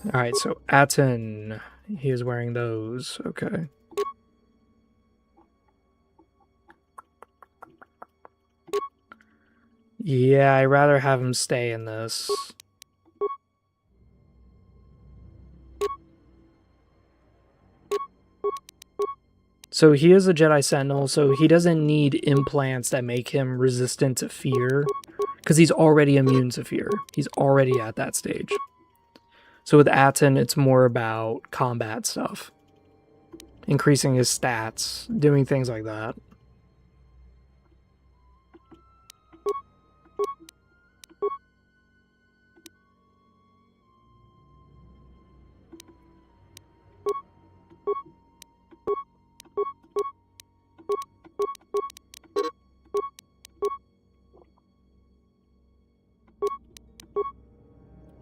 Alright, so Atten, he is wearing those, okay. Yeah, I'd rather have him stay in this. So he is a Jedi Sentinel, so he doesn't need implants that make him resistant to fear, because he's already immune to fear. He's already at that stage. So with Atten, it's more about combat stuff. Increasing his stats, doing things like that.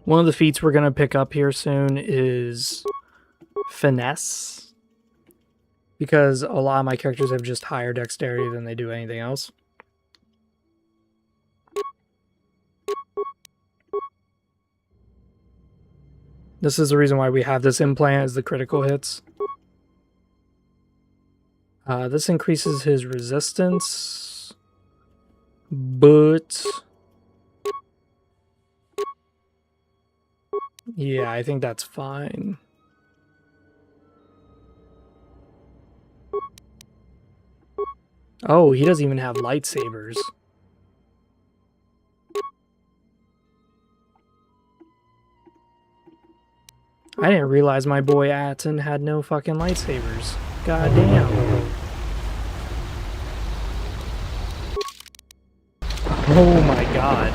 One of the feats we're going to pick up here soon is Finesse. Because a lot of my characters have just higher dexterity than they do anything else. This is the reason why we have this implant as the critical hits. This increases his resistance. But... yeah, I think that's fine. Oh, he doesn't even have lightsabers. I didn't realize my boy Atten had no fucking lightsabers. God damn. Oh my god.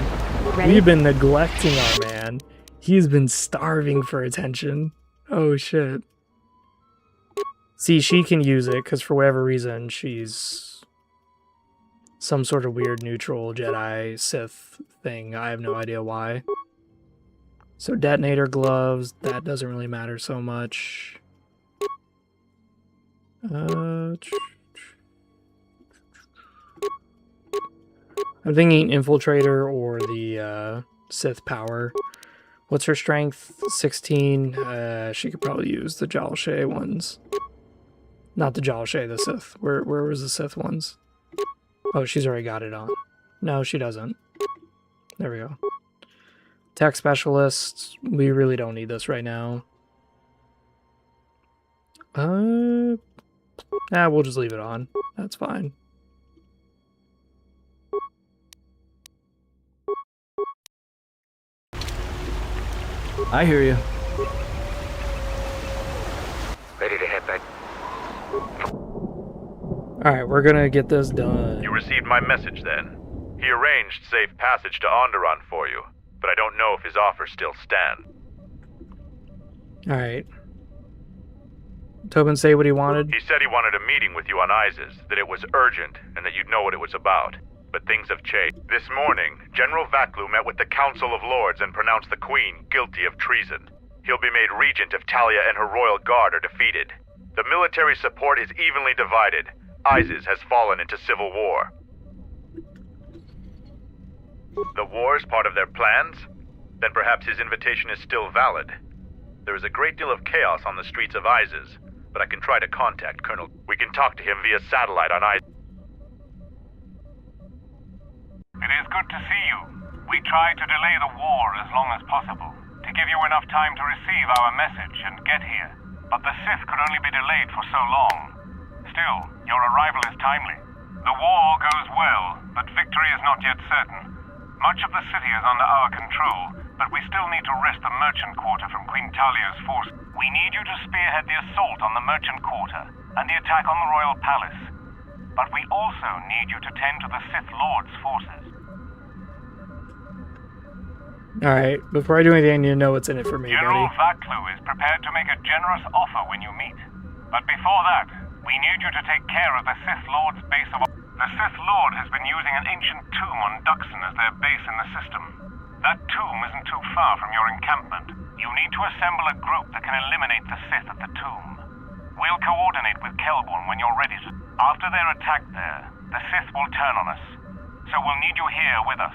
Ready? We've been neglecting our man. He's been starving for attention. Oh shit. See, she can use it because for whatever reason she's some sort of weird neutral Jedi Sith thing. I have no idea why. So detonator gloves, that doesn't really matter so much. I'm thinking infiltrator or the Sith power. What's her strength? 16. She could probably use the Jalshay ones. Not the Jalshay, the Sith. Where was the Sith ones? Oh, she's already got it on. No, she doesn't. There we go. Tech specialist. We really don't need this right now. We'll just leave it on. That's fine. I hear you. Ready to head back. Alright, we're gonna get this done. You received my message then. He arranged safe passage to Onderon for you, but I don't know if his offer still stands. Alright. Tobin say what he wanted? He said he wanted a meeting with you on Isis, that it was urgent, and that you'd know what it was about. But things have changed. This morning, General Vaklu met with the Council of Lords and pronounced the Queen guilty of treason. He'll be made regent if Talia and her royal guard are defeated. The military support is evenly divided. Isis has fallen into civil war. The war is part of their plans? Then perhaps his invitation is still valid. There is a great deal of chaos on the streets of Isis, but I can try to contact Colonel. We can talk to him via satellite on Isis. It is good to see you. We tried to delay the war as long as possible, to give you enough time to receive our message and get here. But the Sith could only be delayed for so long. Still, your arrival is timely. The war goes well, but victory is not yet certain. Much of the city is under our control, but we still need to wrest the merchant quarter from Queen Talia's force. We need you to spearhead the assault on the merchant quarter and the attack on the royal palace. But we also need you to tend to the Sith Lord's forces. Alright, before I do anything, I need to know what's in it for me, General buddy. Vaklu is prepared to make a generous offer when you meet. But before that, we need you to take care of the Sith Lord's base of... The Sith Lord has been using an ancient tomb on Duxon as their base in the system. That tomb isn't too far from your encampment. You need to assemble a group that can eliminate the Sith at the tomb. We'll coordinate with Kelborn when you're ready to... After their attack there, the Sith will turn on us. So we'll need you here with us.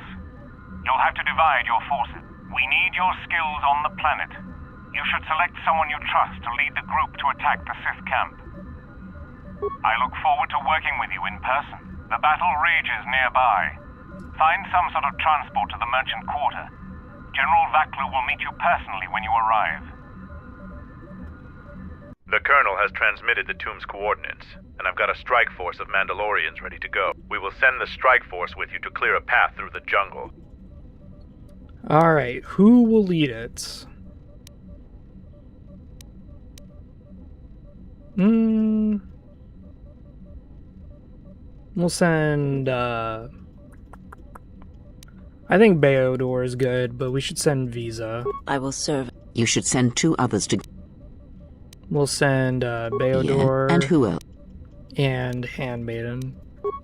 You'll have to divide your forces. We need your skills on the planet. You should select someone you trust to lead the group to attack the Sith camp. I look forward to working with you in person. The battle rages nearby. Find some sort of transport to the merchant quarter. General Vaklu will meet you personally when you arrive. The Colonel has transmitted the tomb's coordinates, and I've got a strike force of Mandalorians ready to go. We will send the strike force with you to clear a path through the jungle. Alright, who will lead it? We'll send, I think Beodor is good, but we should send Visa. I will serve. You should send 2 others to... We'll send, Beodor. Yeah, and who else? And Handmaiden.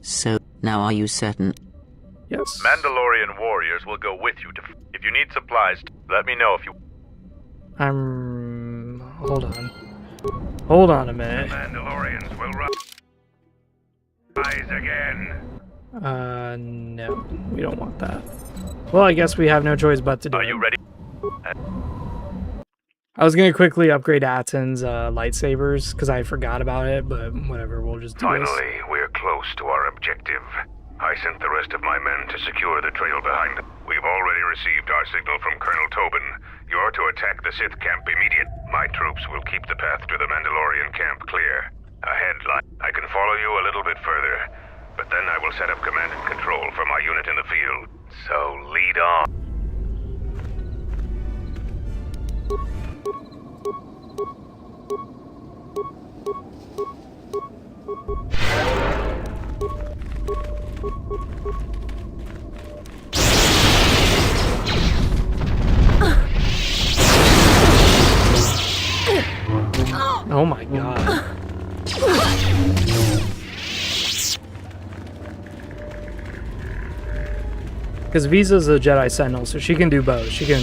So, now are you certain? Yes. Mandalorian warriors will go with you to... If you need supplies, let me know if you... Hold on. Hold on a minute. The Mandalorians will rise again. No. We don't want that. Well, I guess we have no choice but to do it. Are you ready? I was going to quickly upgrade Aten's lightsabers, because I forgot about it, but whatever, we'll just do this. Finally, we're close to our objective. I sent the rest of my men to secure the trail behind them. We've already received our signal from Colonel Tobin. You're to attack the Sith camp immediately. My troops will keep the path to the Mandalorian camp clear. Ahead, I can follow you a little bit further, but then I will set up command and control for my unit in the field. So lead on. Oh my god. Because Visa's a Jedi Sentinel, so she can do both. She can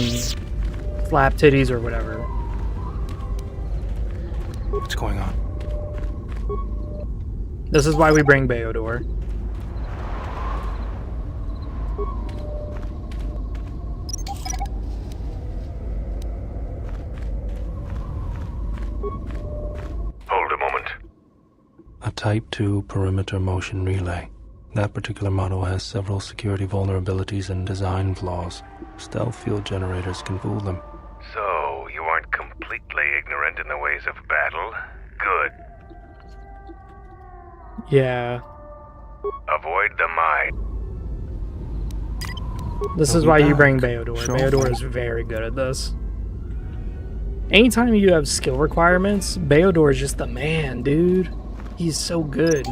flap titties or whatever. What's going on? This is why we bring Beodor. Hold a moment. A Type 2 perimeter motion relay. That particular model has several security vulnerabilities and design flaws. Stealth field generators can fool them. So, you aren't completely ignorant in the ways of battle? Good. Yeah. Avoid the mine. This is why you bring Beodor. Beodor is very good at this. Anytime you have skill requirements, Beodor is just the man, dude. He's so good.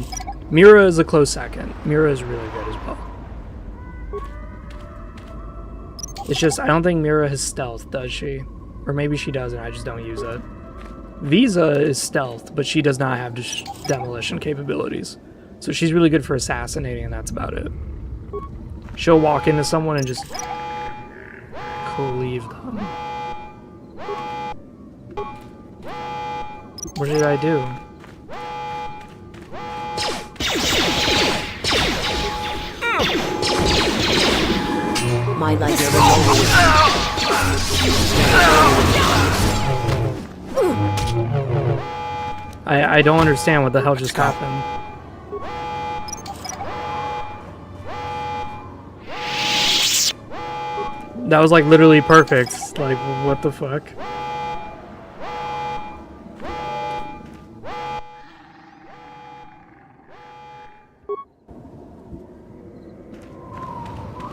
Mira is a close second. Mira is really good as well. It's just, I don't think Mira has stealth, does she? Or maybe she doesn't, I just don't use it. Visa is stealth, but she does not have demolition capabilities. So she's really good for assassinating, and that's about it. She'll walk into someone and just cleave them. What did I do? My life is I don't understand what the hell just happened. That was like literally perfect. Like, what the fuck?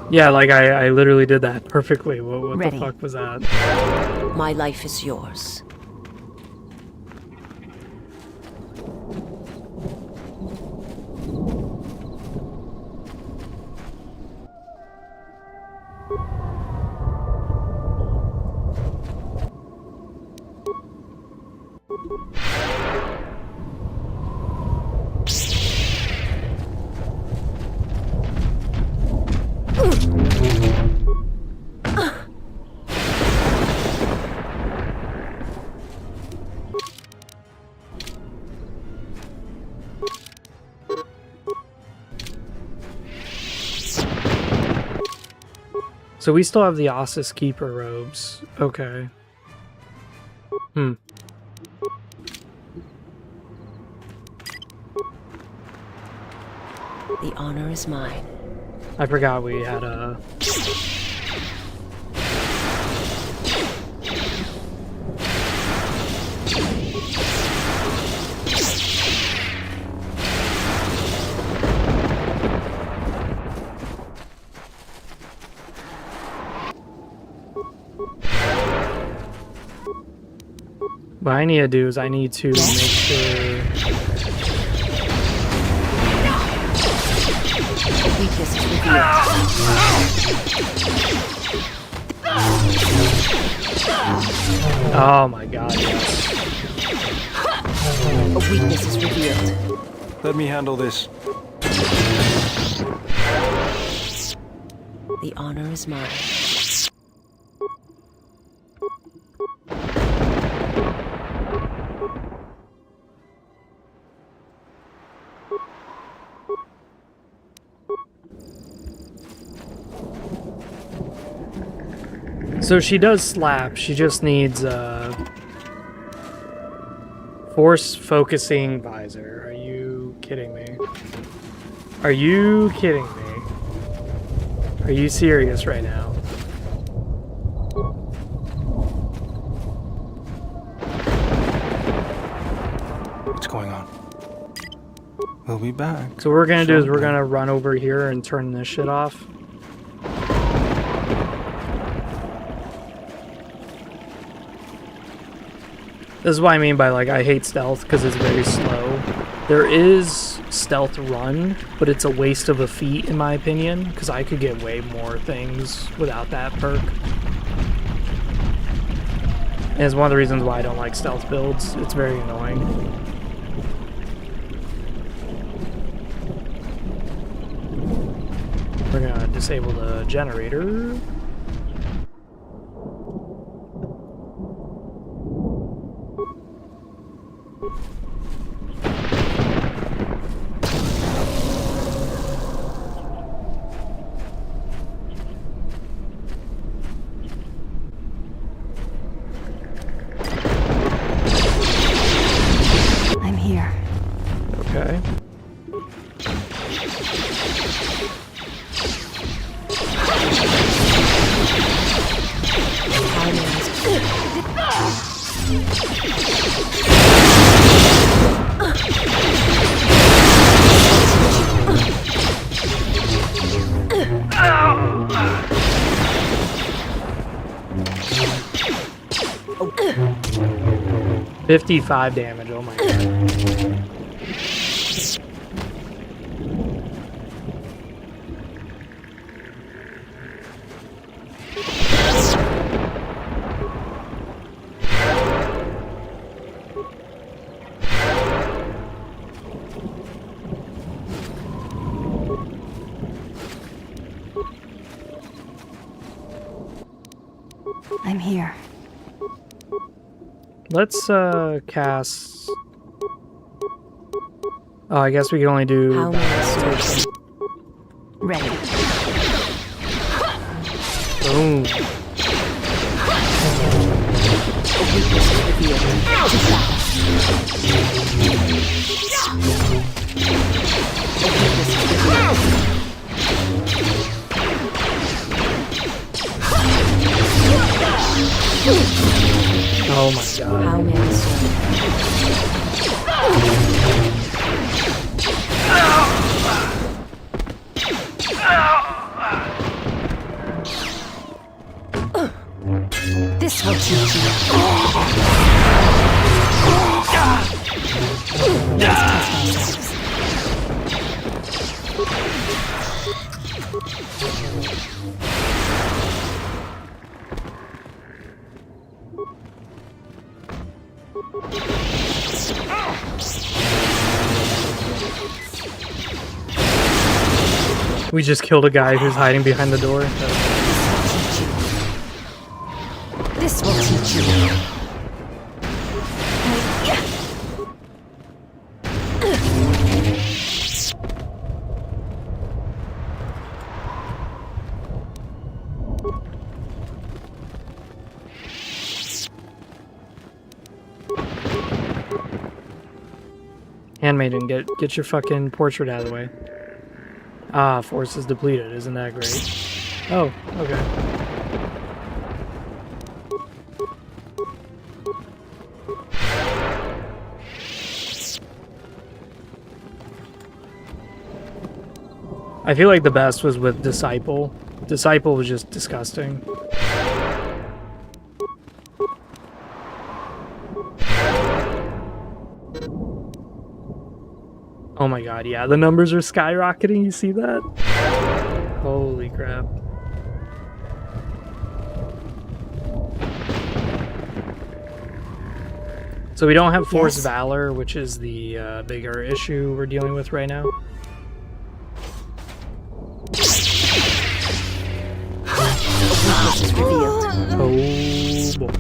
Yeah, like I literally did that perfectly. What the fuck was that? My life is yours. So we still have the Ossus Keeper robes. Okay. The honor is mine. I forgot we had a... What I need to do is I need to make sure... Weakness is revealed. Oh my god, yes. A weakness is revealed. Let me handle this. The honor is mine. So she does slap, she just needs force focusing visor. Are you kidding me? Are you kidding me? Are you serious right now? What's going on? We'll be back. So what we're gonna do is we're gonna run over here and turn this shit off. This is what I mean by, like, I hate stealth, because it's very slow. There is stealth run, but it's a waste of a feat, in my opinion, because I could get way more things without that perk. And it's one of the reasons why I don't like stealth builds. It's very annoying. We're gonna disable the generator. I'm here. Okay. Oh. 55 damage, oh my god. I'm here. Let's cast. Oh, I guess we can only do. How many swords? Ready. Boom. Oh my god. How many swords? This will teach you. Let's test ourselves. We just killed a guy who's hiding behind the door. This will teach you. Handmaiden, get your fucking portrait out of the way. Ah, force is depleted. Isn't that great? Oh, okay. I feel like the best was with Disciple. Disciple was just disgusting. Oh my god, yeah, the numbers are skyrocketing, you see that? Holy crap. So we don't have Force Valor, which is the bigger issue we're dealing with right now. Oh boy.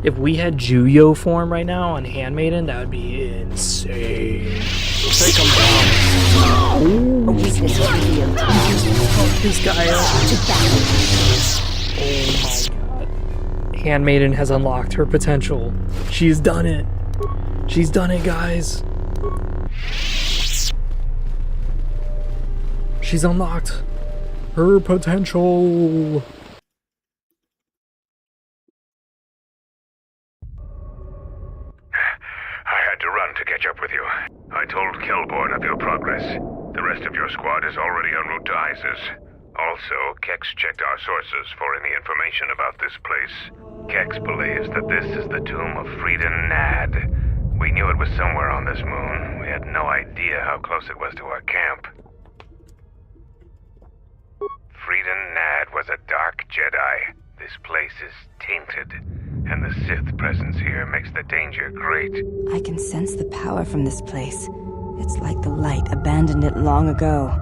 If we had Juyo form right now on Handmaiden, that would be insane. Take him down. Oh, weakness is revealed. Fuck this guy up. Oh my god. Handmaiden has unlocked her potential. She's done it. She's done it, guys. She's unlocked her potential. To catch up with you. I told Kelborn of your progress. The rest of your squad is already en route to ISIS. Also, Kex checked our sources for any information about this place. Kex believes that this is the tomb of Frieden Nad. We knew it was somewhere on this moon. We had no idea how close it was to our camp. Frieden Nad was a dark Jedi. This place is tainted, and the Sith presence here makes the danger great. I can sense the power from this place. It's like the light abandoned it long ago.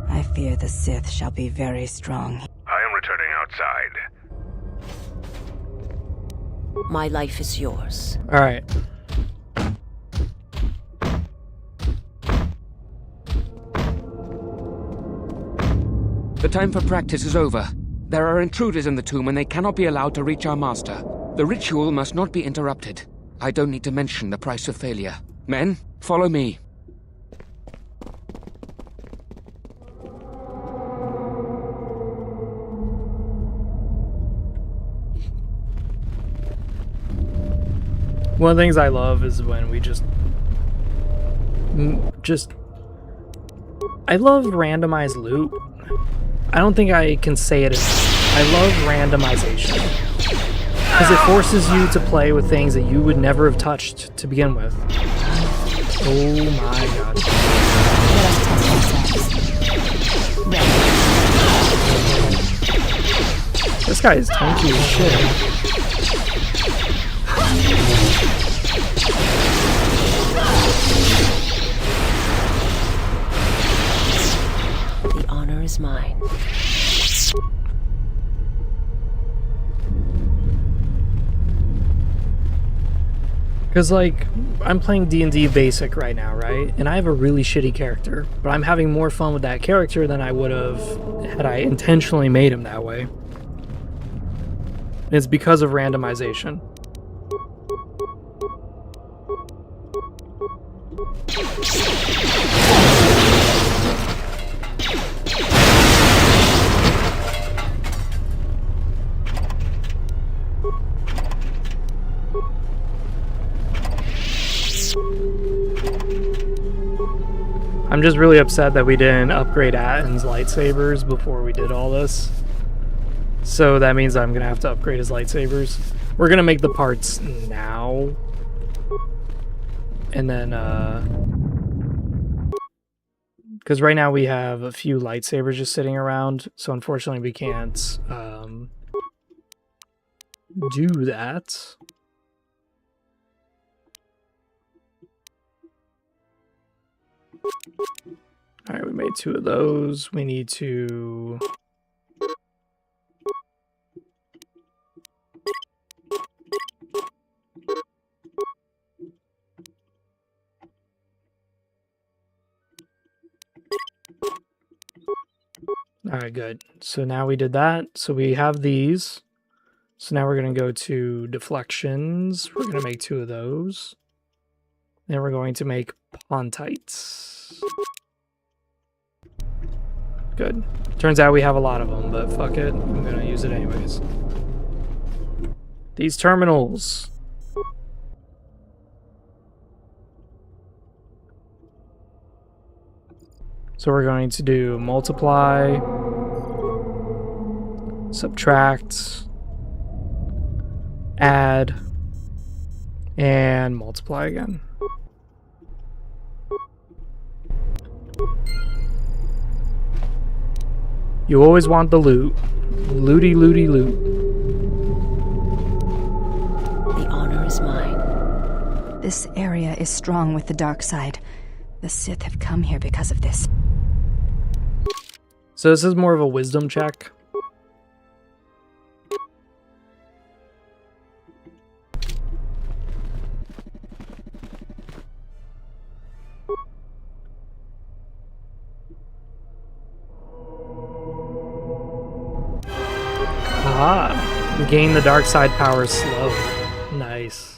I fear the Sith shall be very strong. I am returning outside. My life is yours. Alright. The time for practice is over. There are intruders in the tomb and they cannot be allowed to reach our master. The ritual must not be interrupted. I don't need to mention the price of failure. Men, follow me. One of the things I love is when we just I love randomized loot. I don't think I can say it enough. I love randomization. Because it forces you to play with things that you would never have touched to begin with. Oh my god. This guy is tanky as shit. The honor is mine. Because, like, I'm playing D&D Basic right now, right? And I have a really shitty character. But I'm having more fun with that character than I would have had I intentionally made him that way. And it's because of randomization. I'm just really upset that we didn't upgrade Atton's lightsabers before we did all this. So that means I'm going to have to upgrade his lightsabers. We're going to make the parts now. And then, because right now we have a few lightsabers just sitting around. So unfortunately we can't do that. Alright, we made 2 of those. We need to... Alright, good. So now we did that. So we have these. So now we're going to go to deflections. We're going to make 2 of those. Then we're going to make pontites. Good. Turns out we have a lot of them, but fuck it. I'm going to use it anyways. These terminals. So we're going to do multiply, subtract, add, and multiply again. You always want the loot. Looty, looty, loot. The honor is mine. This area is strong with the dark side. The Sith have come here because of this. So this is more of a wisdom check. Ah, gain the dark side power slow. Nice.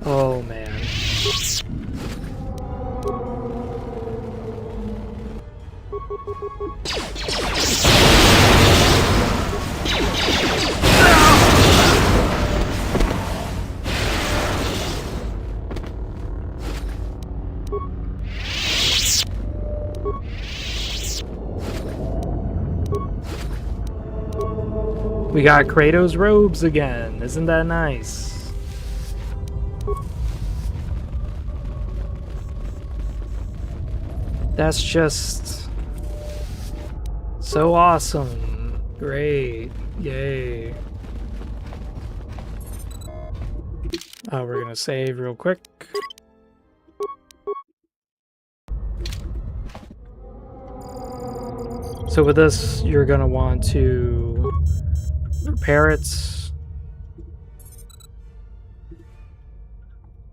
Oh man. We got Kratos robes again. Isn't that nice? That's just so awesome. Great. Yay. We're gonna save real quick. So with this, you're gonna want to repair it.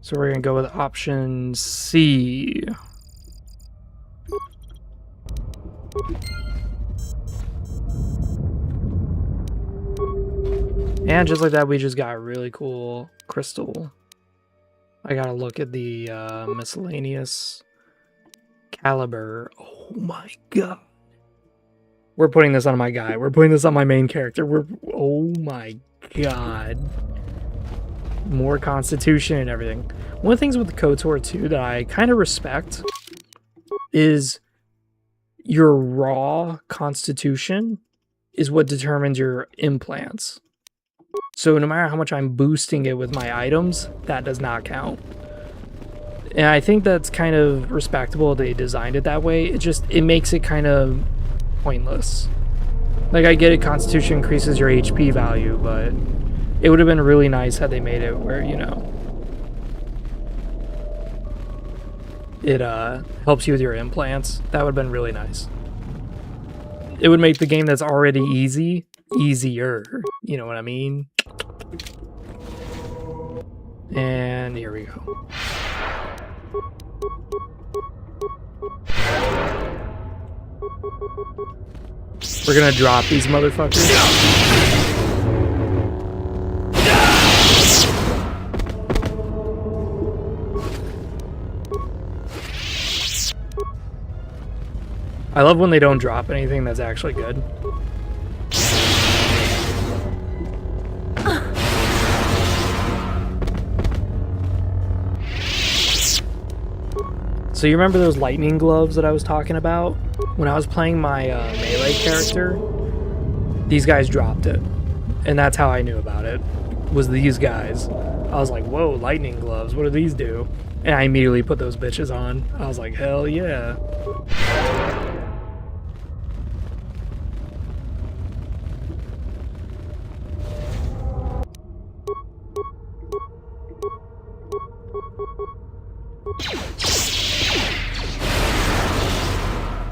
So we're gonna go with option C. And just like that, we just got a really cool crystal. I gotta look at the miscellaneous caliber. Oh my god. We're putting this on my guy. We're putting this on my main character. Oh my god. More constitution and everything. One of the things with the KOTOR too that I kind of respect is your raw constitution is what determines your implants. So no matter how much I'm boosting it with my items, that does not count. And I think that's kind of respectable they designed it that way. It makes it kind of pointless. Like, I get it, Constitution increases your HP value, but it would have been really nice had they made it where, you know, it helps you with your implants. That would have been really nice. It would make the game that's already easy, easier. You know what I mean? And here we go. We're gonna drop these motherfuckers. I love when they don't drop anything that's actually good. So you remember those lightning gloves that I was talking about? When I was playing my melee character, these guys dropped it. And that's how I knew about it, was these guys. I was like, whoa, lightning gloves, what do these do? And I immediately put those bitches on. I was like, hell yeah.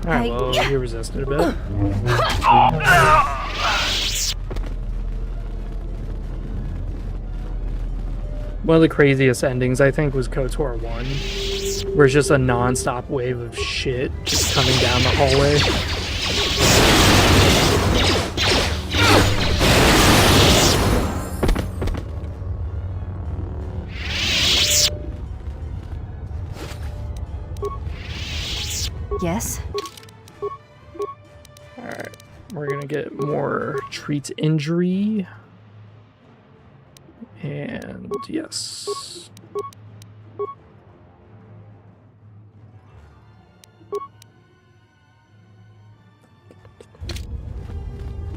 Alright, well, you resisted a bit. One of the craziest endings, I think, was KOTOR 1, where it's just a non-stop wave of shit just coming down the hallway. Yes? Alright, we're gonna get more treat injury. And yes.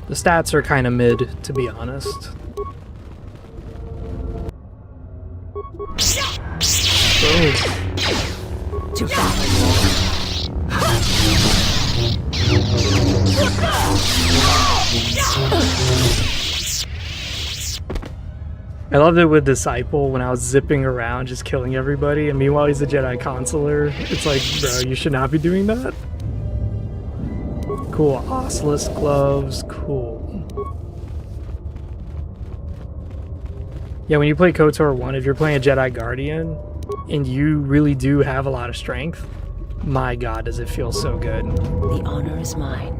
The stats are kind of mid, to be honest. Boom. Too fast. I loved it with Disciple when I was zipping around just killing everybody, and meanwhile he's a Jedi Consular. It's like, bro, you should not be doing that. Cool, Osseless gloves, cool. Yeah, when you play KOTOR 1, if you're playing a Jedi Guardian, and you really do have a lot of strength, my god, does it feel so good. The honor is mine.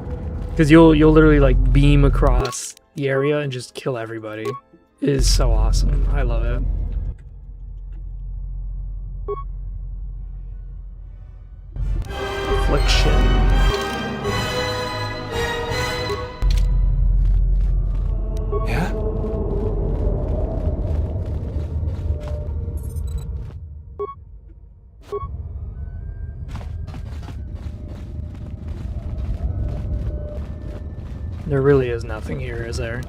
Because you'll literally like beam across the area and just kill everybody. It is so awesome. I love it. Affliction. Yeah? There really is nothing here, is there?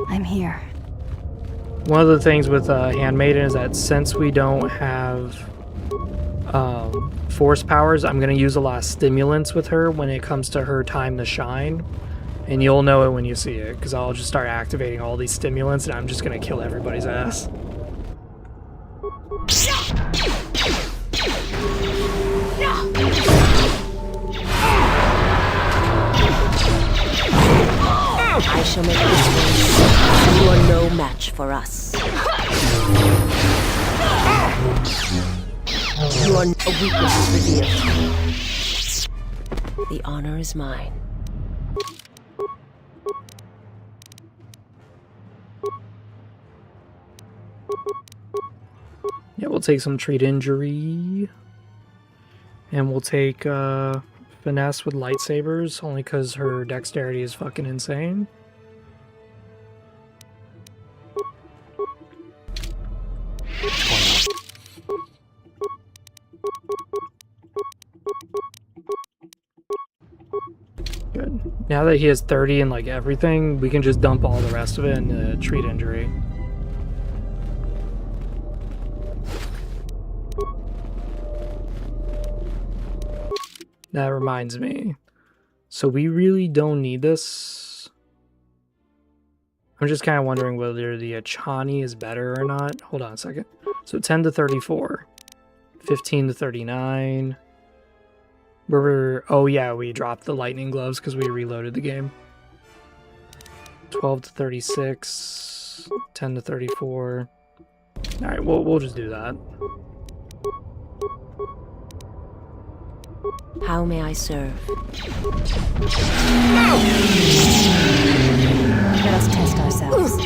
I'm here. One of the things with Handmaiden is that since we don't have force powers, I'm going to use a lot of stimulants with her when it comes to her time to shine. And you'll know it when you see it, because I'll just start activating all these stimulants and I'm just going to kill everybody's ass. I shall make this one. You are no match for us. Your weakness is revealed. The honor is mine. Yeah, we'll take some treat injury. And we'll take finesse with lightsabers, only because her dexterity is fucking insane. Good. Now that he has 30 and like everything, we can just dump all the rest of it in treat injury. That reminds me. So we really don't need this. I'm just kind of wondering whether the Achani is better or not. Hold on a second. So 10 to 34. 15 to 39. Oh yeah, we dropped the lightning gloves because we reloaded the game. 12 to 36. 10 to 34. Alright, we'll just do that. How may I serve? Let us test ourselves.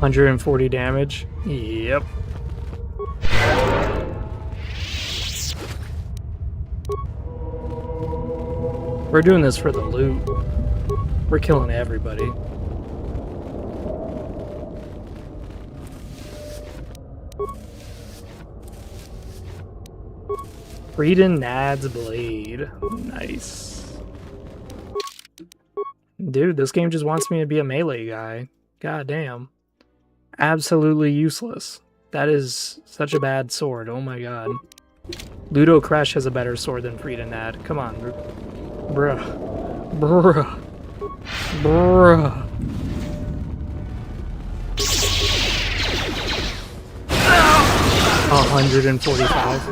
140 damage. Yep. We're doing this for the loot. We're killing everybody. Freedon Nad's Blade. Nice. Dude, this game just wants me to be a melee guy. God damn. Absolutely useless. That is such a bad sword. Oh my god. Ludo Crash has a better sword than Freedon Nad. Come on, bruh. Bruh. Bruh. 145.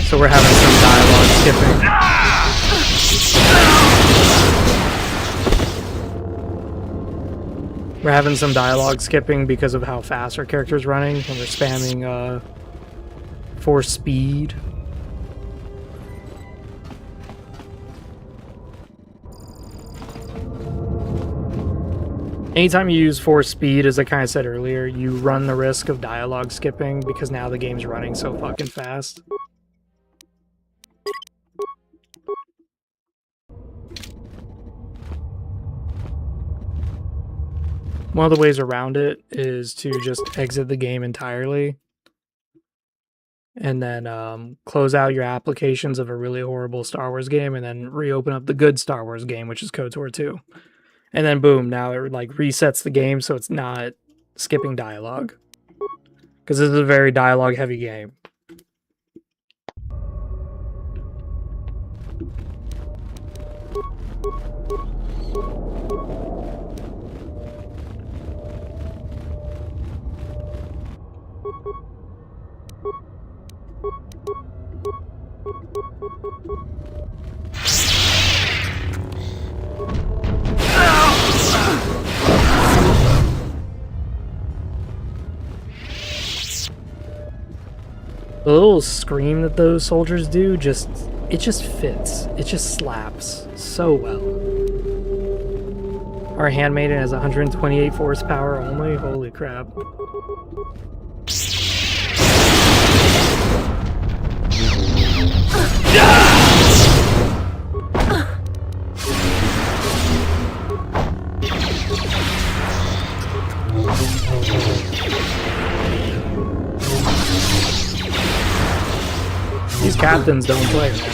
So we're having some dialogue skipping. We're having some dialogue skipping because of how fast our character's running, and we're spamming force speed. Anytime you use force speed, as I kind of said earlier, you run the risk of dialogue skipping because now the game's running so fucking fast. One of the ways around it is to just exit the game entirely and then close out your applications of a really horrible Star Wars game and then reopen up the good Star Wars game, which is KOTOR 2. And then boom, now it like resets the game so it's not skipping dialogue. Because this is a very dialogue heavy game. The little scream that those soldiers do, it just fits. It just slaps so well. Our handmaiden has 128 horsepower only. Holy crap. These captains don't play, man.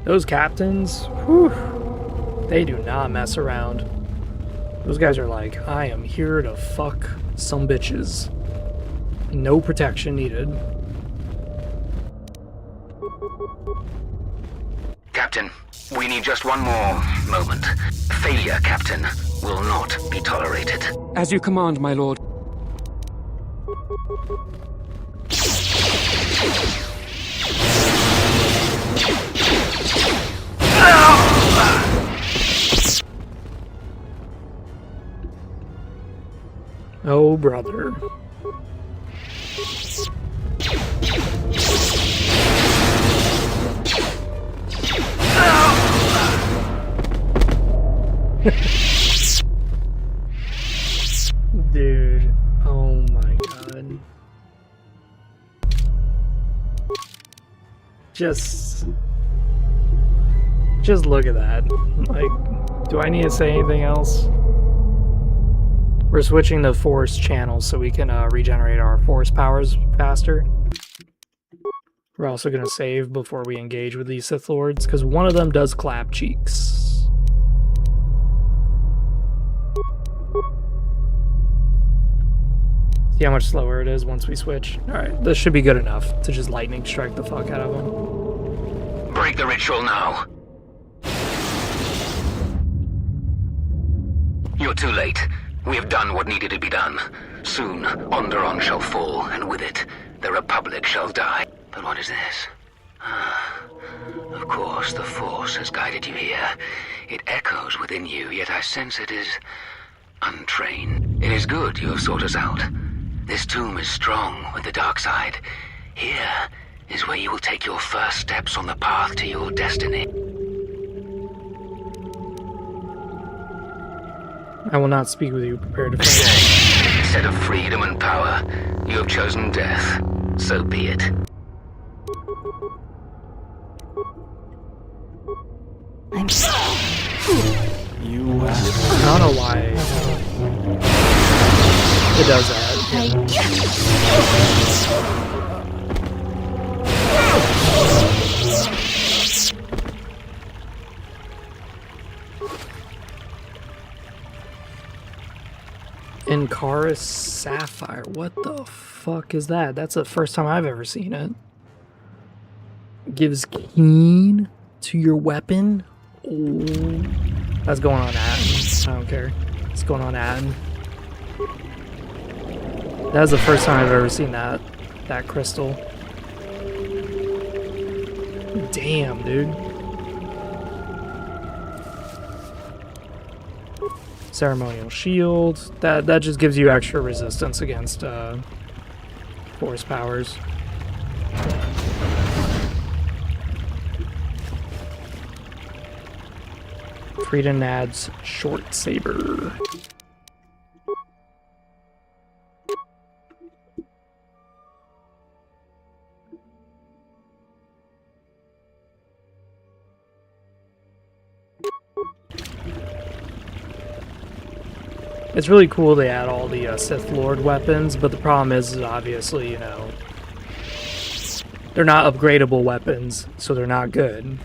Those captains, whew, they do not mess around. Those guys are like, I am here to fuck some bitches. No protection needed. Captain, we need just one more moment. Failure, Captain, will not be tolerated. As you command, my lord. Oh, brother. Dude. god. Just look at that. Like, do I need to say anything else? We're switching to force channels so we can regenerate our force powers faster. We're also going to save before we engage with these Sith Lords, because one of them does clap cheeks. See how much slower it is once we switch? Alright, this should be good enough to just lightning strike the fuck out of them. Break the ritual now. You're too late. We have done what needed to be done. Soon, Onderon shall fall, and with it, the Republic shall die. But what is this? Of course, the Force has guided you here. It echoes within you, yet I sense it is untrained. It is good you have sought us out. This tomb is strong with the dark side. Here is where you will take your first steps on the path to your destiny. I will not speak with you. Prepare to fight. Instead of freedom and power, you have chosen death. So be it. You I don't know why it does that. Incarus Sapphire. What the fuck is that? That's the first time I've ever seen it. Gives keen to your weapon. Oh, that's going on Atten. I don't care. It's going on Atten. That was the first time I've ever seen that crystal. Damn, dude. Ceremonial shield. That just gives you extra resistance against force powers. Freedom adds short saber. It's really cool they add all the Sith Lord weapons, but the problem is obviously, you know, they're not upgradable weapons, so they're not good.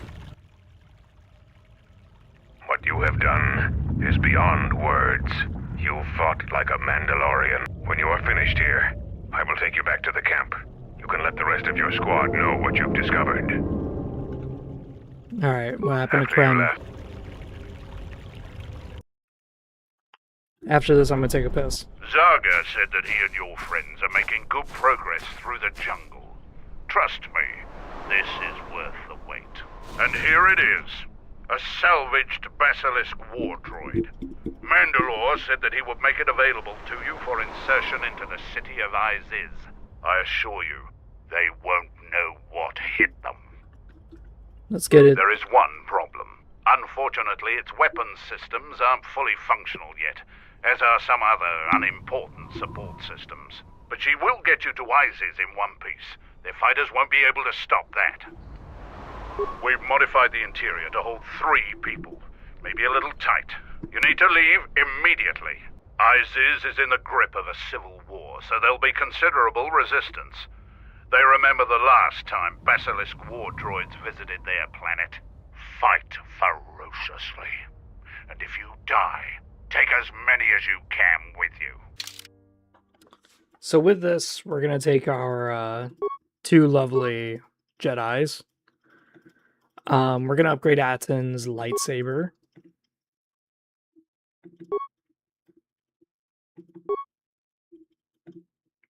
What you have done is beyond words. You fought like a Mandalorian. When you are finished here, I will take you back to the camp. You can let the rest of your squad know what you've discovered. Alright, what happened to Quinn? After this, I'm gonna take a piss. Zaga said that he and your friends are making good progress through the jungle. Trust me, this is worth the wait. And here it is. A salvaged Basilisk war droid. Mandalore said that he would make it available to you for insertion into the city of Iziz. I assure you, they won't know what hit them. Let's get it. There is one problem. Unfortunately, its weapons systems aren't fully functional yet, as are some other unimportant support systems. But she will get you to Iziz in one piece. Their fighters won't be able to stop that. We've modified the interior to hold 3 people. Maybe a little tight. You need to leave immediately. Iziz is in the grip of a civil war, so there'll be considerable resistance. They remember the last time Basilisk war droids visited their planet. Fight ferociously. And if you die, take as many as you can with you. So with this, we're gonna take our 2 lovely Jedis. We're gonna upgrade Atten's lightsaber.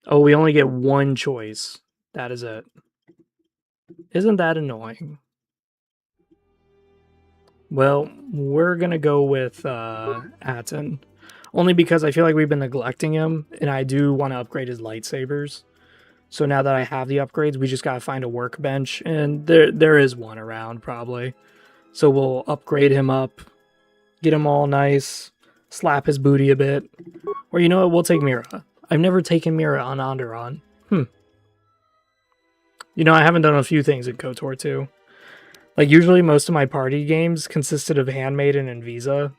Oh, we only get 1 choice. That is it. Isn't that annoying? Well, we're gonna go with Atten. Only because I feel like we've been neglecting him, and I do want to upgrade his lightsabers. So now that I have the upgrades, we just gotta find a workbench, and there is one around, probably. So we'll upgrade him up, get him all nice, slap his booty a bit. Or you know what, we'll take Mira. I've never taken Mira on Onderon. You know, I haven't done a few things in KOTOR too. Like, usually most of my party games consisted of Handmaiden and Visa.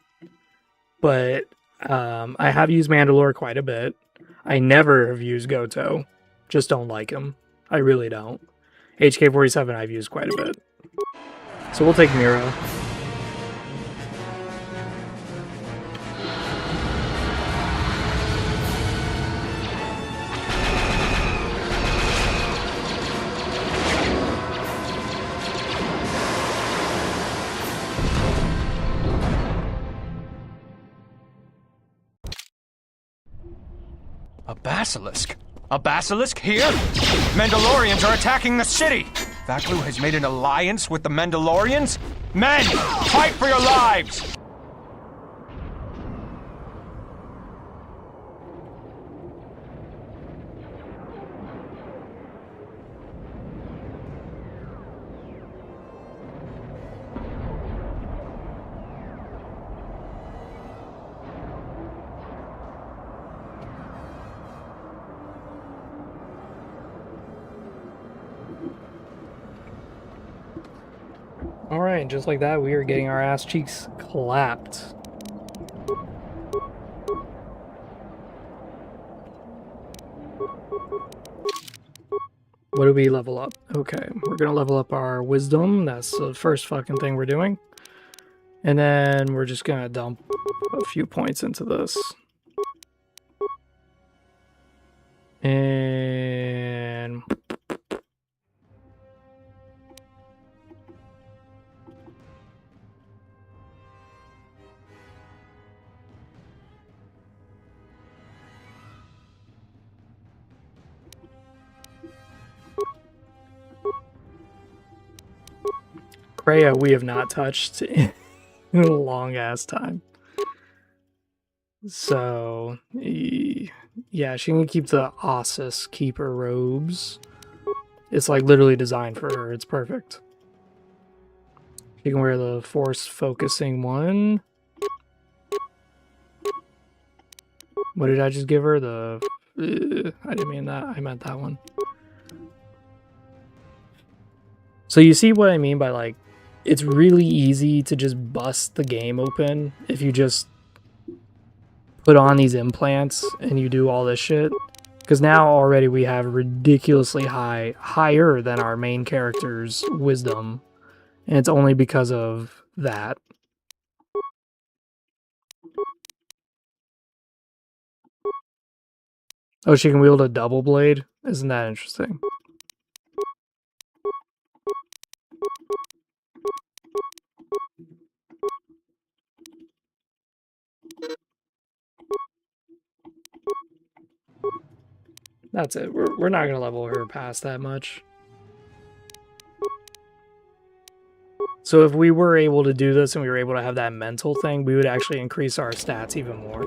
But I have used Mandalore quite a bit. I never have used Goto. Just don't like him. I really don't. HK-47 I've used quite a bit. So we'll take Mira. A basilisk? A basilisk here? Mandalorians are attacking the city! Vaklu has made an alliance with the Mandalorians? Men, fight for your lives! Alright, just like that, we are getting our ass cheeks clapped. What do we level up? Okay, we're gonna level up our wisdom. That's the first fucking thing we're doing. And then we're just gonna dump a few points into this. And... Kreia we have not touched in a long ass time. So, yeah, she can keep the Ossus Keeper robes. It's like literally designed for her. It's perfect. She can wear the Force Focusing one. What did I just give her? The... I didn't mean that. I meant that one. So you see what I mean by, like, it's really easy to just bust the game open if you just put on these implants and you do all this shit. Because now already we have ridiculously higher than our main character's wisdom. And it's only because of that. Oh, she can wield a double blade? Isn't that interesting? That's it. We're not going to level her past that much. So if we were able to do this and we were able to have that mental thing, we would actually increase our stats even more.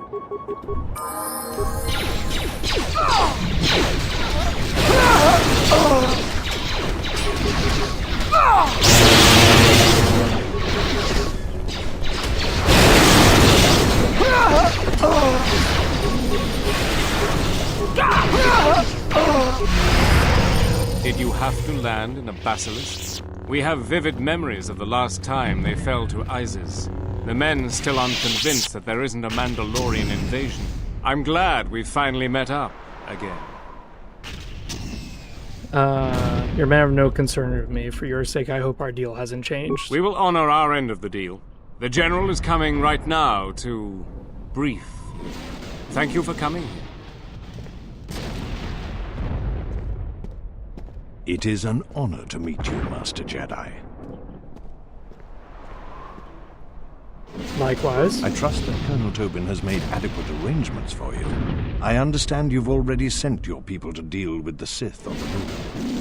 Did you have to land in a basilisk? We have vivid memories of the last time they fell to Isis. The men still aren't convinced that there isn't a Mandalorian invasion. I'm glad we finally met up again. You're a man of no concern with me. For your sake, I hope our deal hasn't changed. We will honor our end of the deal. The General is coming right now to brief you. Thank you for coming here. It is an honor to meet you, Master Jedi. Likewise. I trust that Colonel Tobin has made adequate arrangements for you. I understand you've already sent your people to deal with the Sith on the move.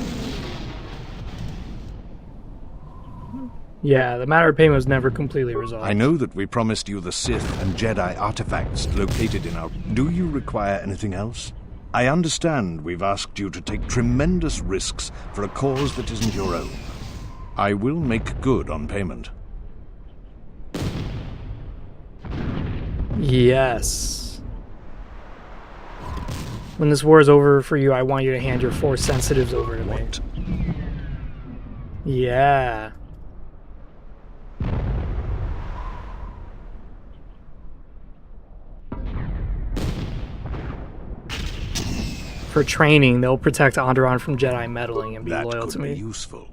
Yeah, the matter of payment was never completely resolved. I know that we promised you the Sith and Jedi artifacts located in our... Do you require anything else? I understand we've asked you to take tremendous risks for a cause that isn't your own. I will make good on payment. Yes. When this war is over for you, I want you to hand your Force sensitives over to me. Yeah. For training, they'll protect Onderon from Jedi meddling and be loyal to me. That could be useful.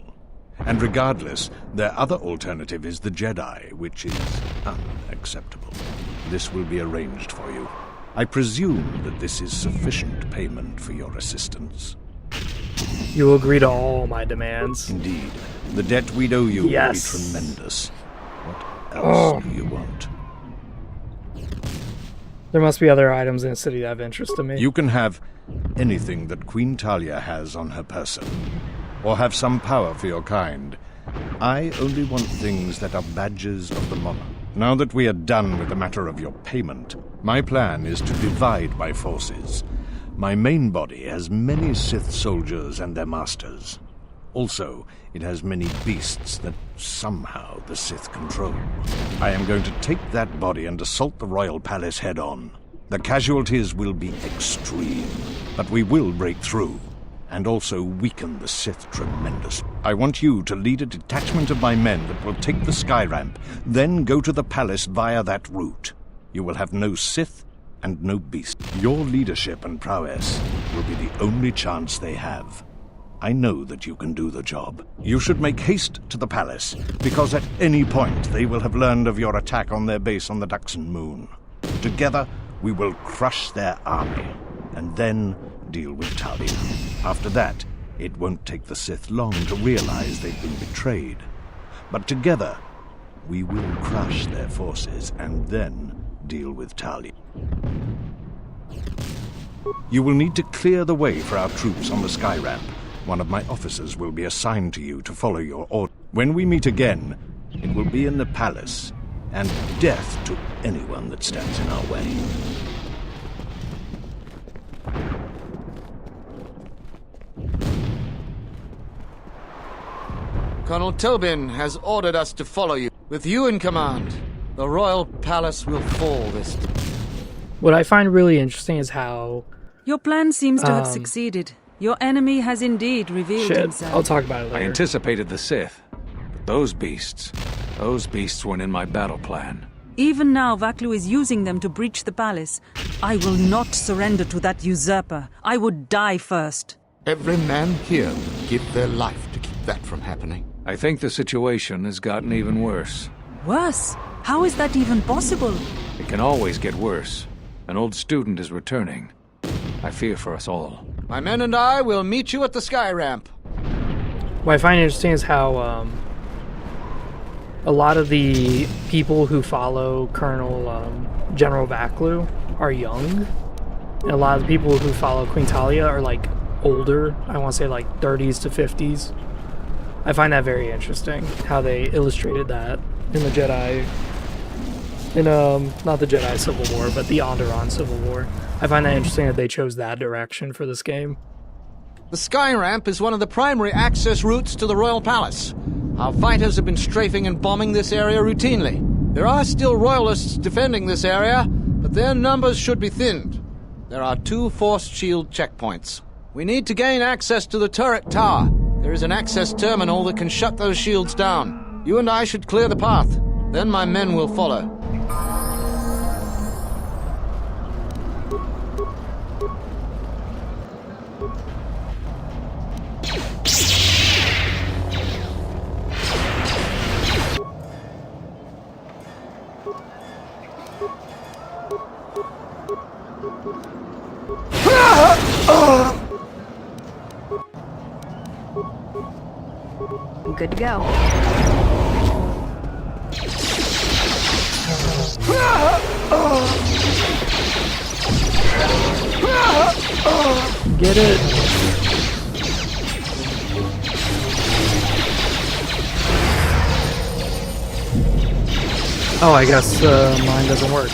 And regardless, their other alternative is the Jedi, which is unacceptable. This will be arranged for you. I presume that this is sufficient payment for your assistance. You will agree to all my demands. Indeed. The debt we owe you will be tremendous. What else do you want? There must be other items in the city that have interest to me. You can have anything that Queen Talia has on her person, or have some power for your kind. I only want things that are badges of the monarch. Now that we are done with the matter of your payment, my plan is to divide my forces. My main body has many Sith soldiers and their masters. Also, it has many beasts that somehow the Sith control. I am going to take that body and assault the royal palace head-on. The casualties will be extreme, but we will break through, and also weaken the Sith tremendously. I want you to lead a detachment of my men that will take the sky ramp, then go to the palace via that route. You will have no Sith and no beast. Your leadership and prowess will be the only chance they have. I know that you can do the job. You should make haste to the palace, because at any point they will have learned of your attack on their base on the Duxon Moon. Together, we will crush their army, and then deal with Talia. After that, it won't take the Sith long to realize they've been betrayed. But together, we will crush their forces, and then deal with Talia. You will need to clear the way for our troops on the sky ramp. One of my officers will be assigned to you to follow your order. When we meet again, it will be in the palace, and death to anyone that stands in our way. Colonel Tobin has ordered us to follow you. With you in command, the royal palace will fall this time. What I find really interesting is how... Your plan seems to have succeeded. Your enemy has indeed revealed himself. I'll talk about it later. I anticipated the Sith, but those beasts weren't in my battle plan. Even now, Vaklu is using them to breach the palace. I will not surrender to that usurper. I would die first. Every man here would give their life to keep that from happening. I think the situation has gotten even worse. Worse? How is that even possible? It can always get worse. An old student is returning. I fear for us all. My men and I will meet you at the sky ramp. What I find interesting is how a lot of the people who follow General Vaklu are young. And a lot of the people who follow Queen Talia are like older. I want to say like 30s to 50s. I find that very interesting, how they illustrated that in the Jedi, not the Jedi Civil War, but the Onderon Civil War. I find that interesting that they chose that direction for this game. The sky ramp is one of the primary access routes to the royal palace. Our fighters have been strafing and bombing this area routinely. There are still royalists defending this area, but their numbers should be thinned. There are 2 force shield checkpoints. We need to gain access to the turret tower. There is an access terminal that can shut those shields down. You and I should clear the path. Then my men will follow. Good to go. Get it. Oh, I guess mine doesn't work.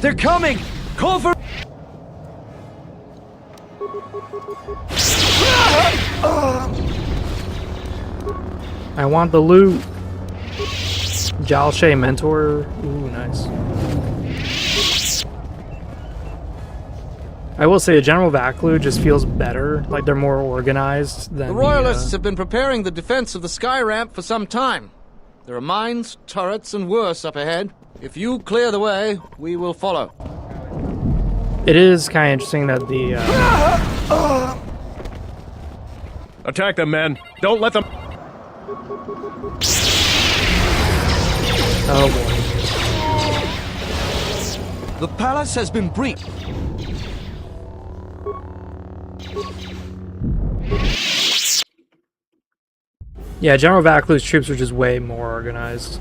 They're coming! Call for... I want the loot. Jalshay Mentor. Ooh, nice. I will say, a General Vaklu just feels better. Like, they're more organized than the Royalists have been preparing the defense of the sky ramp for some time. There are mines, turrets, and worse up ahead. If you clear the way, we will follow. It is kind of interesting that the... Attack them, men. Don't let them... Oh, boy. The palace has been breached. Yeah, General Vaklu's troops are just way more organized.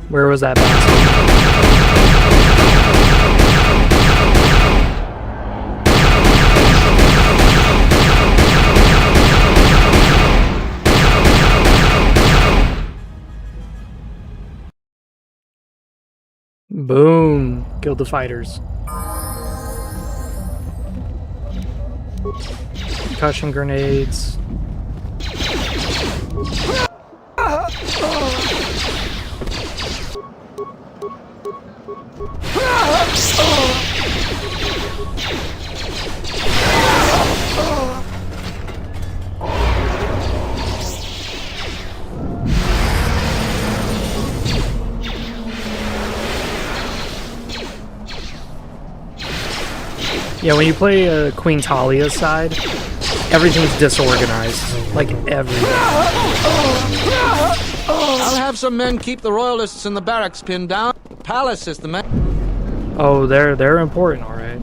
Where was that bastard? Boom! Killed the fighters. Concussion grenades. Yeah, when you play Queen Talia's side, everything's disorganized. Like, everything. I'll have some men keep the Royalists in the barracks pinned down. The palace is the man. Oh, they're important, alright.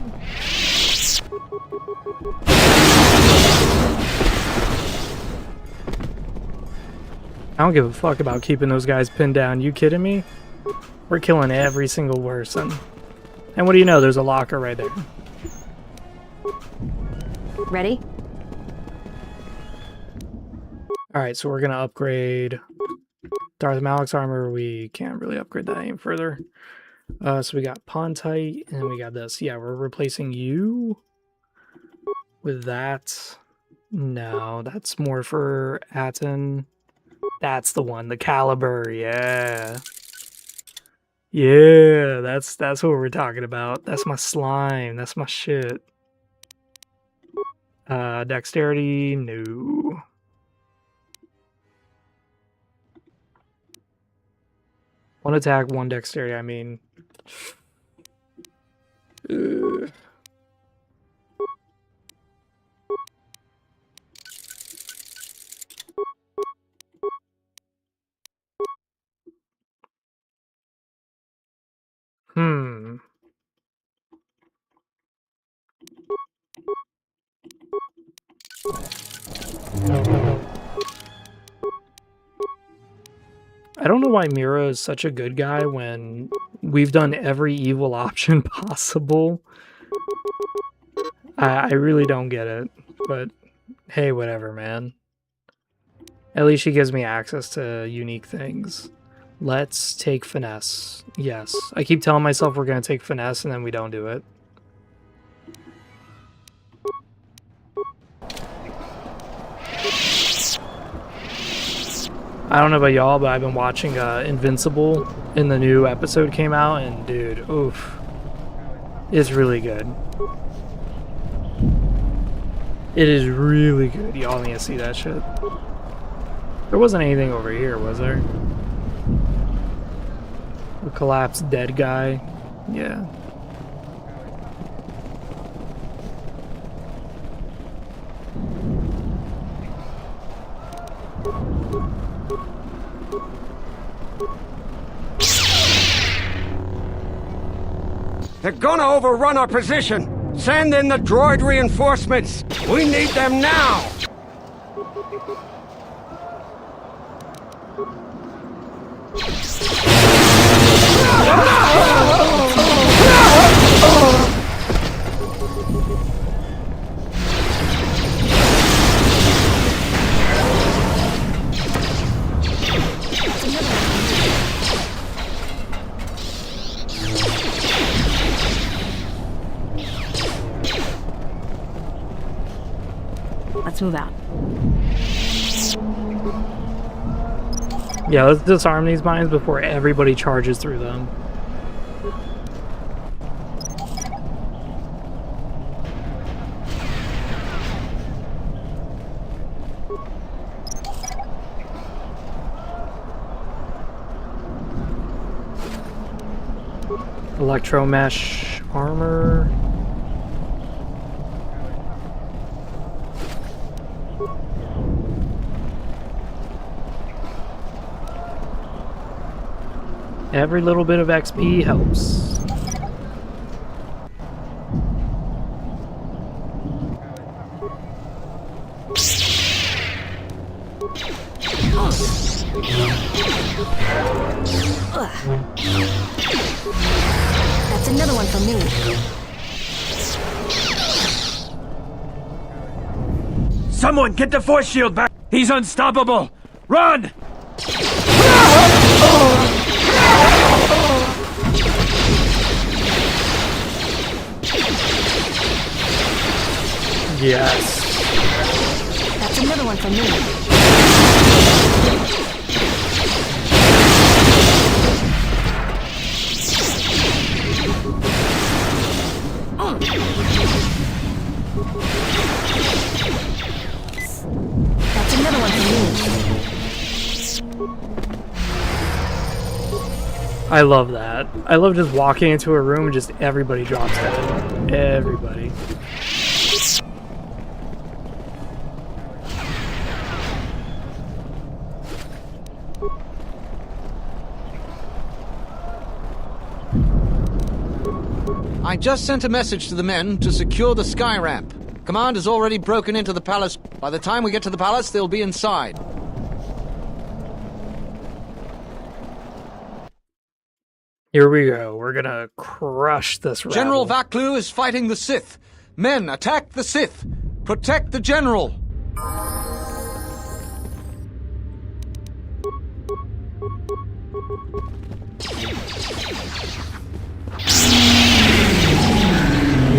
I don't give a fuck about keeping those guys pinned down. You kidding me? We're killing every single person. And what do you know? There's a locker right there. Ready? Alright, so we're gonna upgrade Darth Malik's armor. We can't really upgrade that any further. So we got Pontite, and we got this. Yeah, we're replacing you with that. No, that's more for Aten. That's the one, the Caliber, yeah. Yeah, that's what we're talking about. That's my slime, that's my shit. Dexterity, no. One attack, one dexterity, I mean. Ugh. I don't know why Mira is such a good guy when we've done every evil option possible. I really don't get it, but hey, whatever, man. At least she gives me access to unique things. Let's take Finesse. Yes. I keep telling myself we're going to take Finesse and then we don't do it. I don't know about y'all, but I've been watching Invincible, and the new episode came out, and dude, oof. It's really good. It is really good. Y'all need to see that shit. There wasn't anything over here, was there? A collapsed dead guy. Yeah. They're gonna overrun our position! Send in the droid reinforcements! We need them now! Let's move out. Yeah, let's disarm these mines before everybody charges through them. Electro mesh armor. Every little bit of XP helps. That's another one for me. Someone get the force shield back! He's unstoppable! Run! Yes. That's another one for me. That's another one for me. I love that. I love just walking into a room and just everybody drops dead. Everybody. I just sent a message to the men to secure the sky ramp. Command has already broken into the palace. By the time we get to the palace, they'll be inside. Here we go. We're gonna crush this rabble. General Vaklu is fighting the Sith. Men, attack the Sith. Protect the general.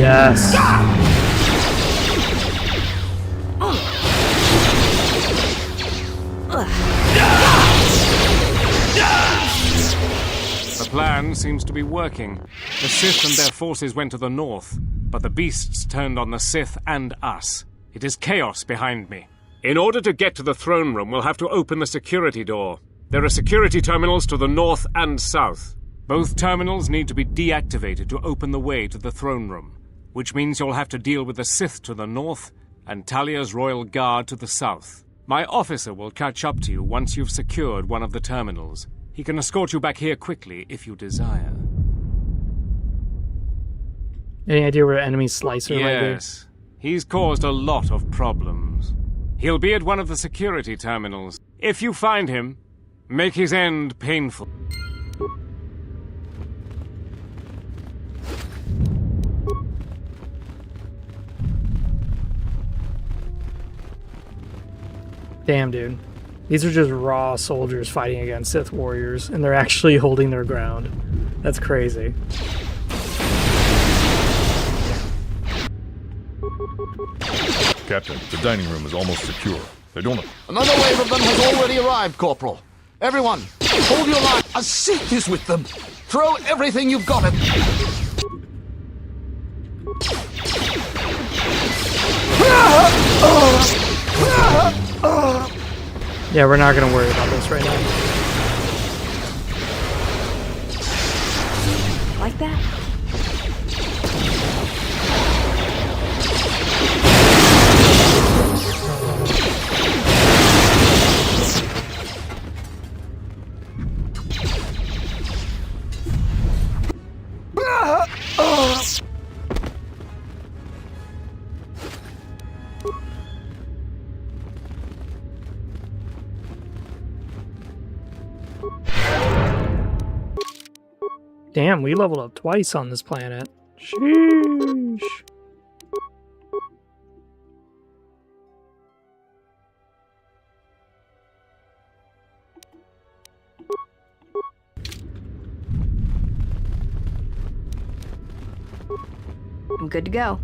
Yes. The plan seems to be working. The Sith and their forces went to the north, but the beasts turned on the Sith and us. It is chaos behind me. In order to get to the throne room, we'll have to open the security door. There are security terminals to the north and south. Both terminals need to be deactivated to open the way to the throne room, which means you'll have to deal with the Sith to the north and Talia's royal guard to the south. My officer will catch up to you once you've secured one of the terminals. He can escort you back here quickly if you desire. Any idea where enemy Slicer might be? Yes. He's caused a lot of problems. He'll be at one of the security terminals. If you find him, make his end painful. Damn, dude. These are just raw soldiers fighting against Sith warriors, and they're actually holding their ground. That's crazy. Captain, the dining room is almost secure. They don't... Another wave of them has already arrived, Corporal. Everyone, hold your line. A Sith is with them. Throw everything you've got at them. Yeah, we're not gonna worry about this right now. Like that? Damn, we leveled up twice on this planet. Sheesh. I'm good to go.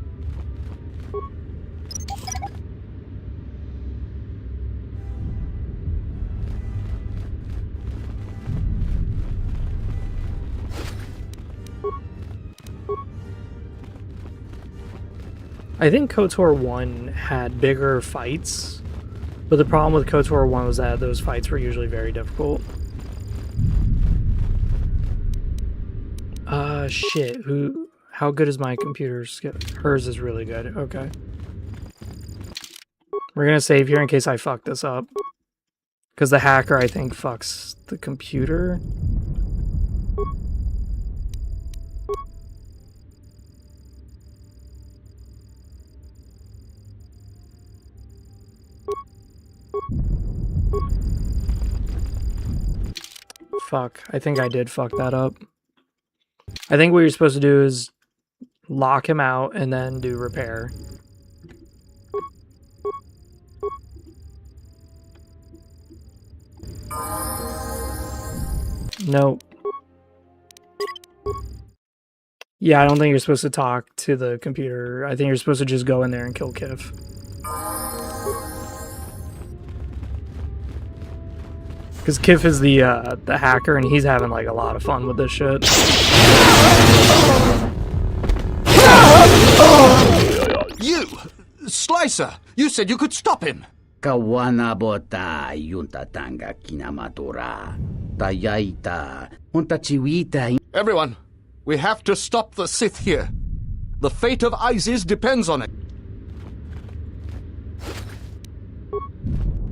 I think KOTOR 1 had bigger fights, but the problem with KOTOR 1 was that those fights were usually very difficult. Shit. How good is my computer skill? Hers is really good. Okay. We're gonna save here in case I fuck this up. Because the hacker, I think, fucks the computer. Fuck. I think I did fuck that up. I think what you're supposed to do is lock him out and then do repair. Nope. Yeah, I don't think you're supposed to talk to the computer. I think you're supposed to just go in there and kill Kif. Because Kif is the hacker, and he's having like a lot of fun with this shit. You! Slicer! You said you could stop him! Kawana bota yunta tanga kinamatura. Tayaita. Unta chiwita. Everyone, we have to stop the Sith here. The fate of Isis depends on it.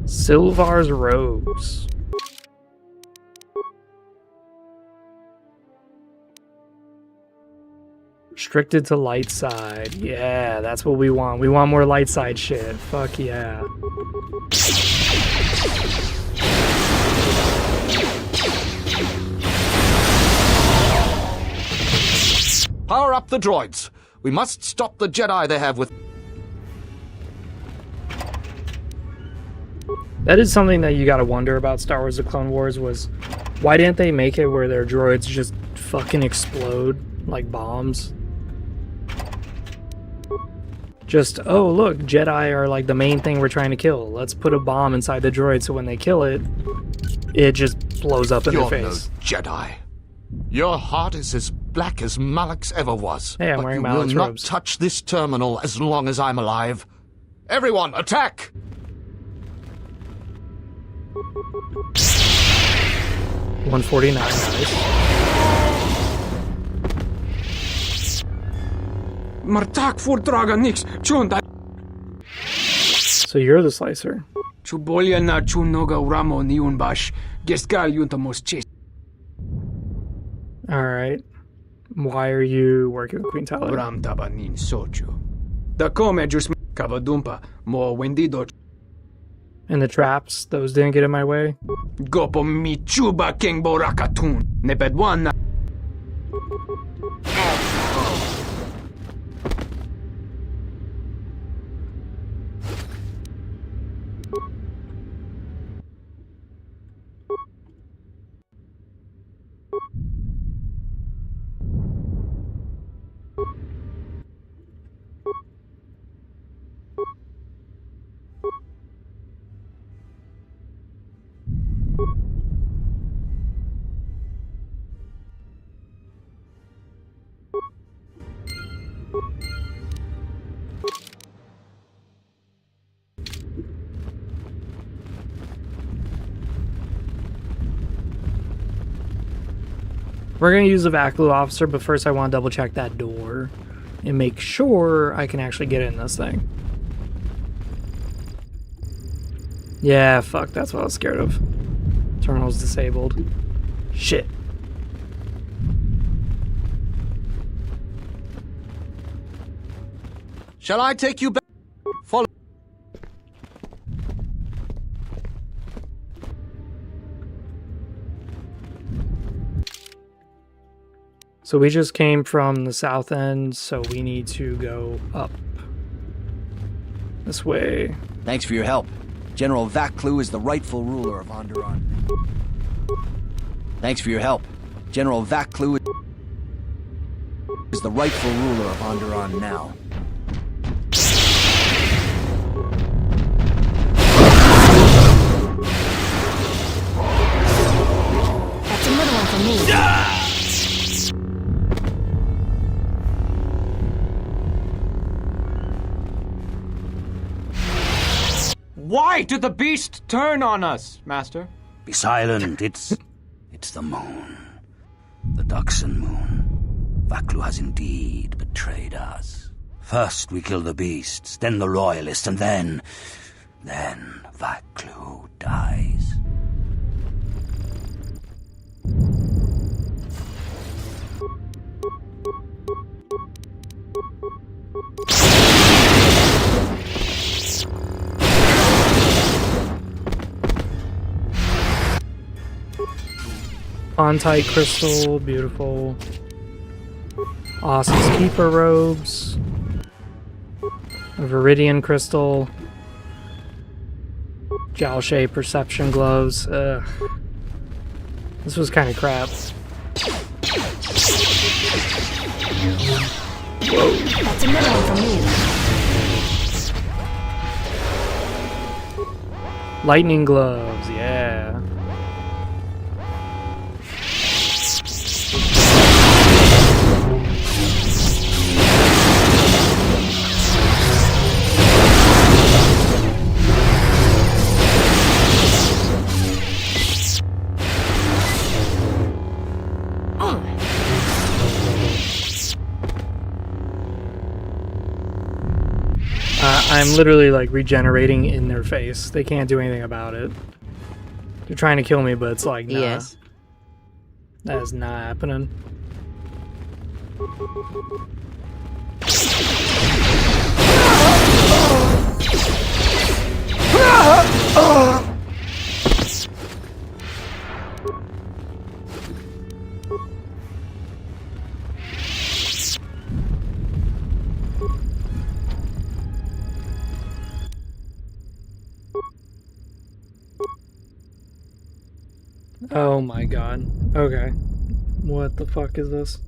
Silvar's robes. Restricted to light side. Yeah, that's what we want. We want more light side shit. Fuck yeah. Power up the droids. We must stop the Jedi they have with... That is something that you gotta wonder about Star Wars The Clone Wars was, why didn't they make it where their droids just fucking explode like bombs? Just, oh look, Jedi are like the main thing we're trying to kill. Let's put a bomb inside the droid so when they kill it, it just blows up in their face. You're no Jedi. Your heart is as black as Malak's ever was. Hey, I'm wearing Malak's robes. You will robes. not touch this terminal as long as I'm alive. Everyone, attack! $149, nice. Martak furtraga nix, chunda. So you're the Slicer. Chubolia na chunoga ramo niunbash, gesgal yuntamos chis. Alright. Why are you working with Queen Tyler? Bram tabanin sochu. Da come just cavadumpa, mo wendido. And the traps, those didn't get in my way? Gopo mi chuba king borakatun. Nepedwana. We're going to use the Vaklu officer, but first I want to double check that door and make sure I can actually get in this thing. Yeah, fuck, that's what I was scared of. Terminal's disabled. Shit. Shall I take you back? Follow. So we just came from the south end, so we need to go up. This way. Thanks for your help. General Vaklu is the rightful ruler of Onderon. Thanks for your help. General Vaklu is the rightful ruler of Onderon now. That's another one for me. Why did the beast turn on us, Master? Be silent. It's the moon. The Duxan moon. Vaklu has indeed betrayed us. First we kill the beasts, then the royalists, and then Vaklu dies. On-tight crystal, beautiful. Awesome keeper robes. A Viridian crystal. Jowl shape perception gloves. Ugh. This was kind of crap. Whoa. That's another one from me. Lightning gloves, yeah. I'm literally like regenerating in their face. They can't do anything about it. They're trying to kill me, but it's like, nah. Yes. That is not happening. Oh my god. Okay. What the fuck is this?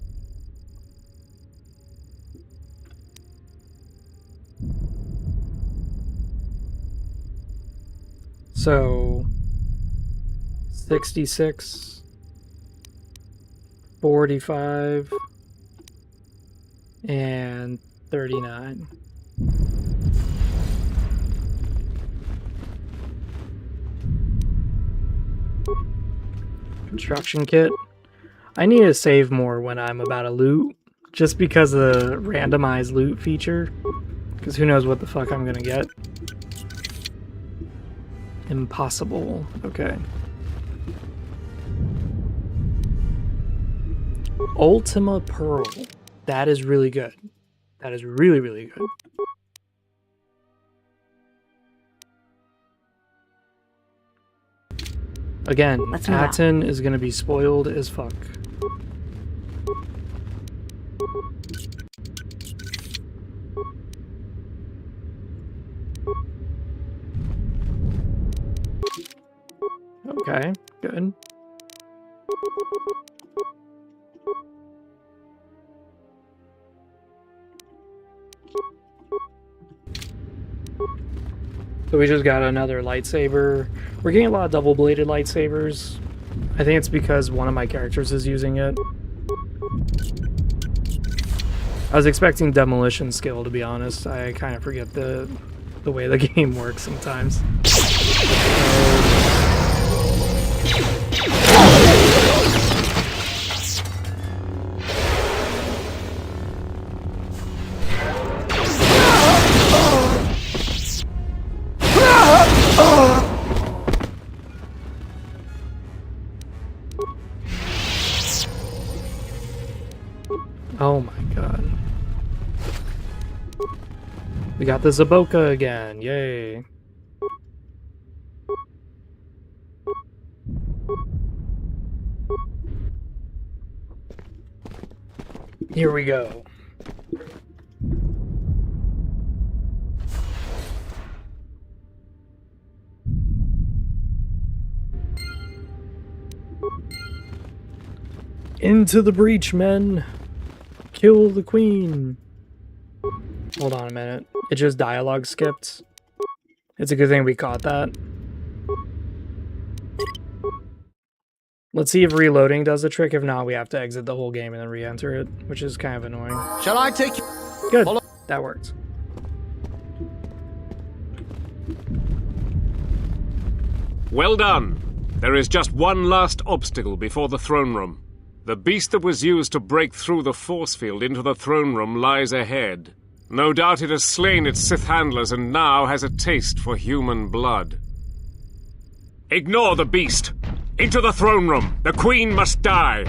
So 66, 45, and 39. Construction kit. I need to save more when I'm about to loot, just because of the randomized loot feature, because who knows what the fuck I'm gonna get. Impossible. Okay. Ultima Pearl. That is really good. That is really, really good. Again, Atten is gonna be spoiled as fuck. Okay, good. So we just got another lightsaber. We're getting a lot of double-bladed lightsabers. I think it's because one of my characters is using it. I was expecting demolition skill, to be honest. I kind of forget the way the game works sometimes. Oh my god. We got the Zaboka again, yay. Here we go. Into the breach, men. Kill the queen. Hold on a minute. It just dialogue skipped. It's a good thing we caught that. Let's see if reloading does the trick. If not, we have to exit the whole game and then re-enter it, which is kind of annoying. Shall I take you? Good. That worked. Well done. There is just one last obstacle before the throne room. The beast that was used to break through the force field into the throne room lies ahead. No doubt it has slain its Sith handlers and now has a taste for human blood. Ignore the beast! Into the throne room! The Queen must die!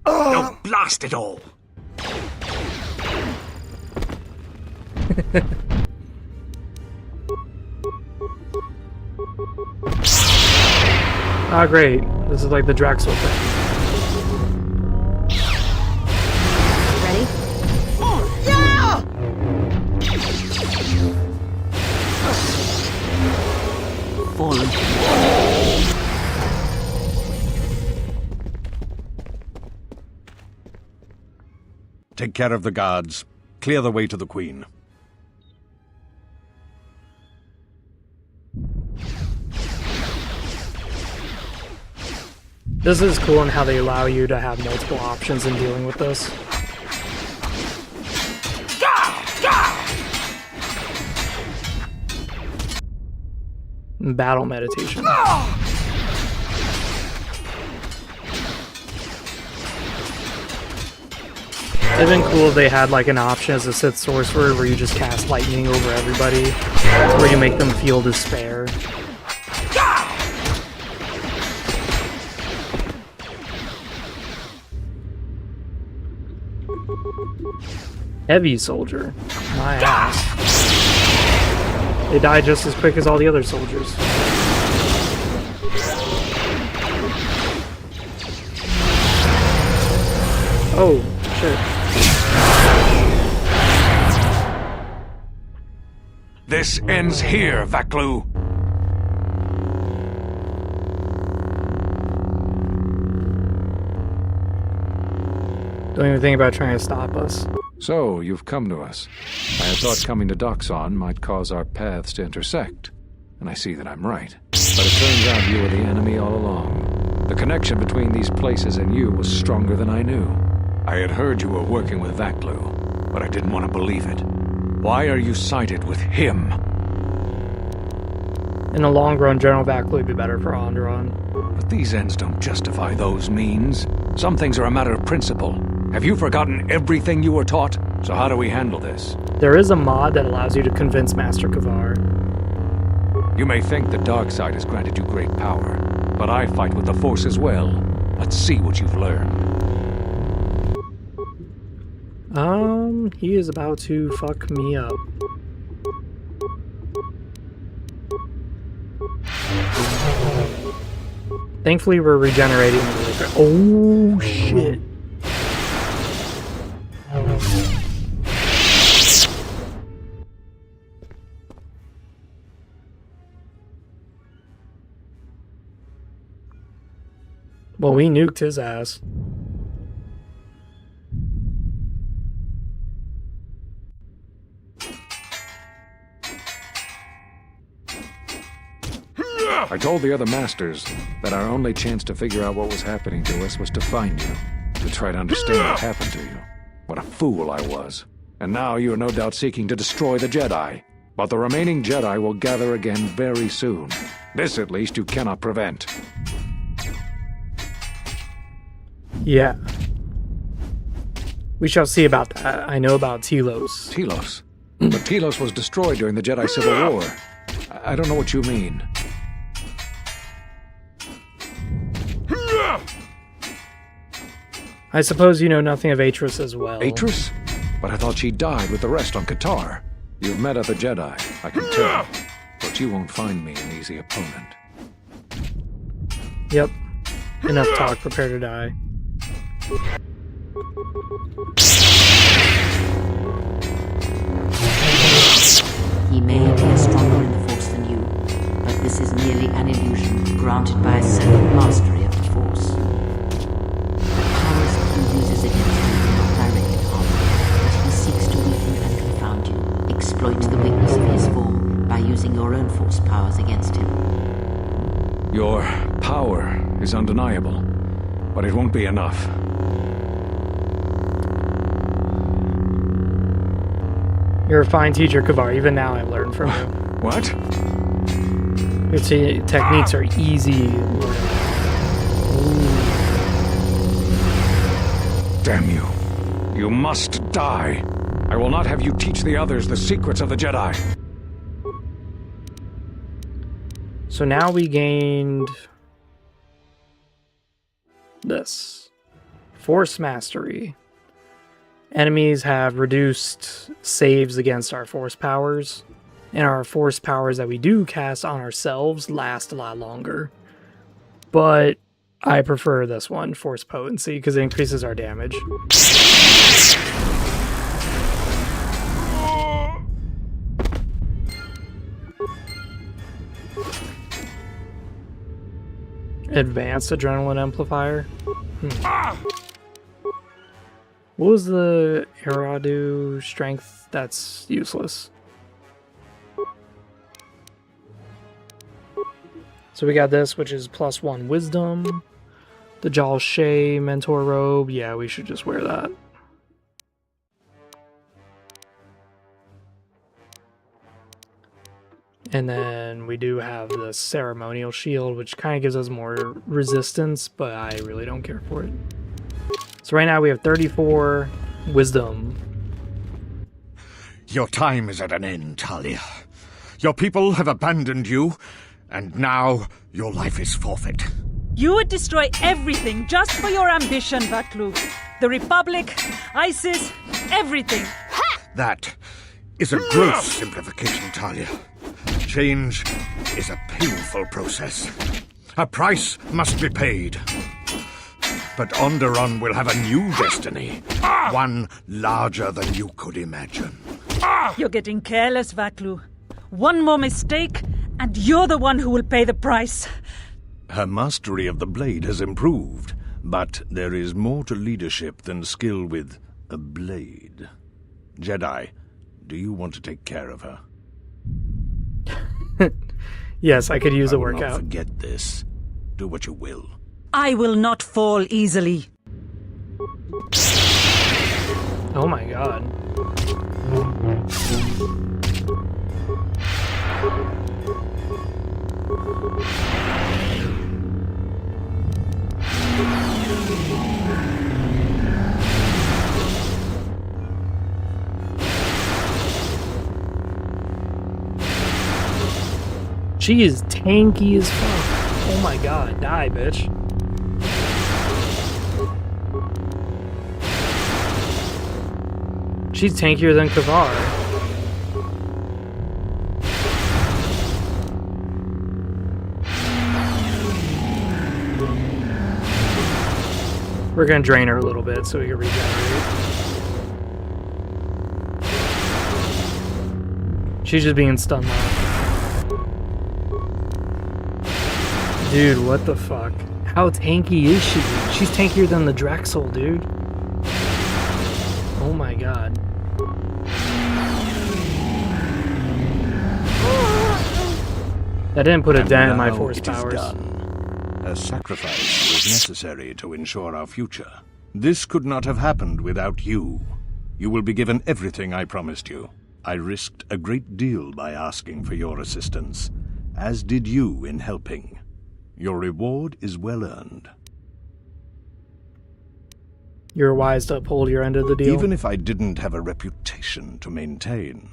Oh, blast it all! Ah, great. This is like the Drexel thing. Ready? Yeah! Fallen. Take care of the guards. Clear the way to the Queen. This is cool in how they allow you to have multiple options in dealing with this. Battle meditation. It'd been cool if they had like an option as a Sith Sorcerer where you just cast lightning over everybody, where you make them feel despair. Heavy soldier. My ass. They die just as quick as all the other soldiers. Oh, shit. This ends here, Vaklu. Don't even think about trying to stop us. So, you've come to us. I had thought coming to Doxon might cause our paths to intersect, and I see that I'm right. But it turns out you were the enemy all along. The connection between these places and you was stronger than I knew. I had heard you were working with Vaklu, but I didn't want to believe it. Why are you sided with him? In the long run, General Vaklu would be better for Onderon. But these ends don't justify those means. Some things are a matter of principle. Have you forgotten everything you were taught? So how do we handle this? There is a mod that allows you to convince Master Kavar. You may think the dark side has granted you great power, but I fight with the Force as well. Let's see what you've learned. He is about to fuck me up. Thankfully, we're regenerating really quick. Oh, shit. Well, we nuked his ass. I told the other masters that our only chance to figure out what was happening to us was to find you, to try to understand what happened to you. What a fool I was. And now you are no doubt seeking to destroy the Jedi. But the remaining Jedi will gather again very soon. This, at least, you cannot prevent. Yeah. We shall see about that. I know about Telos. Telos? But Telos was destroyed during the Jedi Civil War. I don't know what you mean. I suppose you know nothing of Atris as well. Atris? But I thought she died with the rest on KOTOR. You've met other Jedi, I can tell. But you won't find me an easy opponent. Yep. Enough talk, prepare to die. He may appear stronger in the Force than you, but this is merely an illusion granted by a certain mastery of the Force. The powers he uses against you do not directly harm you, but he seeks to weaken and confound you, exploit the weakness of his form by using your own Force powers against him. Your power is undeniable, but it won't be enough. You're a fine teacher, Kavar. Even now I've learned from you. What? Your techniques are easy. Damn you. You must die. I will not have you teach the others the secrets of the Jedi. So now we gained this. Force Mastery. Enemies have reduced saves against our force powers, and our force powers that we do cast on ourselves last a lot longer. But I prefer this one, Force Potency, because it increases our damage. Advanced Adrenaline Amplifier. What was the Aradu strength? That's useless. So we got this, which is +1 wisdom. The Jal Shay Mentor Robe. Yeah, we should just wear that. And then we do have the Ceremonial Shield, which kind of gives us more resistance, but I really don't care for it. So right now we have 34 wisdom. Your time is at an end, Talia. Your people have abandoned you, and now your life is forfeit. You would destroy everything just for your ambition, Vaklu. The Republic, ISIS, everything. That is a gross simplification, Talia. Change is a painful process. A price must be paid. But Onderon will have a new destiny. One larger than you could imagine. You're getting careless, Vaklu. One more mistake, and you're the one who will pay the price. Her mastery of the blade has improved, but there is more to leadership than skill with a blade. Jedi, do you want to take care of her? Yes, I could use a workout. Not forget this. Do what you will. I will not fall easily. Oh my god. She is tanky as fuck. Oh my god, die, bitch. She's tankier than Kavar. We're gonna drain her a little bit so we can regenerate. She's just being stunned now. Dude, what the fuck? How tanky is she? She's tankier than the Drexel, dude. Oh my god. That didn't put a dent in my force powers. Done. A sacrifice was necessary to ensure our future. This could not have happened without you. You will be given everything I promised you. I risked a great deal by asking for your assistance, as did you in helping. Your reward is well earned. You're wise to uphold your end of the deal. Even if I didn't have a reputation to maintain,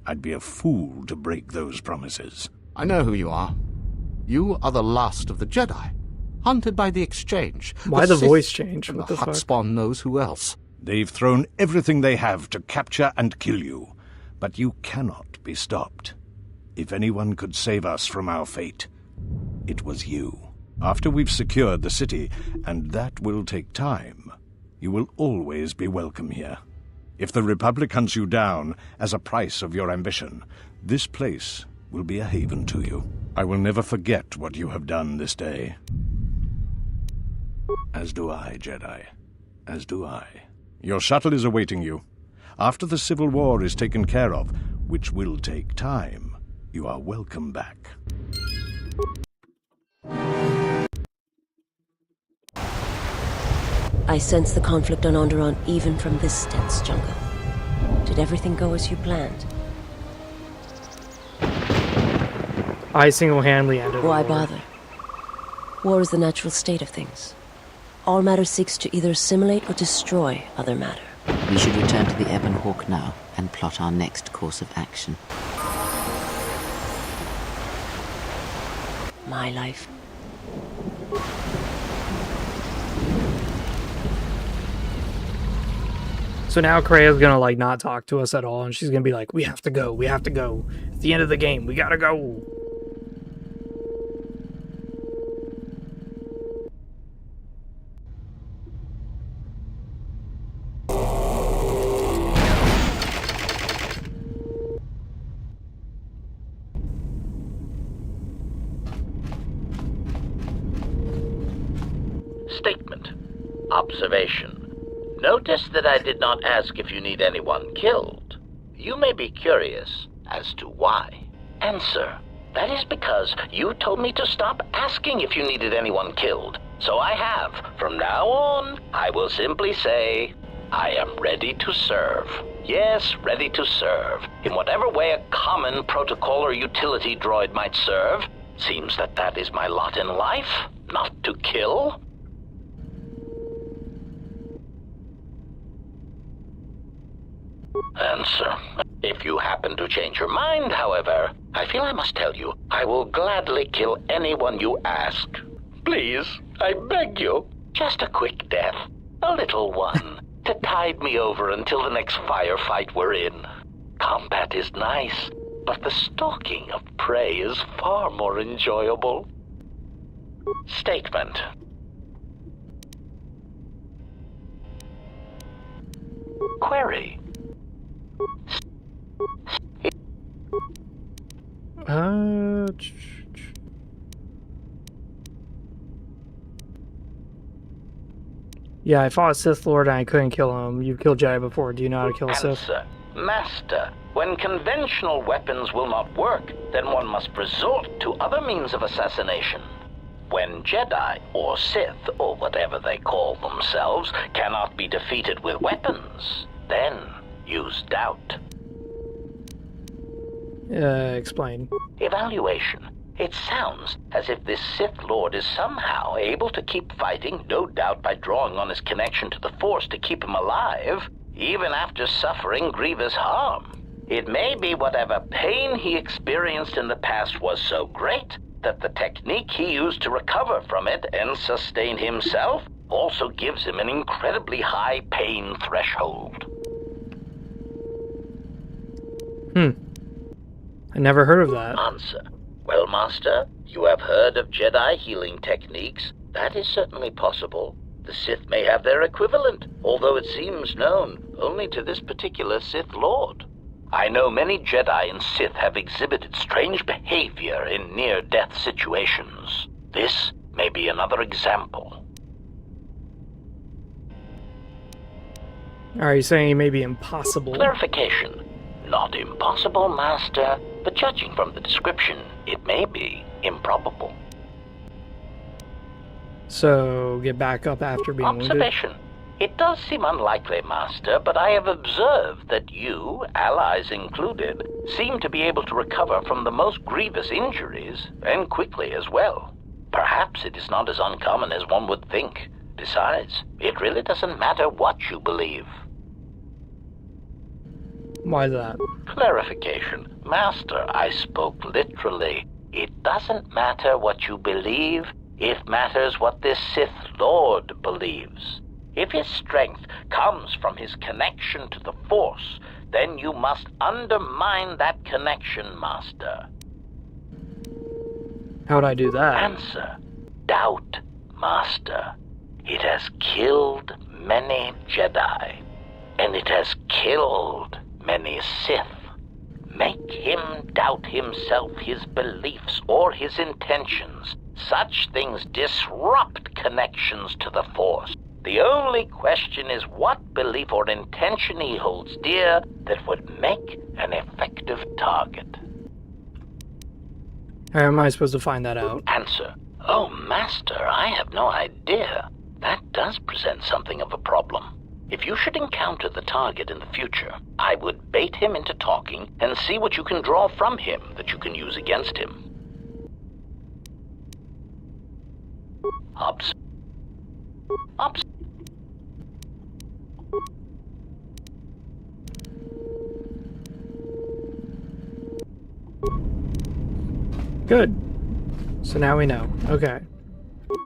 I'd be a fool to break those promises. I know who you are. You are the last of the Jedi, hunted by the Exchange. Why the Sith, voice change? And what the the fuck? Hutspawn knows who else. They've thrown everything they have to capture and kill you, but you cannot be stopped. If anyone could save us from our fate, it was you. After we've secured the city, and that will take time, you will always be welcome here. If the Republic hunts you down as a price of your ambition, this place will be a haven to you. I will never forget what you have done this day. As do I, Jedi. As do I. Your shuttle is awaiting you. After the Civil War is taken care of, which will take time, you are welcome back. I sense the conflict on Onderon even from this dense jungle. Did everything go as you planned? I single-handedly ended the Why war. bother? War is the natural state of things. All matter seeks to either assimilate or destroy other matter. We should return to the Ebon Hawk now and plot our next course of action. My life. So now Krea's gonna like not talk to us at all, and she's gonna be like, "We have to go. We have to go. It's the end of the game. We gotta go." Statement. Observation. Notice that I did not ask if you need anyone killed. You may be curious as to why. Answer. That is because you told me to stop asking if you needed anyone killed. So I have. From now on, I will simply say, I am ready to serve. Yes, ready to serve. In whatever way a common protocol or utility droid might serve. Seems that that is my lot in life, not to kill. Answer. If you happen to change your mind, however, I feel I must tell you, I will gladly kill anyone you ask. Please, I beg you, just a quick death, a little one, to tide me over until the next firefight we're in. Combat is nice, but the stalking of prey is far more enjoyable. Statement. Query. Yeah, I fought a Sith Lord and I couldn't kill him. You've killed Jedi before. Do you know how to kill a Sith? Answer. Master, when conventional weapons will not work, then one must resort to other means of assassination. When Jedi, or Sith, or whatever they call themselves, cannot be defeated with weapons, then use doubt. Explain. Evaluation. It sounds as if this Sith Lord is somehow able to keep fighting, no doubt by drawing on his connection to the Force to keep him alive, even after suffering grievous harm. It may be whatever pain he experienced in the past was so great that the technique he used to recover from it and sustain himself also gives him an incredibly high pain threshold. I never heard of that. Answer. Well, Master, you have heard of Jedi healing techniques. That is certainly possible. The Sith may have their equivalent, although it seems known only to this particular Sith Lord. I know many Jedi and Sith have exhibited strange behavior in near-death situations. This may be another example. Are you saying it may be impossible? Clarification. Not impossible, Master, but judging from the description, it may be improbable. So, get back up after being Observation. wounded? It does seem unlikely, Master, but I have observed that you, allies included, seem to be able to recover from the most grievous injuries, and quickly as well. Perhaps it is not as uncommon as one would think. Besides, it really doesn't matter what you believe. Why that? Clarification. Master, I spoke literally. It doesn't matter what you believe. It matters what this Sith Lord believes. If his strength comes from his connection to the Force, then you must undermine that connection, Master. How'd I do that? Answer. Doubt, Master. It has killed many Jedi, and it has killed many Sith. Make him doubt himself, his beliefs, or his intentions. Such things disrupt connections to the Force. The only question is what belief or intention he holds dear that would make an effective target. How am I supposed to find that out? Answer. Oh, Master, I have no idea. That does present something of a problem. If you should encounter the target in the future, I would bait him into talking and see what you can draw from him that you can use against him. Ups. Ups. Good. So now we know. Okay.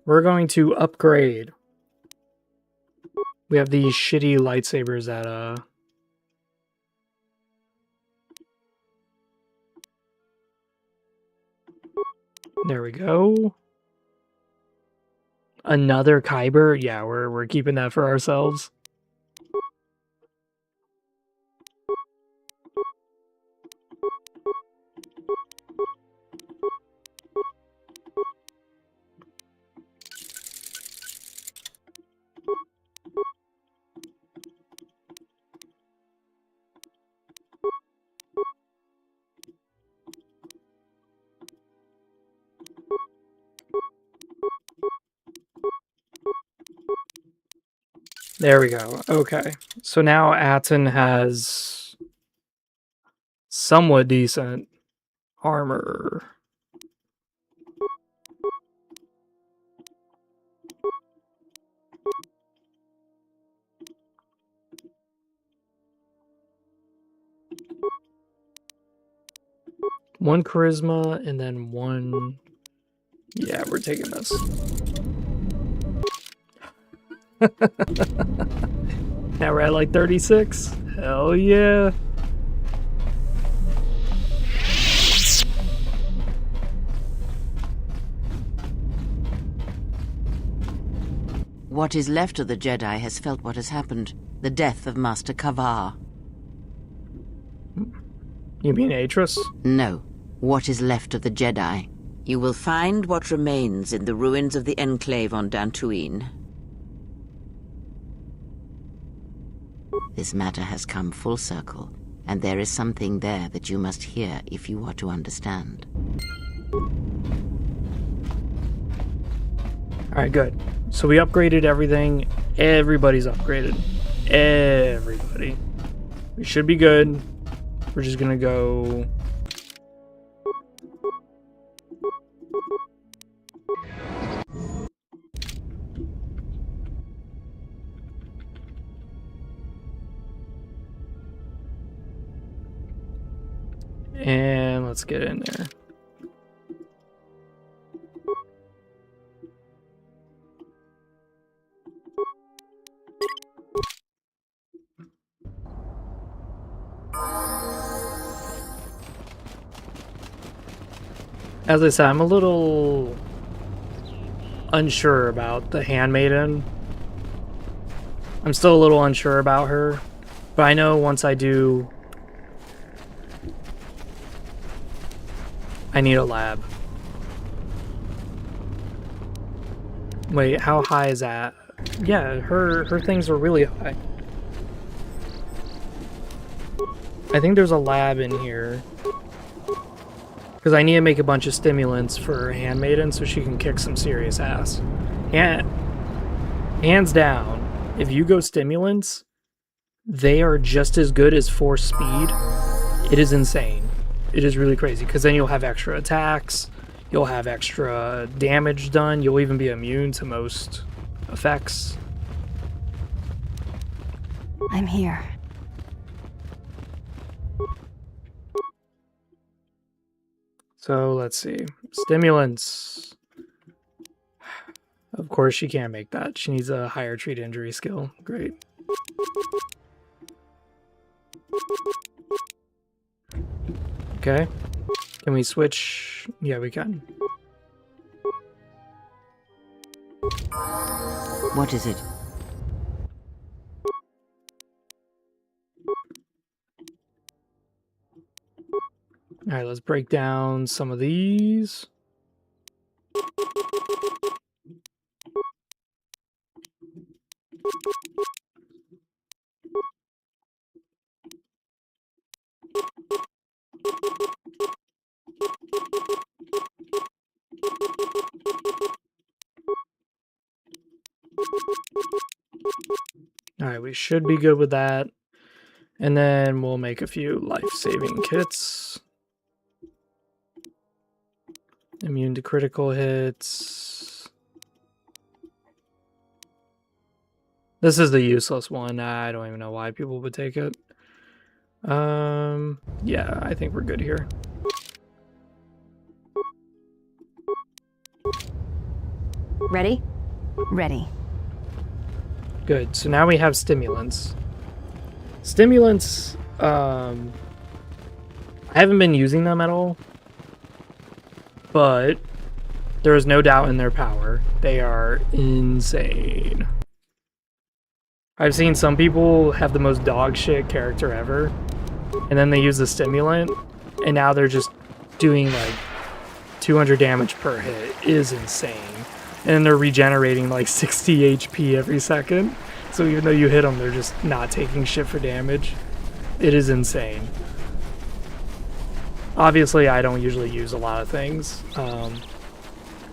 We're going to upgrade. We have these shitty lightsabers that, there we go. Another Kyber? Yeah, we're keeping that for ourselves. There we go. Okay. So now Atten has somewhat decent armor. One charisma and then one... Yeah, we're taking this. Now we're at like 36. Hell yeah. What is left of the Jedi has felt what has happened. The death of Master Kavar. You mean Atris? No. What is left of the Jedi. You will find what remains in the ruins of the Enclave on Dantooine. This matter has come full circle, and there is something there that you must hear if you are to understand. Alright, good. So we upgraded everything. Everybody's upgraded. Everybody. We should be good. We're just gonna go... And let's get in there. As I said, I'm a little unsure about the handmaiden. I'm still a little unsure about her, but I know once I do, I need a lab. Wait, how high is that? Yeah, her things are really high. I think there's a lab in here. Because I need to make a bunch of stimulants for Handmaiden so she can kick some serious ass. Hands down, if you go stimulants, they are just as good as force speed. It is insane. It is really crazy, because then you'll have extra attacks, you'll have extra damage done, you'll even be immune to most effects. I'm here. So let's see. Stimulants. Of course she can't make that. She needs a higher treat injury skill. Great. Okay. Can we switch? Yeah, we can. What is it? Alright, let's break down some of these. Alright, we should be good with that. And then we'll make a few life-saving kits. Immune to critical hits. This is the useless one. I don't even know why people would take it. Yeah, I think we're good here. Ready? Ready. Good. So now we have stimulants. Stimulants, I haven't been using them at all, but there is no doubt in their power. They are insane. I've seen some people have the most dog shit character ever, and then they use the stimulant, and now they're just doing like 200 damage per hit. It is insane. And then they're regenerating like 60 HP every second. So even though you hit them, they're just not taking shit for damage. It is insane. Obviously, I don't usually use a lot of things.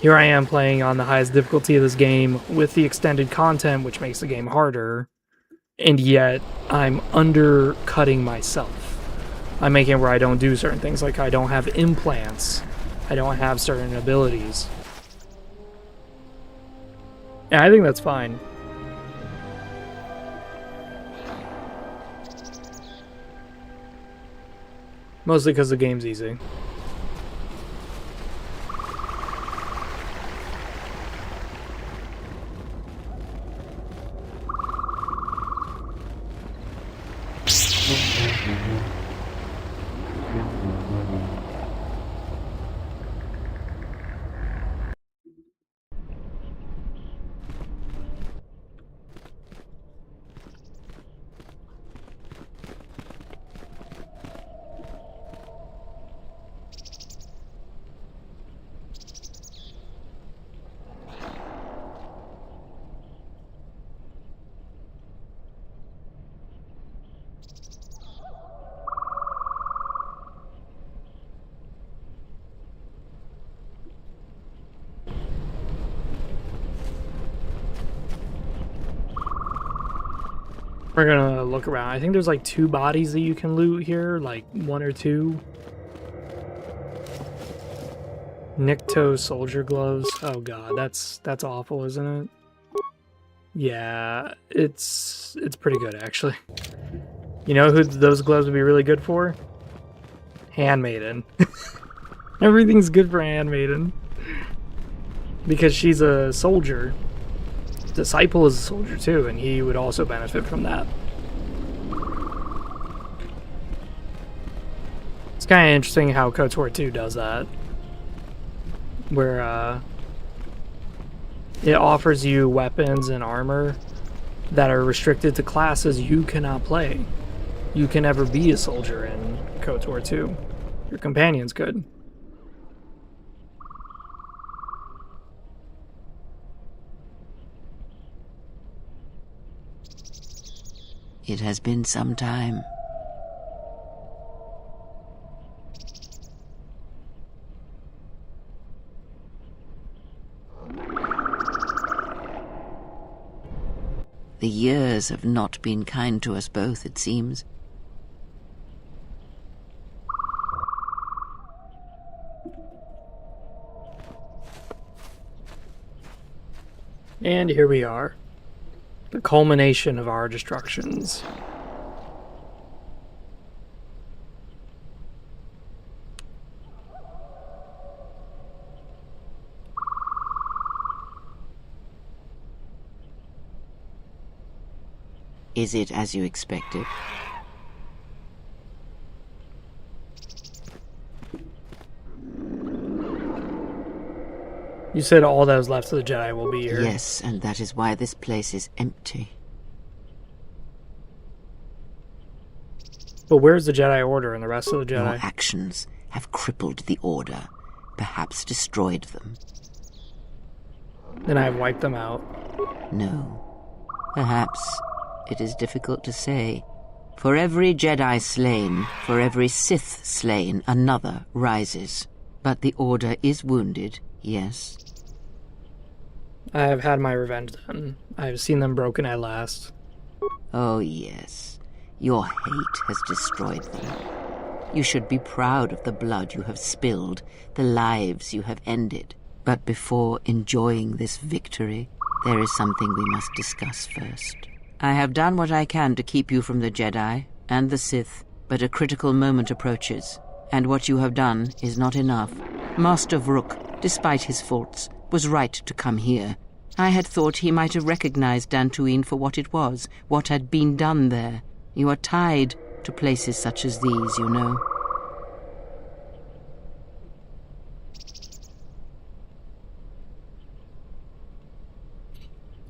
Here I am playing on the highest difficulty of this game with the extended content, which makes the game harder. And yet, I'm undercutting myself. I'm making it where I don't do certain things, like I don't have implants. I don't have certain abilities. Yeah, I think that's fine. Mostly because the game's easy. We're gonna look around. I think there's like 2 bodies that you can loot here, like 1 or 2. Nikto soldier gloves. Oh god, that's awful, isn't it? Yeah, it's pretty good actually. You know who those gloves would be really good for? Handmaiden. Everything's good for Handmaiden. Because she's a soldier. Disciple is a soldier too, and he would also benefit from that. It's kind of interesting how KOTOR 2 does that. Where it offers you weapons and armor that are restricted to classes you cannot play. You can never be a soldier in KOTOR 2. Your companion's good. It has been some time. The years have not been kind to us both, it seems. And here we are. The culmination of our destructions. Is it as you expected? You said all that was left of the Jedi will be here. Yes, and that is why this place is empty. But where's the Jedi Order and the rest of the Jedi? Your actions have crippled the Order, perhaps destroyed them. Then I've wiped them out. No. Perhaps it is difficult to say. For every Jedi slain, for every Sith slain, another rises. But the Order is wounded, yes. I have had my revenge then. I have seen them broken at last. Oh yes, your hate has destroyed them. You should be proud of the blood you have spilled, the lives you have ended. But before enjoying this victory, there is something we must discuss first. I have done what I can to keep you from the Jedi and the Sith, but a critical moment approaches, and what you have done is not enough. Master Vrook, despite his faults, was right to come here. I had thought he might have recognized Dantooine for what it was, what had been done there. You are tied to places such as these, you know.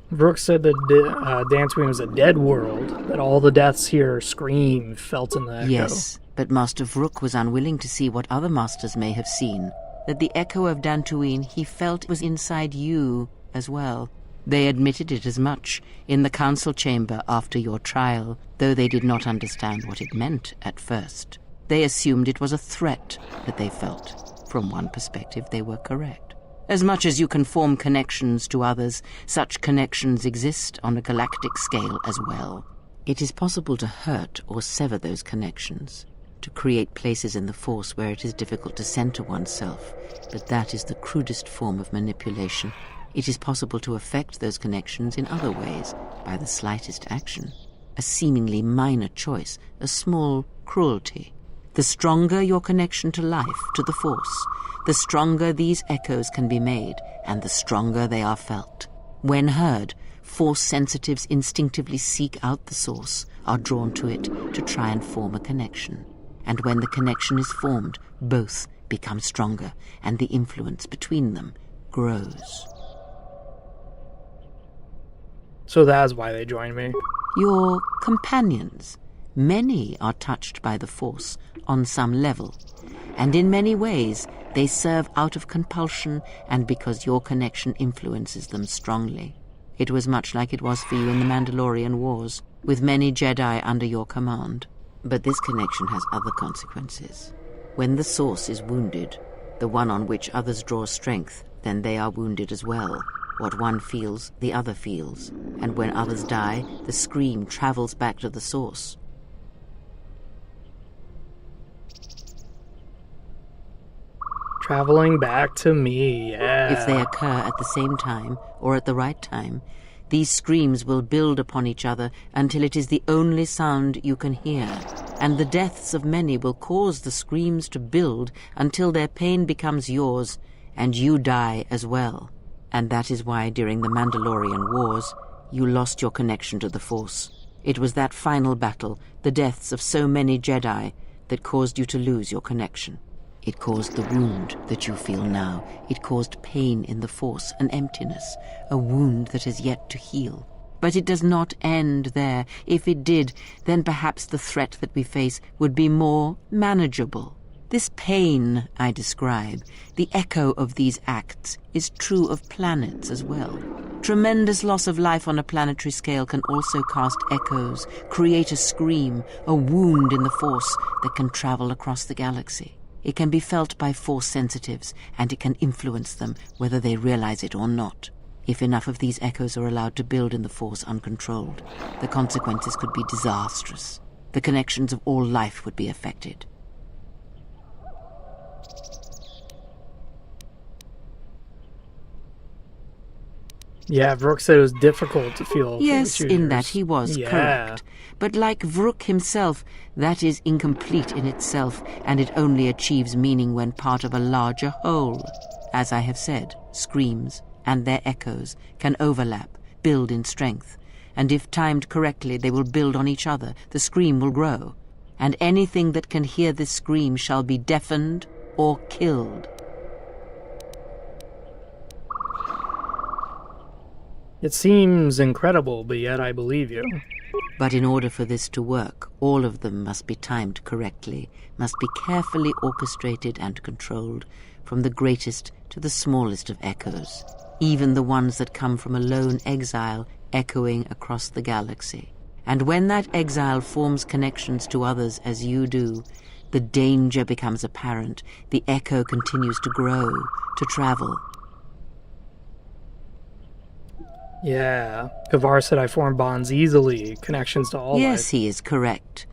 Brooke said that Dantooine was a dead world, that all the deaths here scream felt in the echo. Yes, but Master Vrook was unwilling to see what other masters may have seen, that the echo of Dantooine he felt was inside you as well. They admitted it as much in the council chamber after your trial, though they did not understand what it meant at first. They assumed it was a threat that they felt. From one perspective, they were correct. As much as you can form connections to others, such connections exist on a galactic scale as well. It is possible to hurt or sever those connections, to create places in the Force where it is difficult to center oneself, but that is the crudest form of manipulation. It is possible to affect those connections in other ways, by the slightest action. A seemingly minor choice, a small cruelty. The stronger your connection to life, to the Force, the stronger these echoes can be made, and the stronger they are felt. When heard, Force sensitives instinctively seek out the source, are drawn to it to try and form a connection. And when the connection is formed, both become stronger, and the influence between them grows. So that's why they joined me. Your companions. Many are touched by the Force on some level, and in many ways they serve out of compulsion and because your connection influences them strongly. It was much like it was for you in the Mandalorian Wars, with many Jedi under your command. But this connection has other consequences. When the Source is wounded, the one on which others draw strength, then they are wounded as well. What one feels, the other feels. And when others die, the scream travels back to the Source. Traveling back to me, yeah. If they occur at the same time, or at the right time, these screams will build upon each other until it is the only sound you can hear. And the deaths of many will cause the screams to build until their pain becomes yours, and you die as well. And that is why during the Mandalorian Wars, you lost your connection to the Force. It was that final battle, the deaths of so many Jedi, that caused you to lose your connection. It caused the wound that you feel now. It caused pain in the Force, an emptiness, a wound that has yet to heal. But it does not end there. If it did, then perhaps the threat that we face would be more manageable. This pain I describe, the echo of these acts, is true of planets as well. Tremendous loss of life on a planetary scale can also cast echoes, create a scream, a wound in the Force that can travel across the galaxy. It can be felt by Force sensitives, and it can influence them whether they realize it or not. If enough of these echoes are allowed to build in the Force uncontrolled, the consequences could be disastrous. The connections of all life would be affected. Yeah, Vrook said it was difficult to feel. Yes, in that he was correct. But like Vrook himself, that is incomplete in itself, and it only achieves meaning when part of a larger whole. As I have said, screams and their echoes can overlap, build in strength, and if timed correctly, they will build on each other. The scream will grow, and anything that can hear this scream shall be deafened or killed. It seems incredible, but yet I believe you. But in order for this to work, all of them must be timed correctly, must be carefully orchestrated and controlled, from the greatest to the smallest of echoes, even the ones that come from a lone exile echoing across the galaxy. And when that exile forms connections to others as you do, the danger becomes apparent, the echo continues to grow, to travel. Yeah. Kavar said I form bonds easily, connections to all Yes, life. he is correct.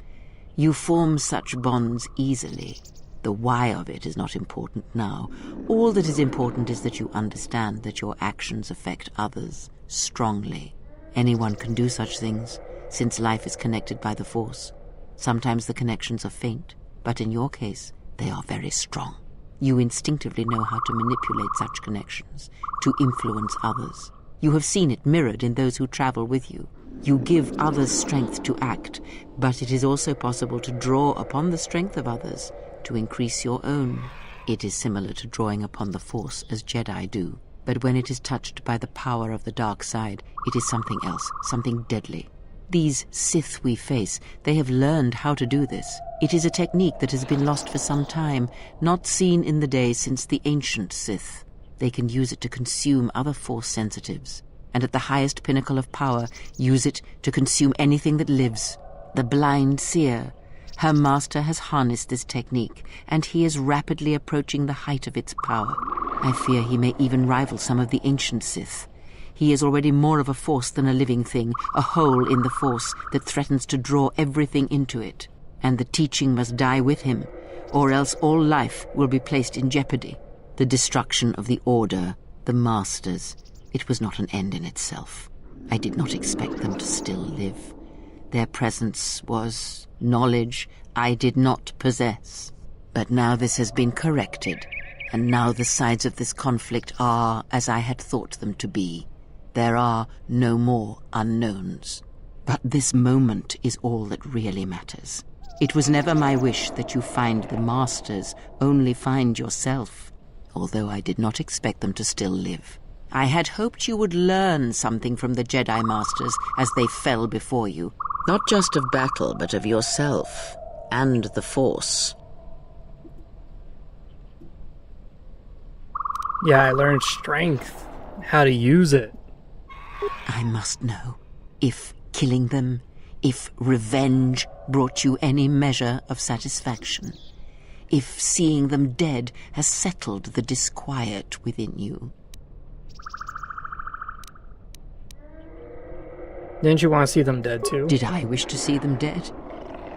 You form such bonds easily. The why of it is not important now. All that is important is that you understand that your actions affect others strongly. Anyone can do such things, since life is connected by the Force. Sometimes the connections are faint, but in your case, they are very strong. You instinctively know how to manipulate such connections, to influence others. You have seen it mirrored in those who travel with you. You give others strength to act, but it is also possible to draw upon the strength of others to increase your own. It is similar to drawing upon the Force as Jedi do, but when it is touched by the power of the dark side, it is something else, something deadly. These Sith we face, they have learned how to do this. It is a technique that has been lost for some time, not seen in the days since the ancient Sith. They can use it to consume other Force sensitives, and at the highest pinnacle of power, use it to consume anything that lives. The blind seer. Her master has harnessed this technique, and he is rapidly approaching the height of its power. I fear he may even rival some of the ancient Sith. He is already more of a force than a living thing, a hole in the Force that threatens to draw everything into it. And the teaching must die with him, or else all life will be placed in jeopardy. The destruction of the Order, the Masters, it was not an end in itself. I did not expect them to still live. Their presence was knowledge I did not possess. But now this has been corrected, and now the sides of this conflict are as I had thought them to be. There are no more unknowns. But this moment is all that really matters. It was never my wish that you find the Masters, only find yourself, although I did not expect them to still live. I had hoped you would learn something from the Jedi Masters as they fell before you, not just of battle, but of yourself and the Force. Yeah, I learned strength, how to use it. I must know if killing them, if revenge brought you any measure of satisfaction, if seeing them dead has settled the disquiet within you. Didn't you want to see them dead too? Did I wish to see them dead?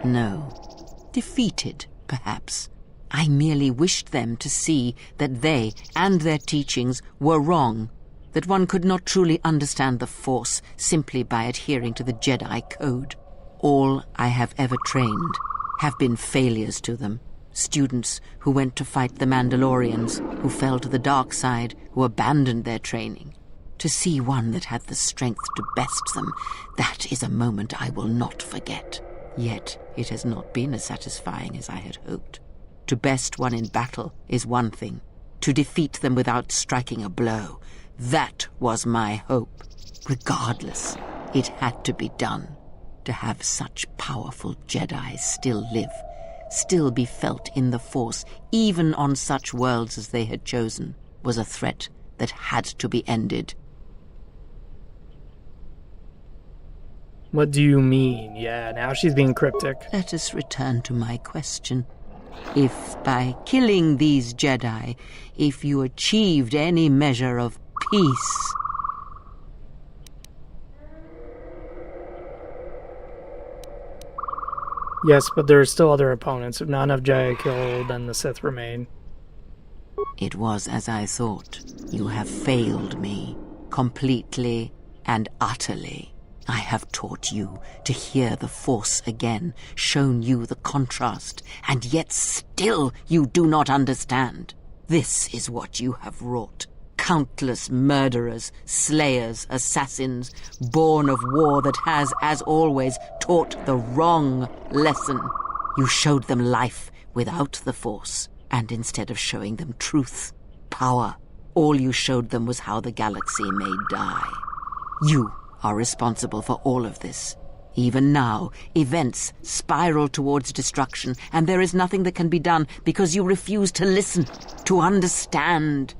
No. Defeated, perhaps. I merely wished them to see that they and their teachings were wrong, that one could not truly understand the Force simply by adhering to the Jedi Code. All I have ever trained have been failures to them. Students who went to fight the Mandalorians, who fell to the dark side, who abandoned their training. To see one that had the strength to best them, that is a moment I will not forget. Yet it has not been as satisfying as I had hoped. To best one in battle is one thing. To defeat them without striking a blow, that was my hope. Regardless, it had to be done. To have such powerful Jedi still live, still be felt in the Force, even on such worlds as they had chosen, was a threat that had to be ended. What do you mean? Yeah, now she's being cryptic. Let us return to my question. If by killing these Jedi, if you achieved any measure of peace... Yes, but there are still other opponents. If not enough Jedi killed, then the Sith remain. It was as I thought. You have failed me, completely and utterly. I have taught you to hear the Force again, shown you the contrast, and yet still you do not understand. This is what you have wrought. Countless murderers, slayers, assassins, born of war that has, as always, taught the wrong lesson. You showed them life without the Force, and instead of showing them truth, power, all you showed them was how the galaxy may die. You are responsible for all of this. Even now, events spiral towards destruction, and there is nothing that can be done because you refuse to listen, to understand.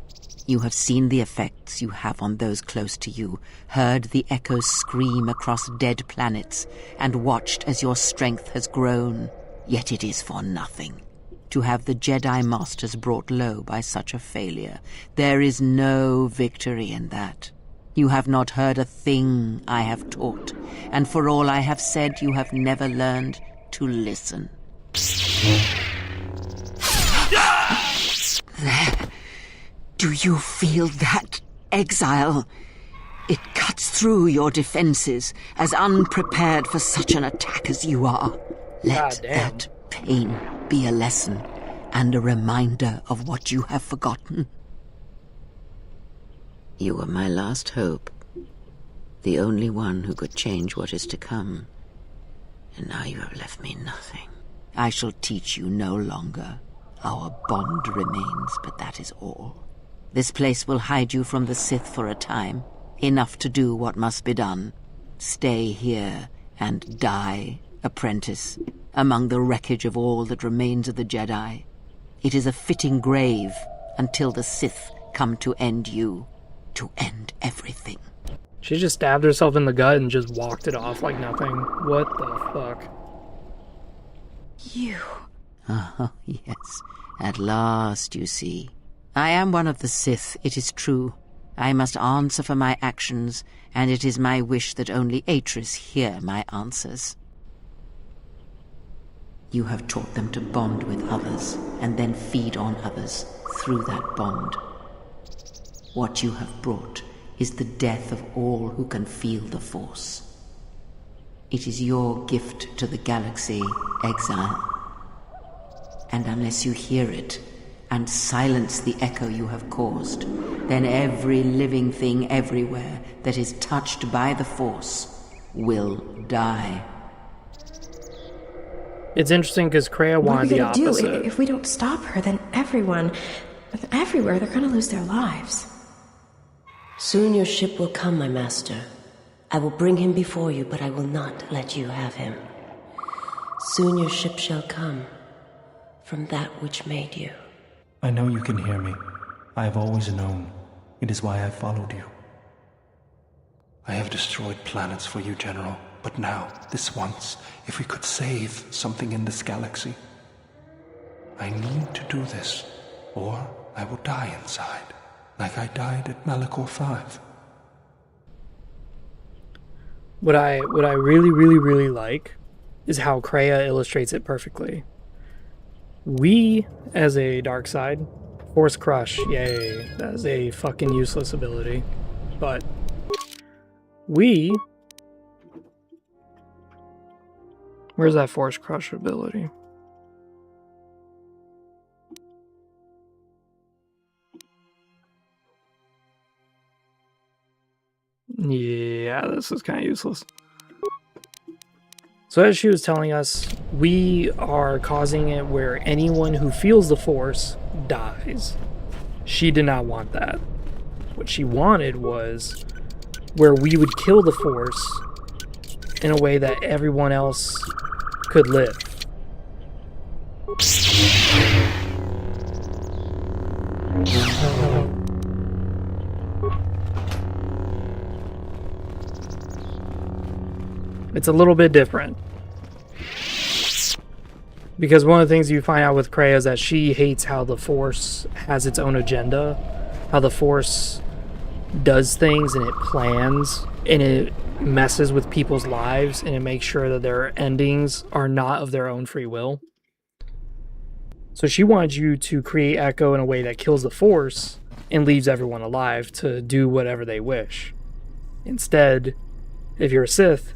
You have seen the effects you have on those close to you, heard the echoes scream across dead planets, and watched as your strength has grown. Yet it is for nothing. To have the Jedi Masters brought low by such a failure, there is no victory in that. You have not heard a thing I have taught, and for all I have said, you have never learned to listen. There. Do you feel that, exile? It cuts through your defenses, as unprepared for such an attack as you are. Let that pain be a lesson and a reminder of what you have forgotten. You were my last hope, the only one who could change what is to come. And now you have left me nothing. I shall teach you no longer. Our bond remains, but that is all. This place will hide you from the Sith for a time, enough to do what must be done. Stay here and die, apprentice, among the wreckage of all that remains of the Jedi. It is a fitting grave until the Sith come to end you, to end everything. She just stabbed herself in the gut and just walked it off like nothing. What the fuck? You. Oh, yes. At last, you see. I am one of the Sith, it is true. I must answer for my actions, and it is my wish that only Atris hear my answers. You have taught them to bond with others, and then feed on others through that bond. What you have brought is the death of all who can feel the Force. It is your gift to the galaxy, exile. And unless you hear it, and silence the echo you have caused, then every living thing everywhere that is touched by the Force will die. It's interesting because Kreia wanted the opposite. What are we gonna do? If we don't stop her, then everyone, everywhere, they're gonna lose their lives. Soon your ship will come, my master. I will bring him before you, but I will not let you have him. Soon your ship shall come from that which made you. I know you can hear me. I have always known. It is why I followed you. I have destroyed planets for you, General. But now, this once, if we could save something in this galaxy. I need to do this, or I will die inside, like I died at Malachor 5. What I really like is how Kreia illustrates it perfectly. We, as a dark side, Force Crush, yay, that is a fucking useless ability. But we... Where's that Force Crush ability? Yeah, this is kind of useless. So as she was telling us, we are causing it where anyone who feels the Force dies. She did not want that. What she wanted was where we would kill the Force in a way that everyone else could live. It's a little bit different. Because one of the things you find out with Kreia is that she hates how the Force has its own agenda. How the Force does things and it plans and it messes with people's lives and it makes sure that their endings are not of their own free will. So she wanted you to create Echo in a way that kills the Force and leaves everyone alive to do whatever they wish. Instead, if you're a Sith,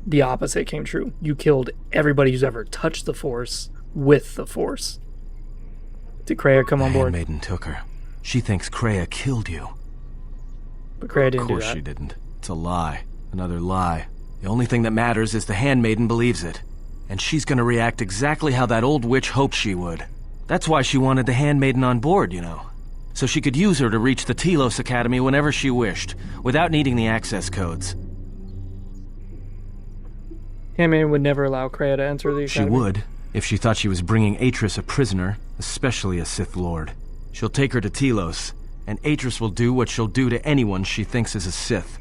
the opposite came true. You killed everybody who's ever touched the Force with the Force. Did Kreia come on board? The Handmaiden took her. She thinks Kreia killed you. But Kreia didn't do that. Of course she didn't. It's a lie. Another lie. The only thing that matters is the Handmaiden believes it. And she's gonna react exactly how that old witch hoped she would. That's why she wanted the Handmaiden on board, you know. So she could use her to reach the Telos Academy whenever she wished, without needing the access codes. Handmaiden would never allow Kreia to enter the academy. She would, if she thought she was bringing Atris a prisoner, especially a Sith Lord. She'll take her to Telos, and Atris will do what she'll do to anyone she thinks is a Sith.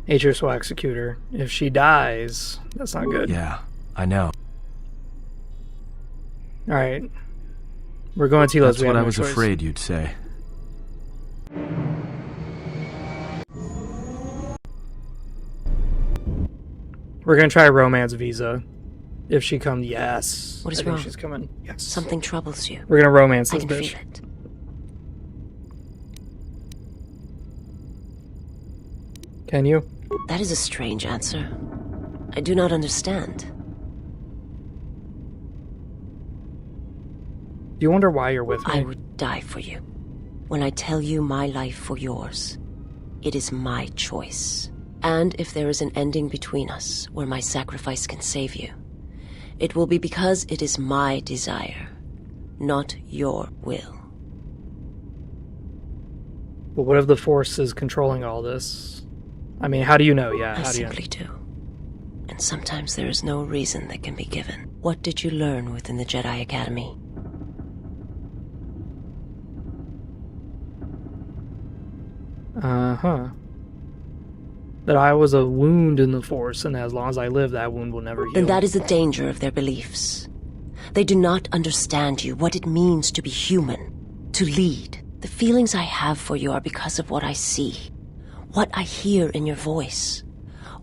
Atris will execute her. If she dies, that's not good. Yeah, I know. Alright. We're going to Telos. That's what I was afraid you'd say. We're gonna try romance visa. If she comes, yes. What is I think wrong? she's coming. Yes. Something troubles you. We're gonna romance I this can bitch. feel it. Can you? That is a strange answer. I do not understand. Do you wonder why you're with me? I would die for you. When I tell you my life for yours, it is my choice. And if there is an ending between us where my sacrifice can save you, it will be because it is my desire, not your will. But what if the Force is controlling all this? I mean, how do you know? Yeah, I how do you simply do. And sometimes there is no reason that can be given. What did you learn within the Jedi Academy? Uh-huh. That I was a wound in the Force, and as long as I live, that wound will never heal. Then that is the danger of their beliefs. They do not understand you, what it means to be human, to lead. The feelings I have for you are because of what I see, what I hear in your voice.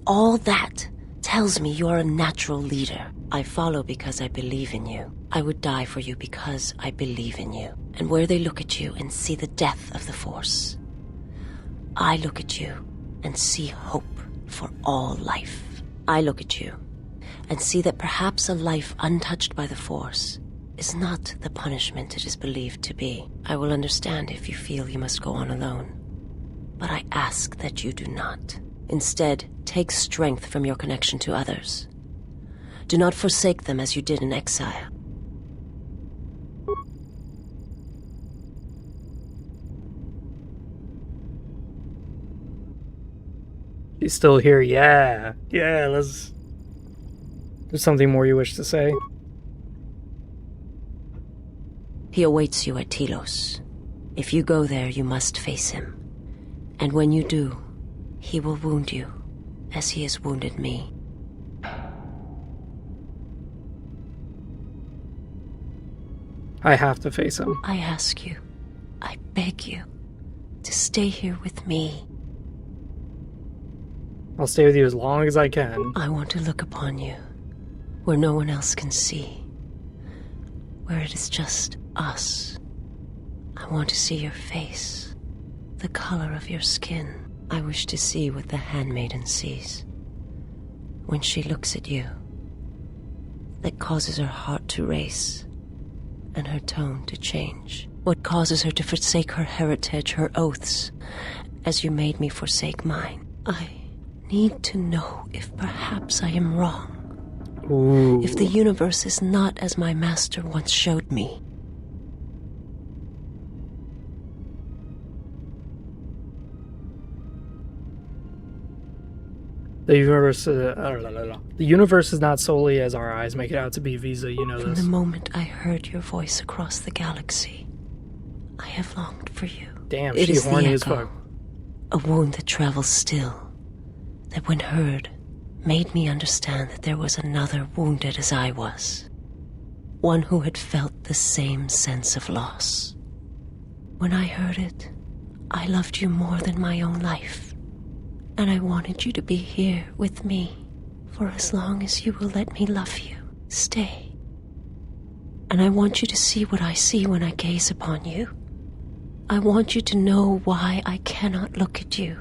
All that tells me you are a natural leader. I follow because I believe in you. I would die for you because I believe in you. And where they look at you and see the death of the Force, I look at you and see hope for all life. I look at you and see that perhaps a life untouched by the Force is not the punishment it is believed to be. I will understand if you feel you must go on alone, but I ask that you do not. Instead, take strength from your connection to others. Do not forsake them as you did in exile. She's still here. Yeah. Yeah, let's... There's something more you wish to say? He awaits you at Telos. If you go there, you must face him. And when you do, he will wound you, as he has wounded me. I have to face him. I ask you, I beg you, to stay here with me. I'll stay with you as long as I can. I want to look upon you, where no one else can see. Where it is just us. I want to see your face, the color of your skin. I wish to see what the handmaiden sees when she looks at you. That causes her heart to race and her tone to change. What causes her to forsake her heritage, her oaths, as you made me forsake mine. I need to know if perhaps I am wrong. Ooh. If the universe is not as my master once showed me. The universe is not solely as our eyes make it out to be, Visa, you know From this. the moment I heard your voice across the galaxy, I have longed for you. Damn, It she's is the horny as echo, fuck. a wound that travels still, that when heard, made me understand that there was another wounded as I was. One who had felt the same sense of loss. When I heard it, I loved you more than my own life. And I wanted you to be here with me for as long as you will let me love you. Stay. And I want you to see what I see when I gaze upon you. I want you to know why I cannot look at you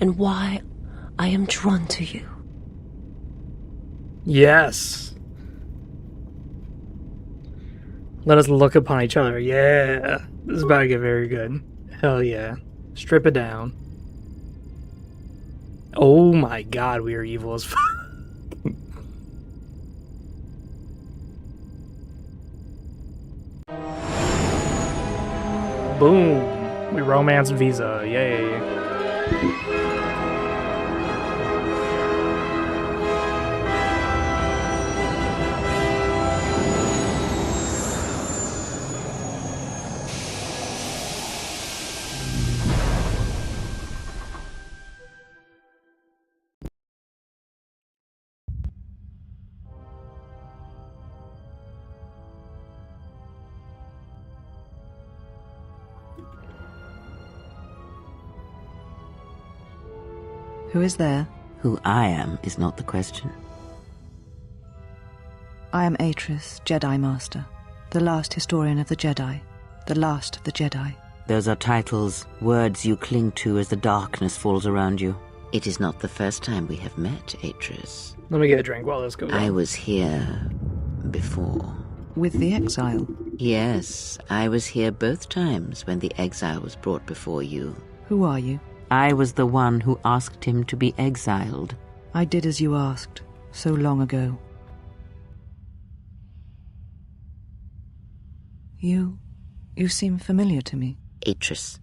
and why I am drawn to you. Yes. Let us look upon each other. Yeah. This is about to get very good. Hell yeah. Strip it down. Oh my god, we are evil as fuck. Boom. We romance Visa. Yay. Who is there? Who I am is not the question. I am Atris, Jedi Master, the last historian of the Jedi, the last of the Jedi. Those are titles, words you cling to as the darkness falls around you. It is not the first time we have met, Atris. Let me get a drink while this goes on. I was here before. With the exile? Yes, I was here both times when the exile was brought before you. Who are you? I was the one who asked him to be exiled. I did as you asked, so long ago. You seem familiar to me. Atris,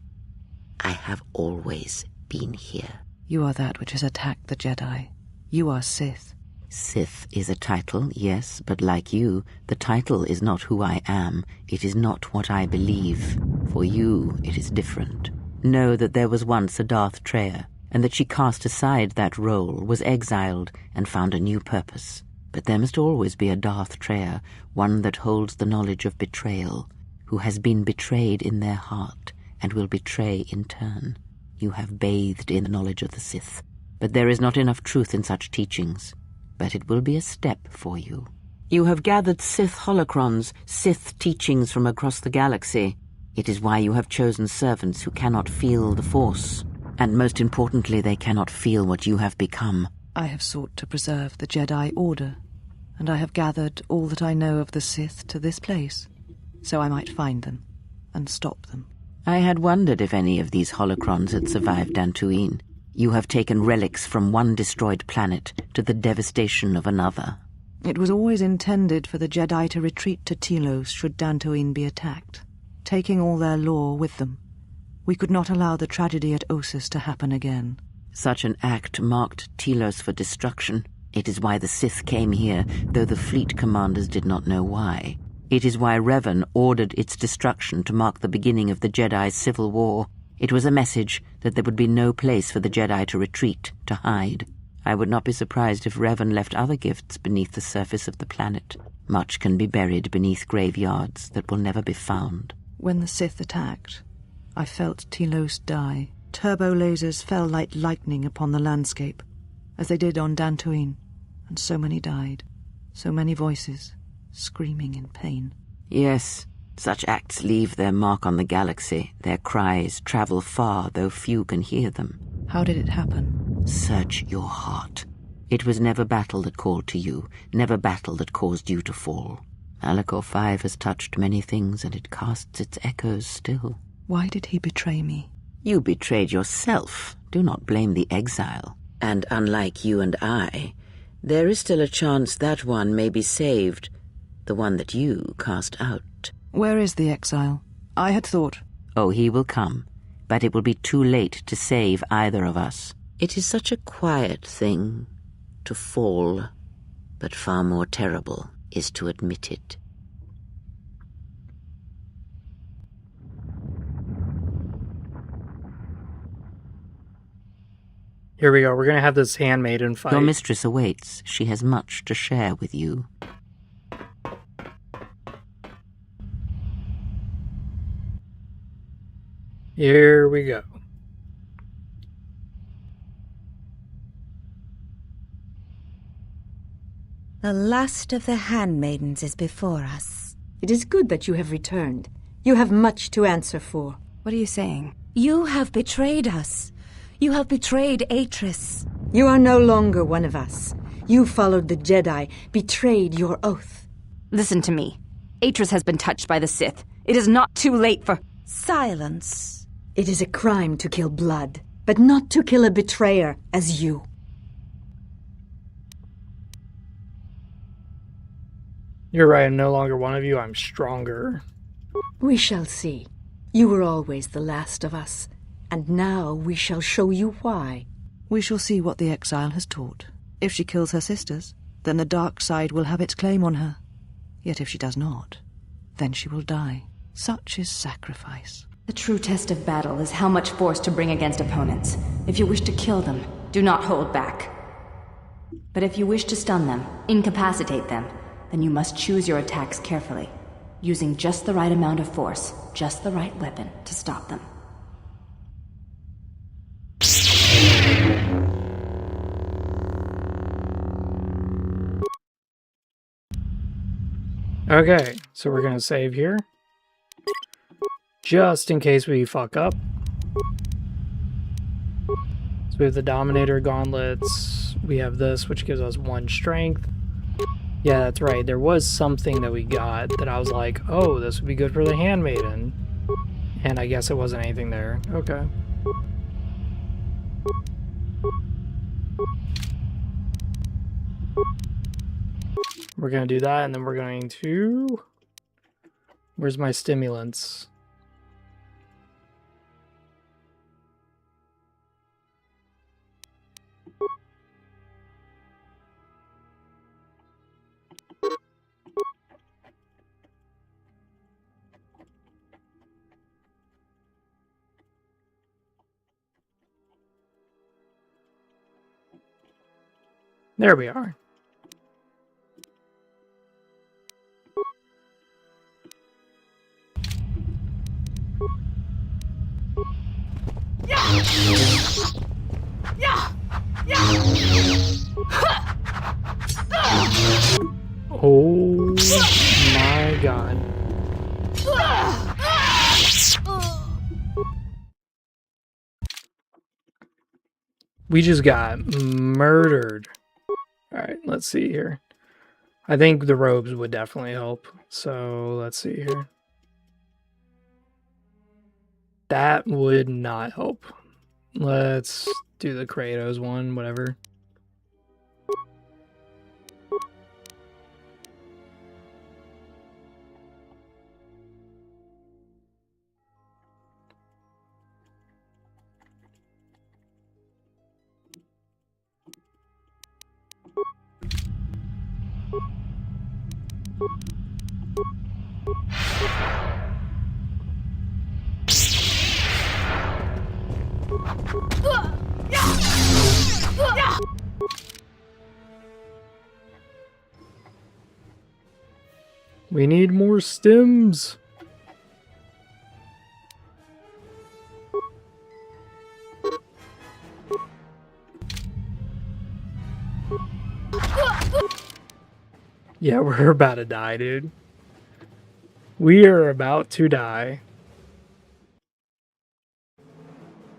I have always been here. You are that which has attacked the Jedi. You are Sith. Sith is a title, yes, but like you, the title is not who I am. It is not what I believe. For you, it is different. Know that there was once a Darth Treya, and that she cast aside that role, was exiled, and found a new purpose. But there must always be a Darth Treya, one that holds the knowledge of betrayal, who has been betrayed in their heart, and will betray in turn. You have bathed in the knowledge of the Sith, but there is not enough truth in such teachings. But it will be a step for you. You have gathered Sith holocrons, Sith teachings from across the galaxy. It is why you have chosen servants who cannot feel the Force. And most importantly, they cannot feel what you have become. I have sought to preserve the Jedi Order, and I have gathered all that I know of the Sith to this place, so I might find them and stop them. I had wondered if any of these holocrons had survived Dantooine. You have taken relics from one destroyed planet to the devastation of another. It was always intended for the Jedi to retreat to Telos should Dantooine be attacked, taking all their lore with them. We could not allow the tragedy at Ossus to happen again. Such an act marked Telos for destruction. It is why the Sith came here, though the fleet commanders did not know why. It is why Revan ordered its destruction to mark the beginning of the Jedi's civil war. It was a message that there would be no place for the Jedi to retreat, to hide. I would not be surprised if Revan left other gifts beneath the surface of the planet. Much can be buried beneath graveyards that will never be found. When the Sith attacked, I felt Telos die. Turbo lasers fell like lightning upon the landscape, as they did on Dantooine, and so many died. So many voices, screaming in pain. Yes. Such acts leave their mark on the galaxy. Their cries travel far, though few can hear them. How did it happen? Search your heart. It was never battle that called to you, never battle that caused you to fall. Alacor 5 has touched many things, and it casts its echoes still. Why did he betray me? You betrayed yourself. Do not blame the exile. And unlike you and I, there is still a chance that one may be saved, the one that you cast out. Where is the exile? I had thought... Oh, he will come, but it will be too late to save either of us. It is such a quiet thing to fall, but far more terrible is to admit it. Here we go. We're going to have this handmaiden fight. Your mistress awaits. She has much to share with you. Here we go. The last of the handmaidens is before us. It is good that you have returned. You have much to answer for. What are you saying? You have betrayed us. You have betrayed Atris. You are no longer one of us. You followed the Jedi, betrayed your oath. Listen to me. Atris has been touched by the Sith. It is not too late for... Silence. It is a crime to kill blood, but not to kill a betrayer as you. You're right, I'm no longer one of you, I'm stronger. We shall see. You were always the last of us, and now we shall show you why. We shall see what the exile has taught. If she kills her sisters, then the dark side will have its claim on her. Yet if she does not, then she will die. Such is sacrifice. The true test of battle is how much force to bring against opponents. If you wish to kill them, do not hold back. But if you wish to stun them, incapacitate them, then you must choose your attacks carefully, using just the right amount of force, just the right weapon to stop them. Okay, so we're gonna save here. Just in case we fuck up. So we have the Dominator Gauntlets. We have this, which gives us 1 strength. Yeah, that's right. There was something that we got that I was like, oh, this would be good for the Handmaiden. And I guess it wasn't anything there. Okay. We're going to do that, and then we're going to... Where's my stimulants? There we are. Oh my god. We just got murdered. Alright, let's see here. I think the robes would definitely help. So, let's see here. That would not help. Let's do the Kratos one, whatever. We need more stims. Yeah, we're about to die, dude. We are about to die.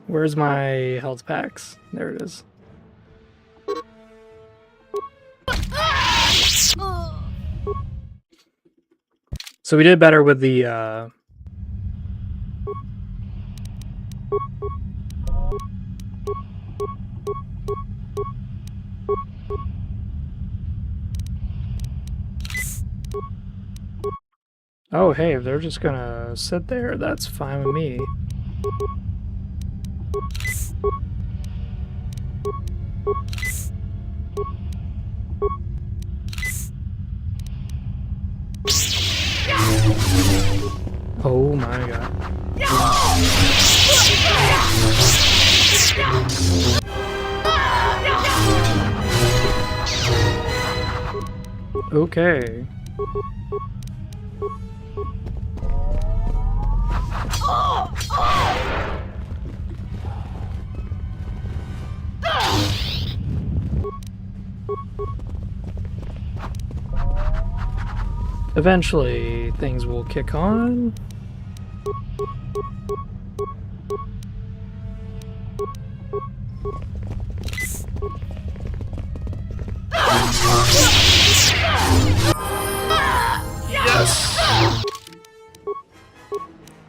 Where's my health packs? There it is. So we did better with the oh, hey, if they're just gonna sit there, that's fine with me. Oh my god. Okay. Eventually, things will kick on. Yes!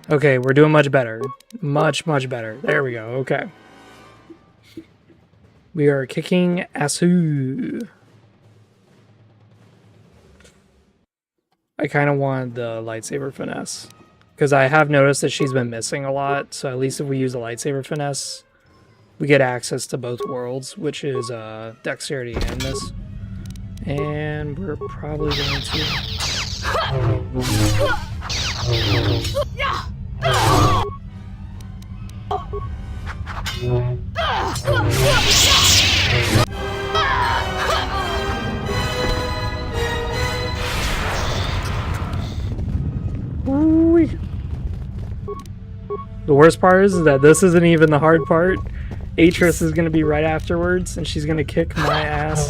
Okay, we're doing much better. Much, much better. There we go. Okay. We are kicking Asu. I kind of want the lightsaber finesse. Because I have noticed that she's been missing a lot. So at least if we use a lightsaber finesse, we get access to both worlds, which is dexterity and this. And we're probably going to... Ooh-wee. The worst part is that this isn't even the hard part. Atris is going to be right afterwards, and she's going to kick my ass.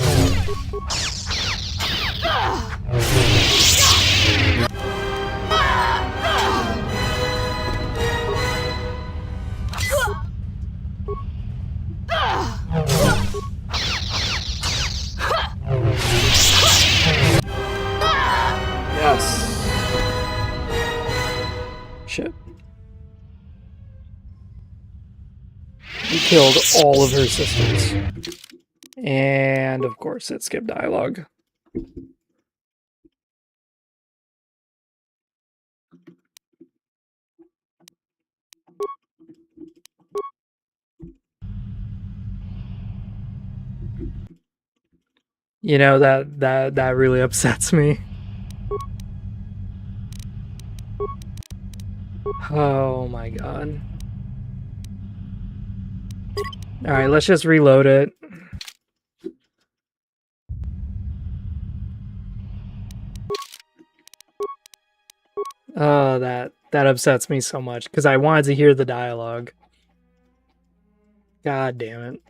He killed all of her sisters. And, of course, it skipped dialogue. You know, that really upsets me. Oh my god. Alright, let's just reload it. Oh, that upsets me so much, because I wanted to hear the dialogue. God damn it.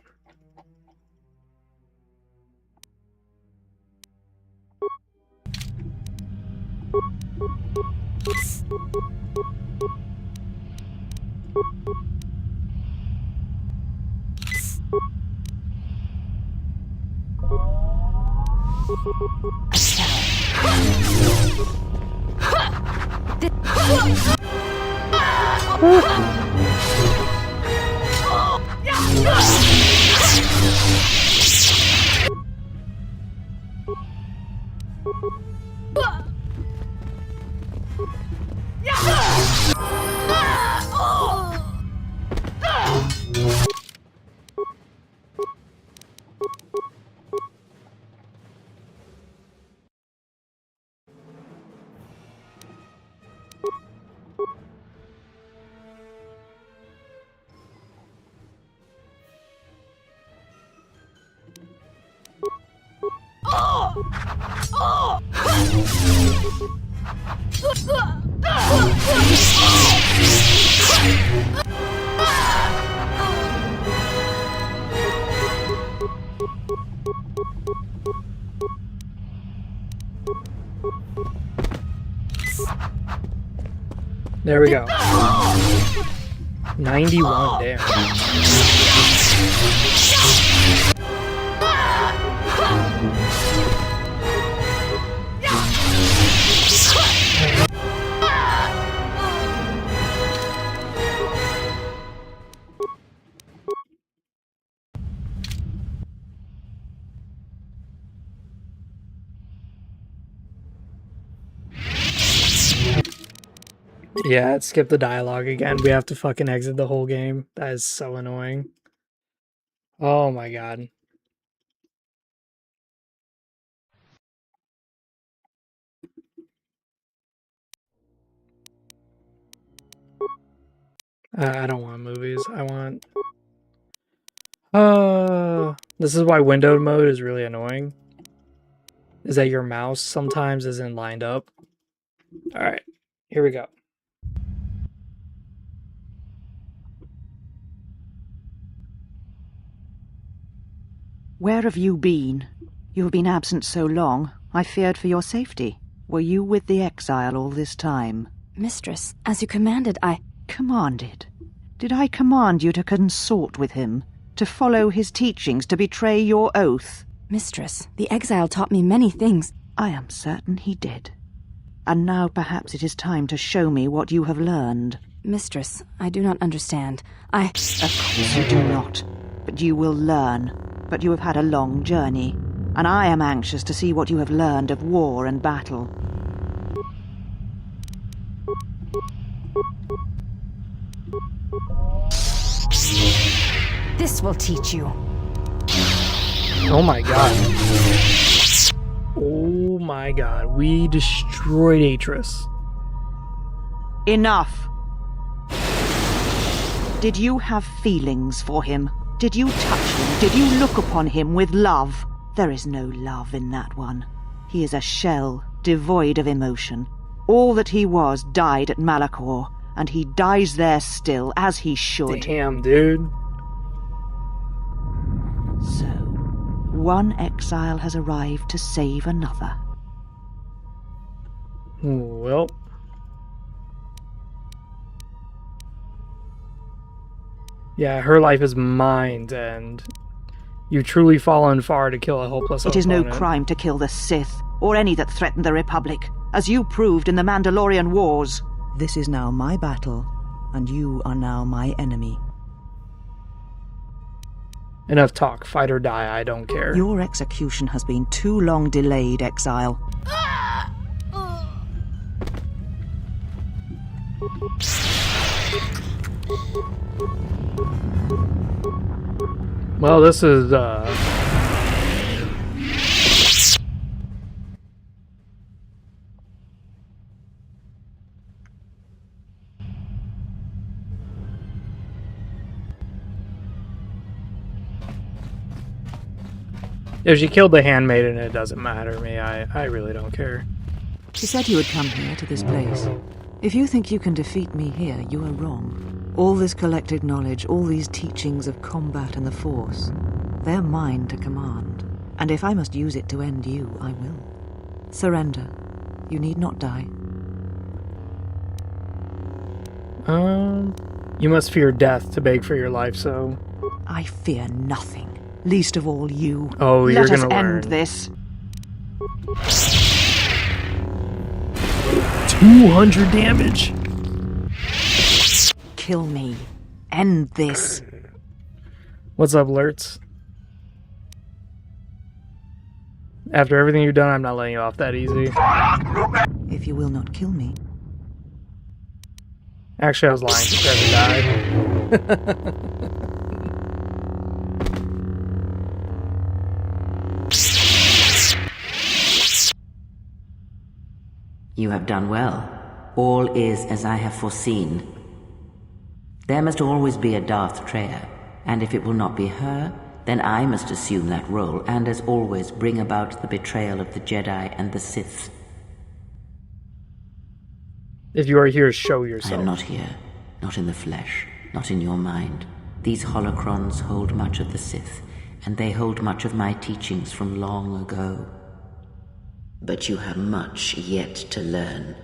There we go. 91, damn. Yeah, skip the dialogue again. We have to fucking exit the whole game. That is so annoying. Oh my god. I don't want movies. I want... this is why windowed mode is really annoying. Is that your mouse sometimes isn't lined up. Alright, here we go. Where have you been? You have been absent so long, I feared for your safety. Were you with the exile all this time? Mistress, as you commanded, I... Commanded? Did I command you to consort with him? To follow his teachings, to betray your oath? Mistress, the exile taught me many things. I am certain he did. And now perhaps it is time to show me what you have learned. Mistress, I do not understand. Of course you do not. But you will learn. But you have had a long journey, and I am anxious to see what you have learned of war and battle. This will teach you. Oh my god. Oh my god. We destroyed Atris. Enough! Did you have feelings for him? Did you touch him? Did you look upon him with love? There is no love in that one. He is a shell, devoid of emotion. All that he was died at Malachor, and he dies there still, as he should. Damn, dude. So, one exile has arrived to save another. Well... yeah, her life is mine, and you've truly fallen far to kill a hopeless opponent. It is no crime to kill the Sith, or any that threaten the Republic, as you proved in the Mandalorian Wars. This is now my battle, and you are now my enemy. Enough talk. Fight or die. I don't care. Your execution has been too long delayed, Exile. Well, this is, if she killed the handmaiden, it doesn't matter to me. I really don't care. She said you would come here to this place. If you think you can defeat me here, you are wrong. All this collected knowledge, all these teachings of combat and the Force, they're mine to command. And if I must use it to end you, I will. Surrender. You need not die. You must fear death to beg for your life, so... I fear nothing. Least of all you. Oh, you're gonna learn. Let us end this. 200 damage. Kill me. End this. What's up, Lurtz? After everything you've done, I'm not letting you off that easy. If you will not kill me. Actually, I was lying. She never died. You have done well. All is as I have foreseen. There must always be a Darth Treya, and if it will not be her, then I must assume that role, and as always bring about the betrayal of the Jedi and the Sith. If you are here, show yourself. I am not here. Not in the flesh. Not in your mind. These holocrons hold much of the Sith, and they hold much of my teachings from long ago. But you have much yet to learn,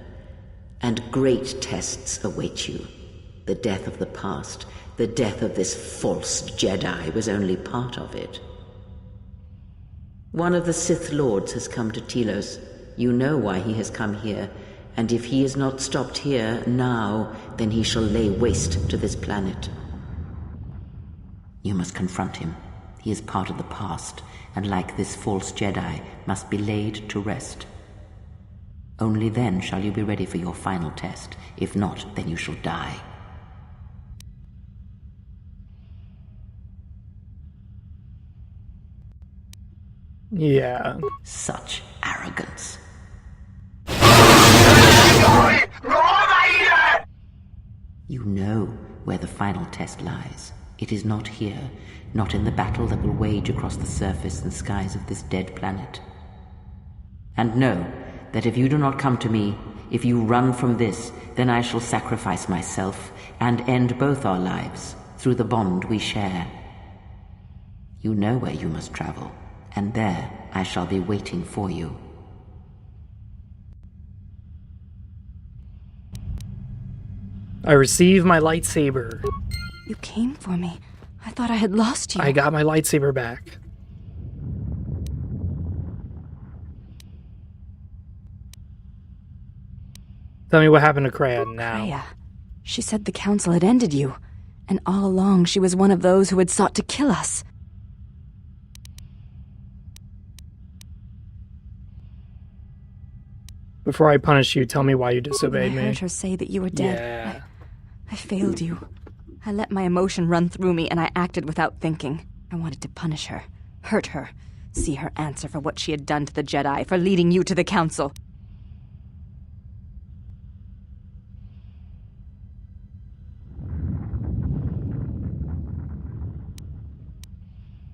and great tests await you. The death of the past, the death of this false Jedi was only part of it. One of the Sith Lords has come to Telos. You know why he has come here, and if he is not stopped here now, then he shall lay waste to this planet. You must confront him. He is part of the past, and like this false Jedi, must be laid to rest. Only then shall you be ready for your final test. If not, then you shall die. Yeah. Such arrogance. You know where the final test lies. It is not here, not in the battle that will wage across the surface and skies of this dead planet. And know that if you do not come to me, if you run from this, then I shall sacrifice myself and end both our lives through the bond we share. You know where you must travel, and there I shall be waiting for you. I receive my lightsaber. You came for me. I thought I had lost you. I got my lightsaber back. Tell me what happened to Kreia now. Kreia. She said the council had ended you, and all along she was one of those who had sought to kill us. Before I punish you, tell me why you disobeyed me. I heard her say that you were dead. Yeah. I failed you. I let my emotion run through me, and I acted without thinking. I wanted to punish her, hurt her, see her answer for what she had done to the Jedi, for leading you to the council.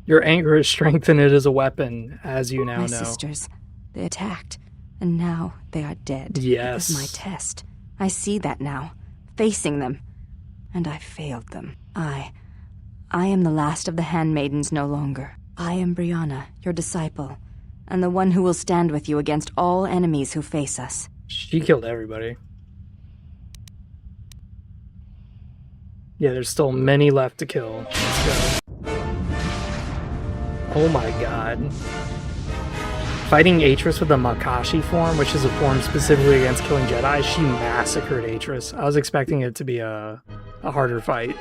Your anger has strengthened it as a weapon, as you now know. My sisters, they attacked, and now they are dead. Yes. It was my test. I see that now, facing them. And I failed them. I am the last of the handmaidens no longer. I am Brianna, your disciple, and the one who will stand with you against all enemies who face us. She killed everybody. Yeah, there's still many left to kill. Let's go. Oh my god. Fighting Atris with the Makashi form, which is a form specifically against killing Jedi, she massacred Atris. I was expecting it to be a harder fight.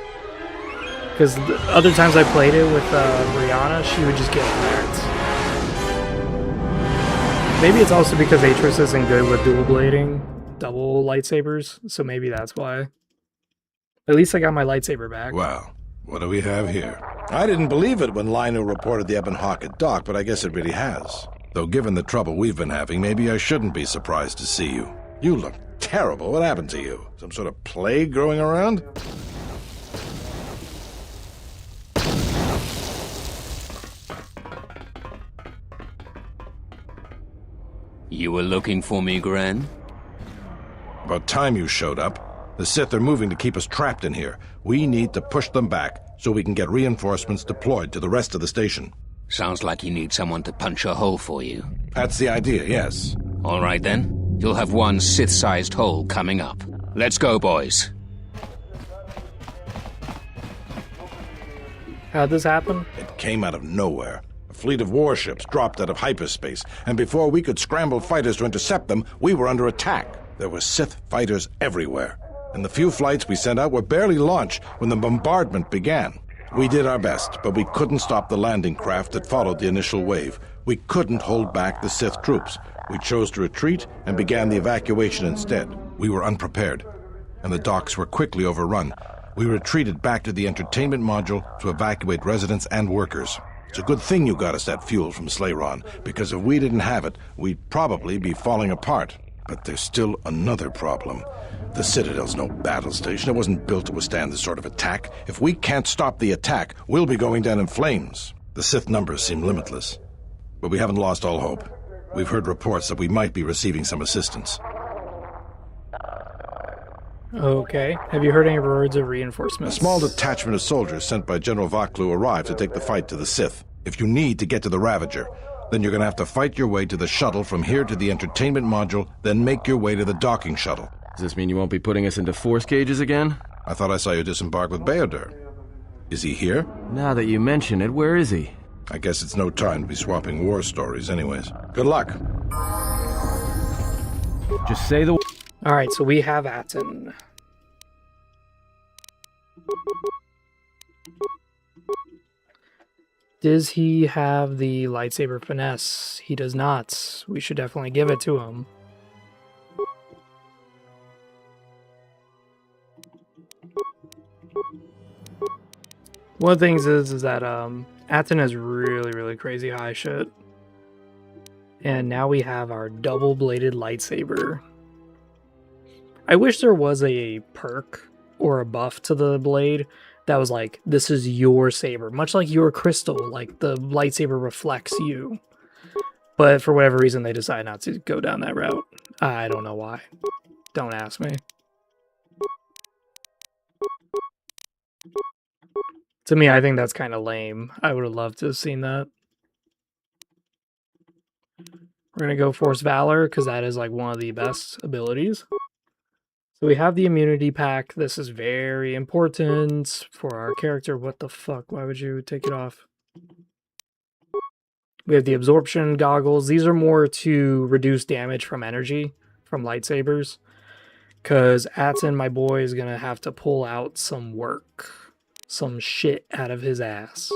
Because the other times I played it with Brianna, she would just get wrecked. Maybe it's also because Atris isn't good with dual blading, double lightsabers, so maybe that's why. At least I got my lightsaber back. Well, what do we have here? I didn't believe it when Lino reported the Ebon Hawk at dock, but I guess it really has. Though given the trouble we've been having, maybe I shouldn't be surprised to see you. You look terrible. What happened to you? Some sort of plague growing around? You were looking for me, Gren? About time you showed up. The Sith are moving to keep us trapped in here. We need to push them back so we can get reinforcements deployed to the rest of the station. Sounds like you need someone to punch a hole for you. That's the idea, yes. All right, then. You'll have one Sith-sized hole coming up. Let's go, boys. How'd this happen? It came out of nowhere. A fleet of warships dropped out of hyperspace, and before we could scramble fighters to intercept them, we were under attack. There were Sith fighters everywhere, and the few flights we sent out were barely launched when the bombardment began. We did our best, but we couldn't stop the landing craft that followed the initial wave. We couldn't hold back the Sith troops. We chose to retreat and began the evacuation instead. We were unprepared, and the docks were quickly overrun. We retreated back to the entertainment module to evacuate residents and workers. It's a good thing you got us that fuel from Slayron, because if we didn't have it, we'd probably be falling apart. But there's still another problem. The Citadel's no battle station. It wasn't built to withstand this sort of attack. If we can't stop the attack, we'll be going down in flames. The Sith numbers seem limitless. But we haven't lost all hope. We've heard reports that we might be receiving some assistance. Okay. Have you heard any words of reinforcements? A small detachment of soldiers sent by General Vaklu arrived to take the fight to the Sith. If you need to get to the Ravager, then you're going to have to fight your way to the shuttle from here to the entertainment module, then make your way to the docking shuttle. Does this mean you won't be putting us into force cages again? I thought I saw you disembark with Beodur. Is he here? Now that you mention it, where is he? I guess it's no time to be swapping war stories anyways. Good luck. Just say the... Alright, so we have Aten. Does he have the lightsaber finesse? He does not. We should definitely give it to him. One of the things is that Aten has really crazy high shit. And now we have our double-bladed lightsaber. I wish there was a perk or a buff to the blade that was like, this is your saber. Much like your crystal, like the lightsaber reflects you. But for whatever reason, they decide not to go down that route. I don't know why. Don't ask me. To me, I think that's kind of lame. I would have loved to have seen that. We're going to go Force Valor, because that is like one of the best abilities. So we have the immunity pack. This is very important for our character. What the fuck? Why would you take it off? We have the absorption goggles. These are more to reduce damage from energy, from lightsabers. Because Aten, my boy, is going to have to pull out some work. Some shit out of his ass.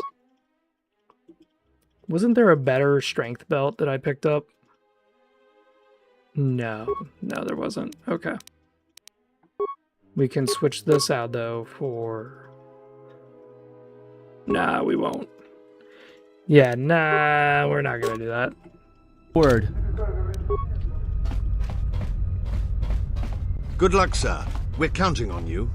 Wasn't there a better strength belt that I picked up? No, there wasn't. Okay. We can switch this out, though, for... Nah, we won't. Yeah, nah, we're not gonna do that. Word. Good luck, sir. We're counting on you.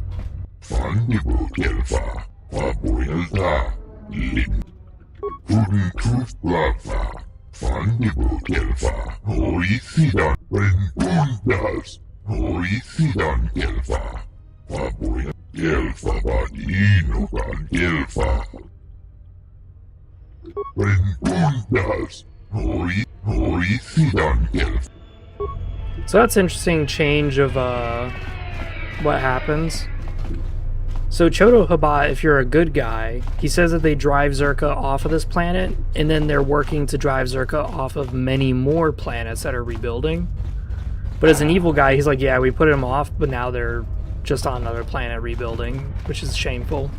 So that's an interesting change of what happens. So Choto Habat, if you're a good guy, he says that they drive Zerka off of this planet, and then they're working to drive Zerka off of many more planets that are rebuilding. But as an evil guy, he's like, yeah, we put them off, but now they're just on another planet rebuilding, which is shameful.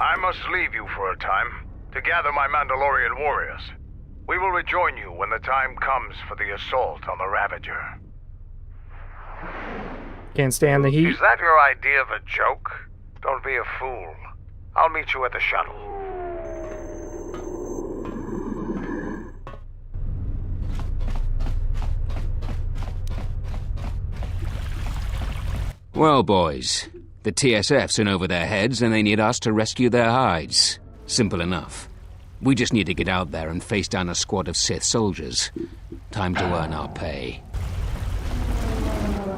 I must leave you for a time to gather my Mandalorian warriors. We will rejoin you when the time comes for the assault on the Ravager. Can't stand the heat. Is that your idea of a joke? Don't be a fool. I'll meet you at the shuttle. Well, boys, the TSF's in over their heads and they need us to rescue their hides. Simple enough. We just need to get out there and face down a squad of Sith soldiers. Time to earn our pay.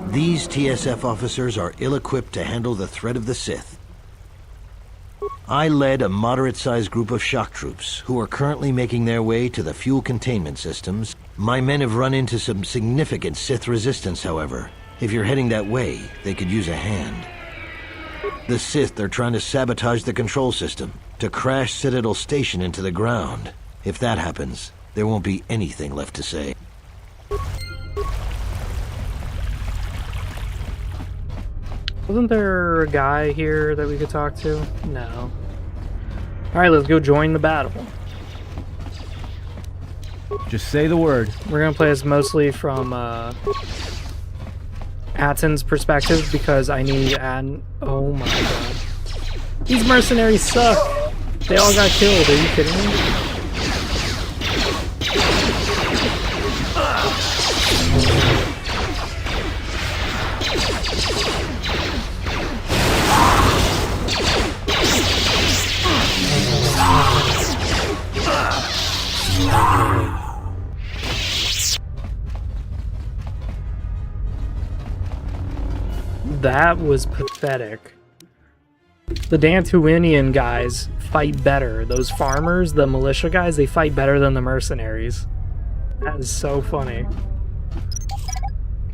These TSF officers are ill-equipped to handle the threat of the Sith. I led a moderate-sized group of shock troops who are currently making their way to the fuel containment systems. My men have run into some significant Sith resistance, however. If you're heading that way, they could use a hand. The Sith are trying to sabotage the control system, to crash Citadel Station into the ground. If that happens, there won't be anything left to say. Wasn't there a guy here that we could talk to? No. Alright, let's go join the battle. Just say the word. We're gonna play this mostly from Atton's perspective because I need oh my god. These mercenaries suck! They all got killed, are you kidding me? That was pathetic. The Dantooinian guys fight better. Those farmers, the militia guys, they fight better than the mercenaries. That is so funny.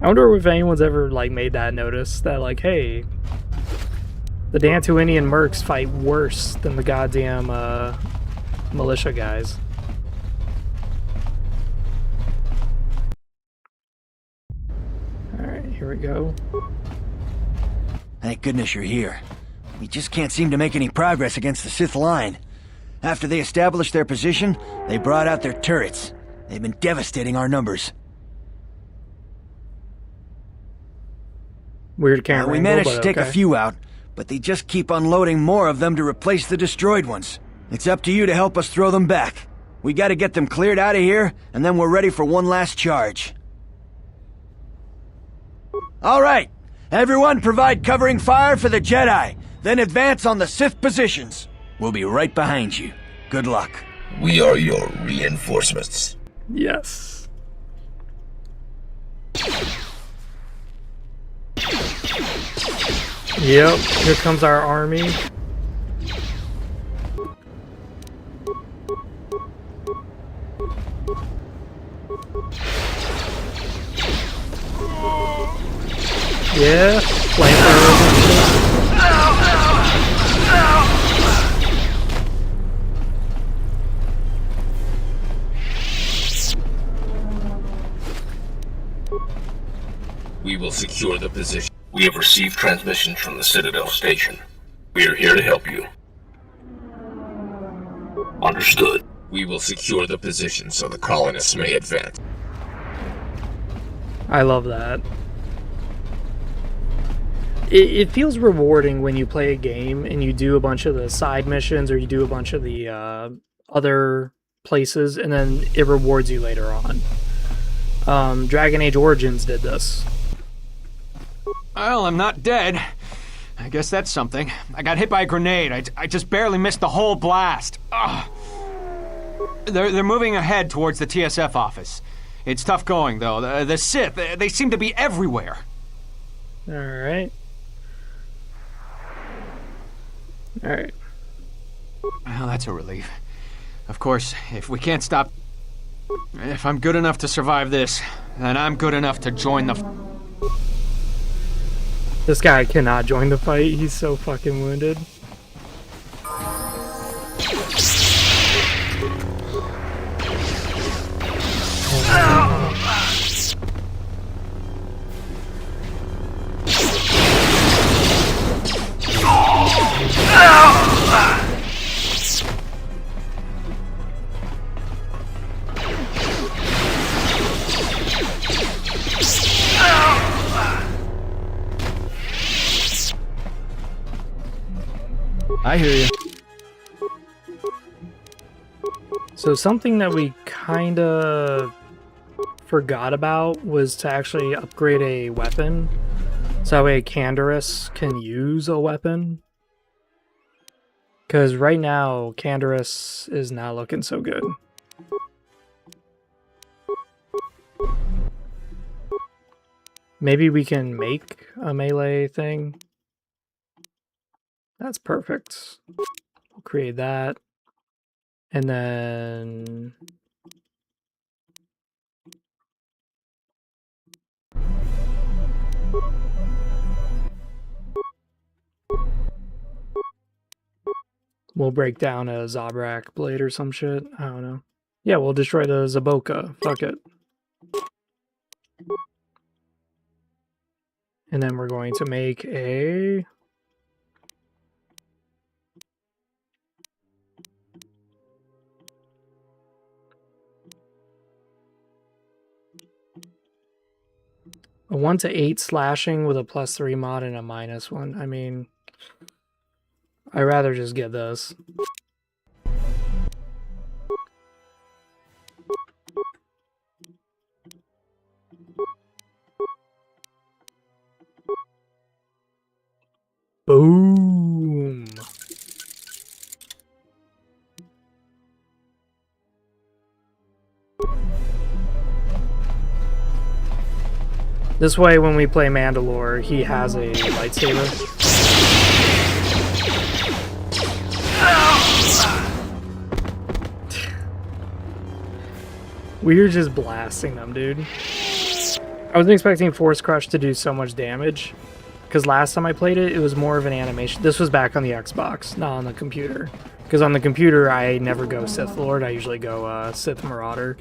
I wonder if anyone's ever like made that notice that like, hey, the Dantooinian mercs fight worse than the goddamn militia guys. Alright, here we go. Thank goodness you're here. We just can't seem to make any progress against the Sith line. After they established their position, they brought out their turrets. They've been devastating our numbers. Weird camera We angle, managed to but take okay. a few out, but they just keep unloading more of them to replace the destroyed ones. It's up to you to help us throw them back. We gotta get them cleared out of here, and then we're ready for one last charge. All right! Everyone provide covering fire for the Jedi, then advance on the Sith positions. We'll be right behind you. Good luck. We are your reinforcements. Yes. Yep, here comes our army. Yeah, flamethrowers. We will secure the position. We have received transmissions from the Citadel Station. We are here to help you. Understood. We will secure the position so the colonists may advance. I love that. It feels rewarding when you play a game and you do a bunch of the side missions or you do a bunch of the other places and then it rewards you later on. Dragon Age Origins did this. Well, I'm not dead. I guess that's something. I got hit by a grenade. I just barely missed the whole blast. Ugh. They're moving ahead towards the TSF office. It's tough going, though. The Sith, they seem to be everywhere. Alright. Alright. Well, that's a relief. Of course, if we can't stop... If I'm good enough to survive this, then I'm good enough to join the... This guy cannot join the fight. He's so fucking wounded. I hear you. So something that we kind of forgot about was to actually upgrade a weapon. So that way Canderous can use a weapon. Because right now, Canderous is not looking so good. Maybe we can make a melee thing. That's perfect. We'll create that. And then... we'll break down a Zabrak blade or some shit. I don't know. Yeah, we'll destroy the Zaboka. Fuck it. And then we're going to make a... a 1 to 8 slashing with a +3 mod and a -1. I mean, I'd rather just get this. Boom. This way, when we play Mandalore, he has a lightsaber. We're just blasting them, dude. I wasn't expecting Force Crush to do so much damage, because last time I played it, it was more of an animation. This was back on the Xbox, not on the computer. Because on the computer, I never go Sith Lord, I usually go Sith Marauder.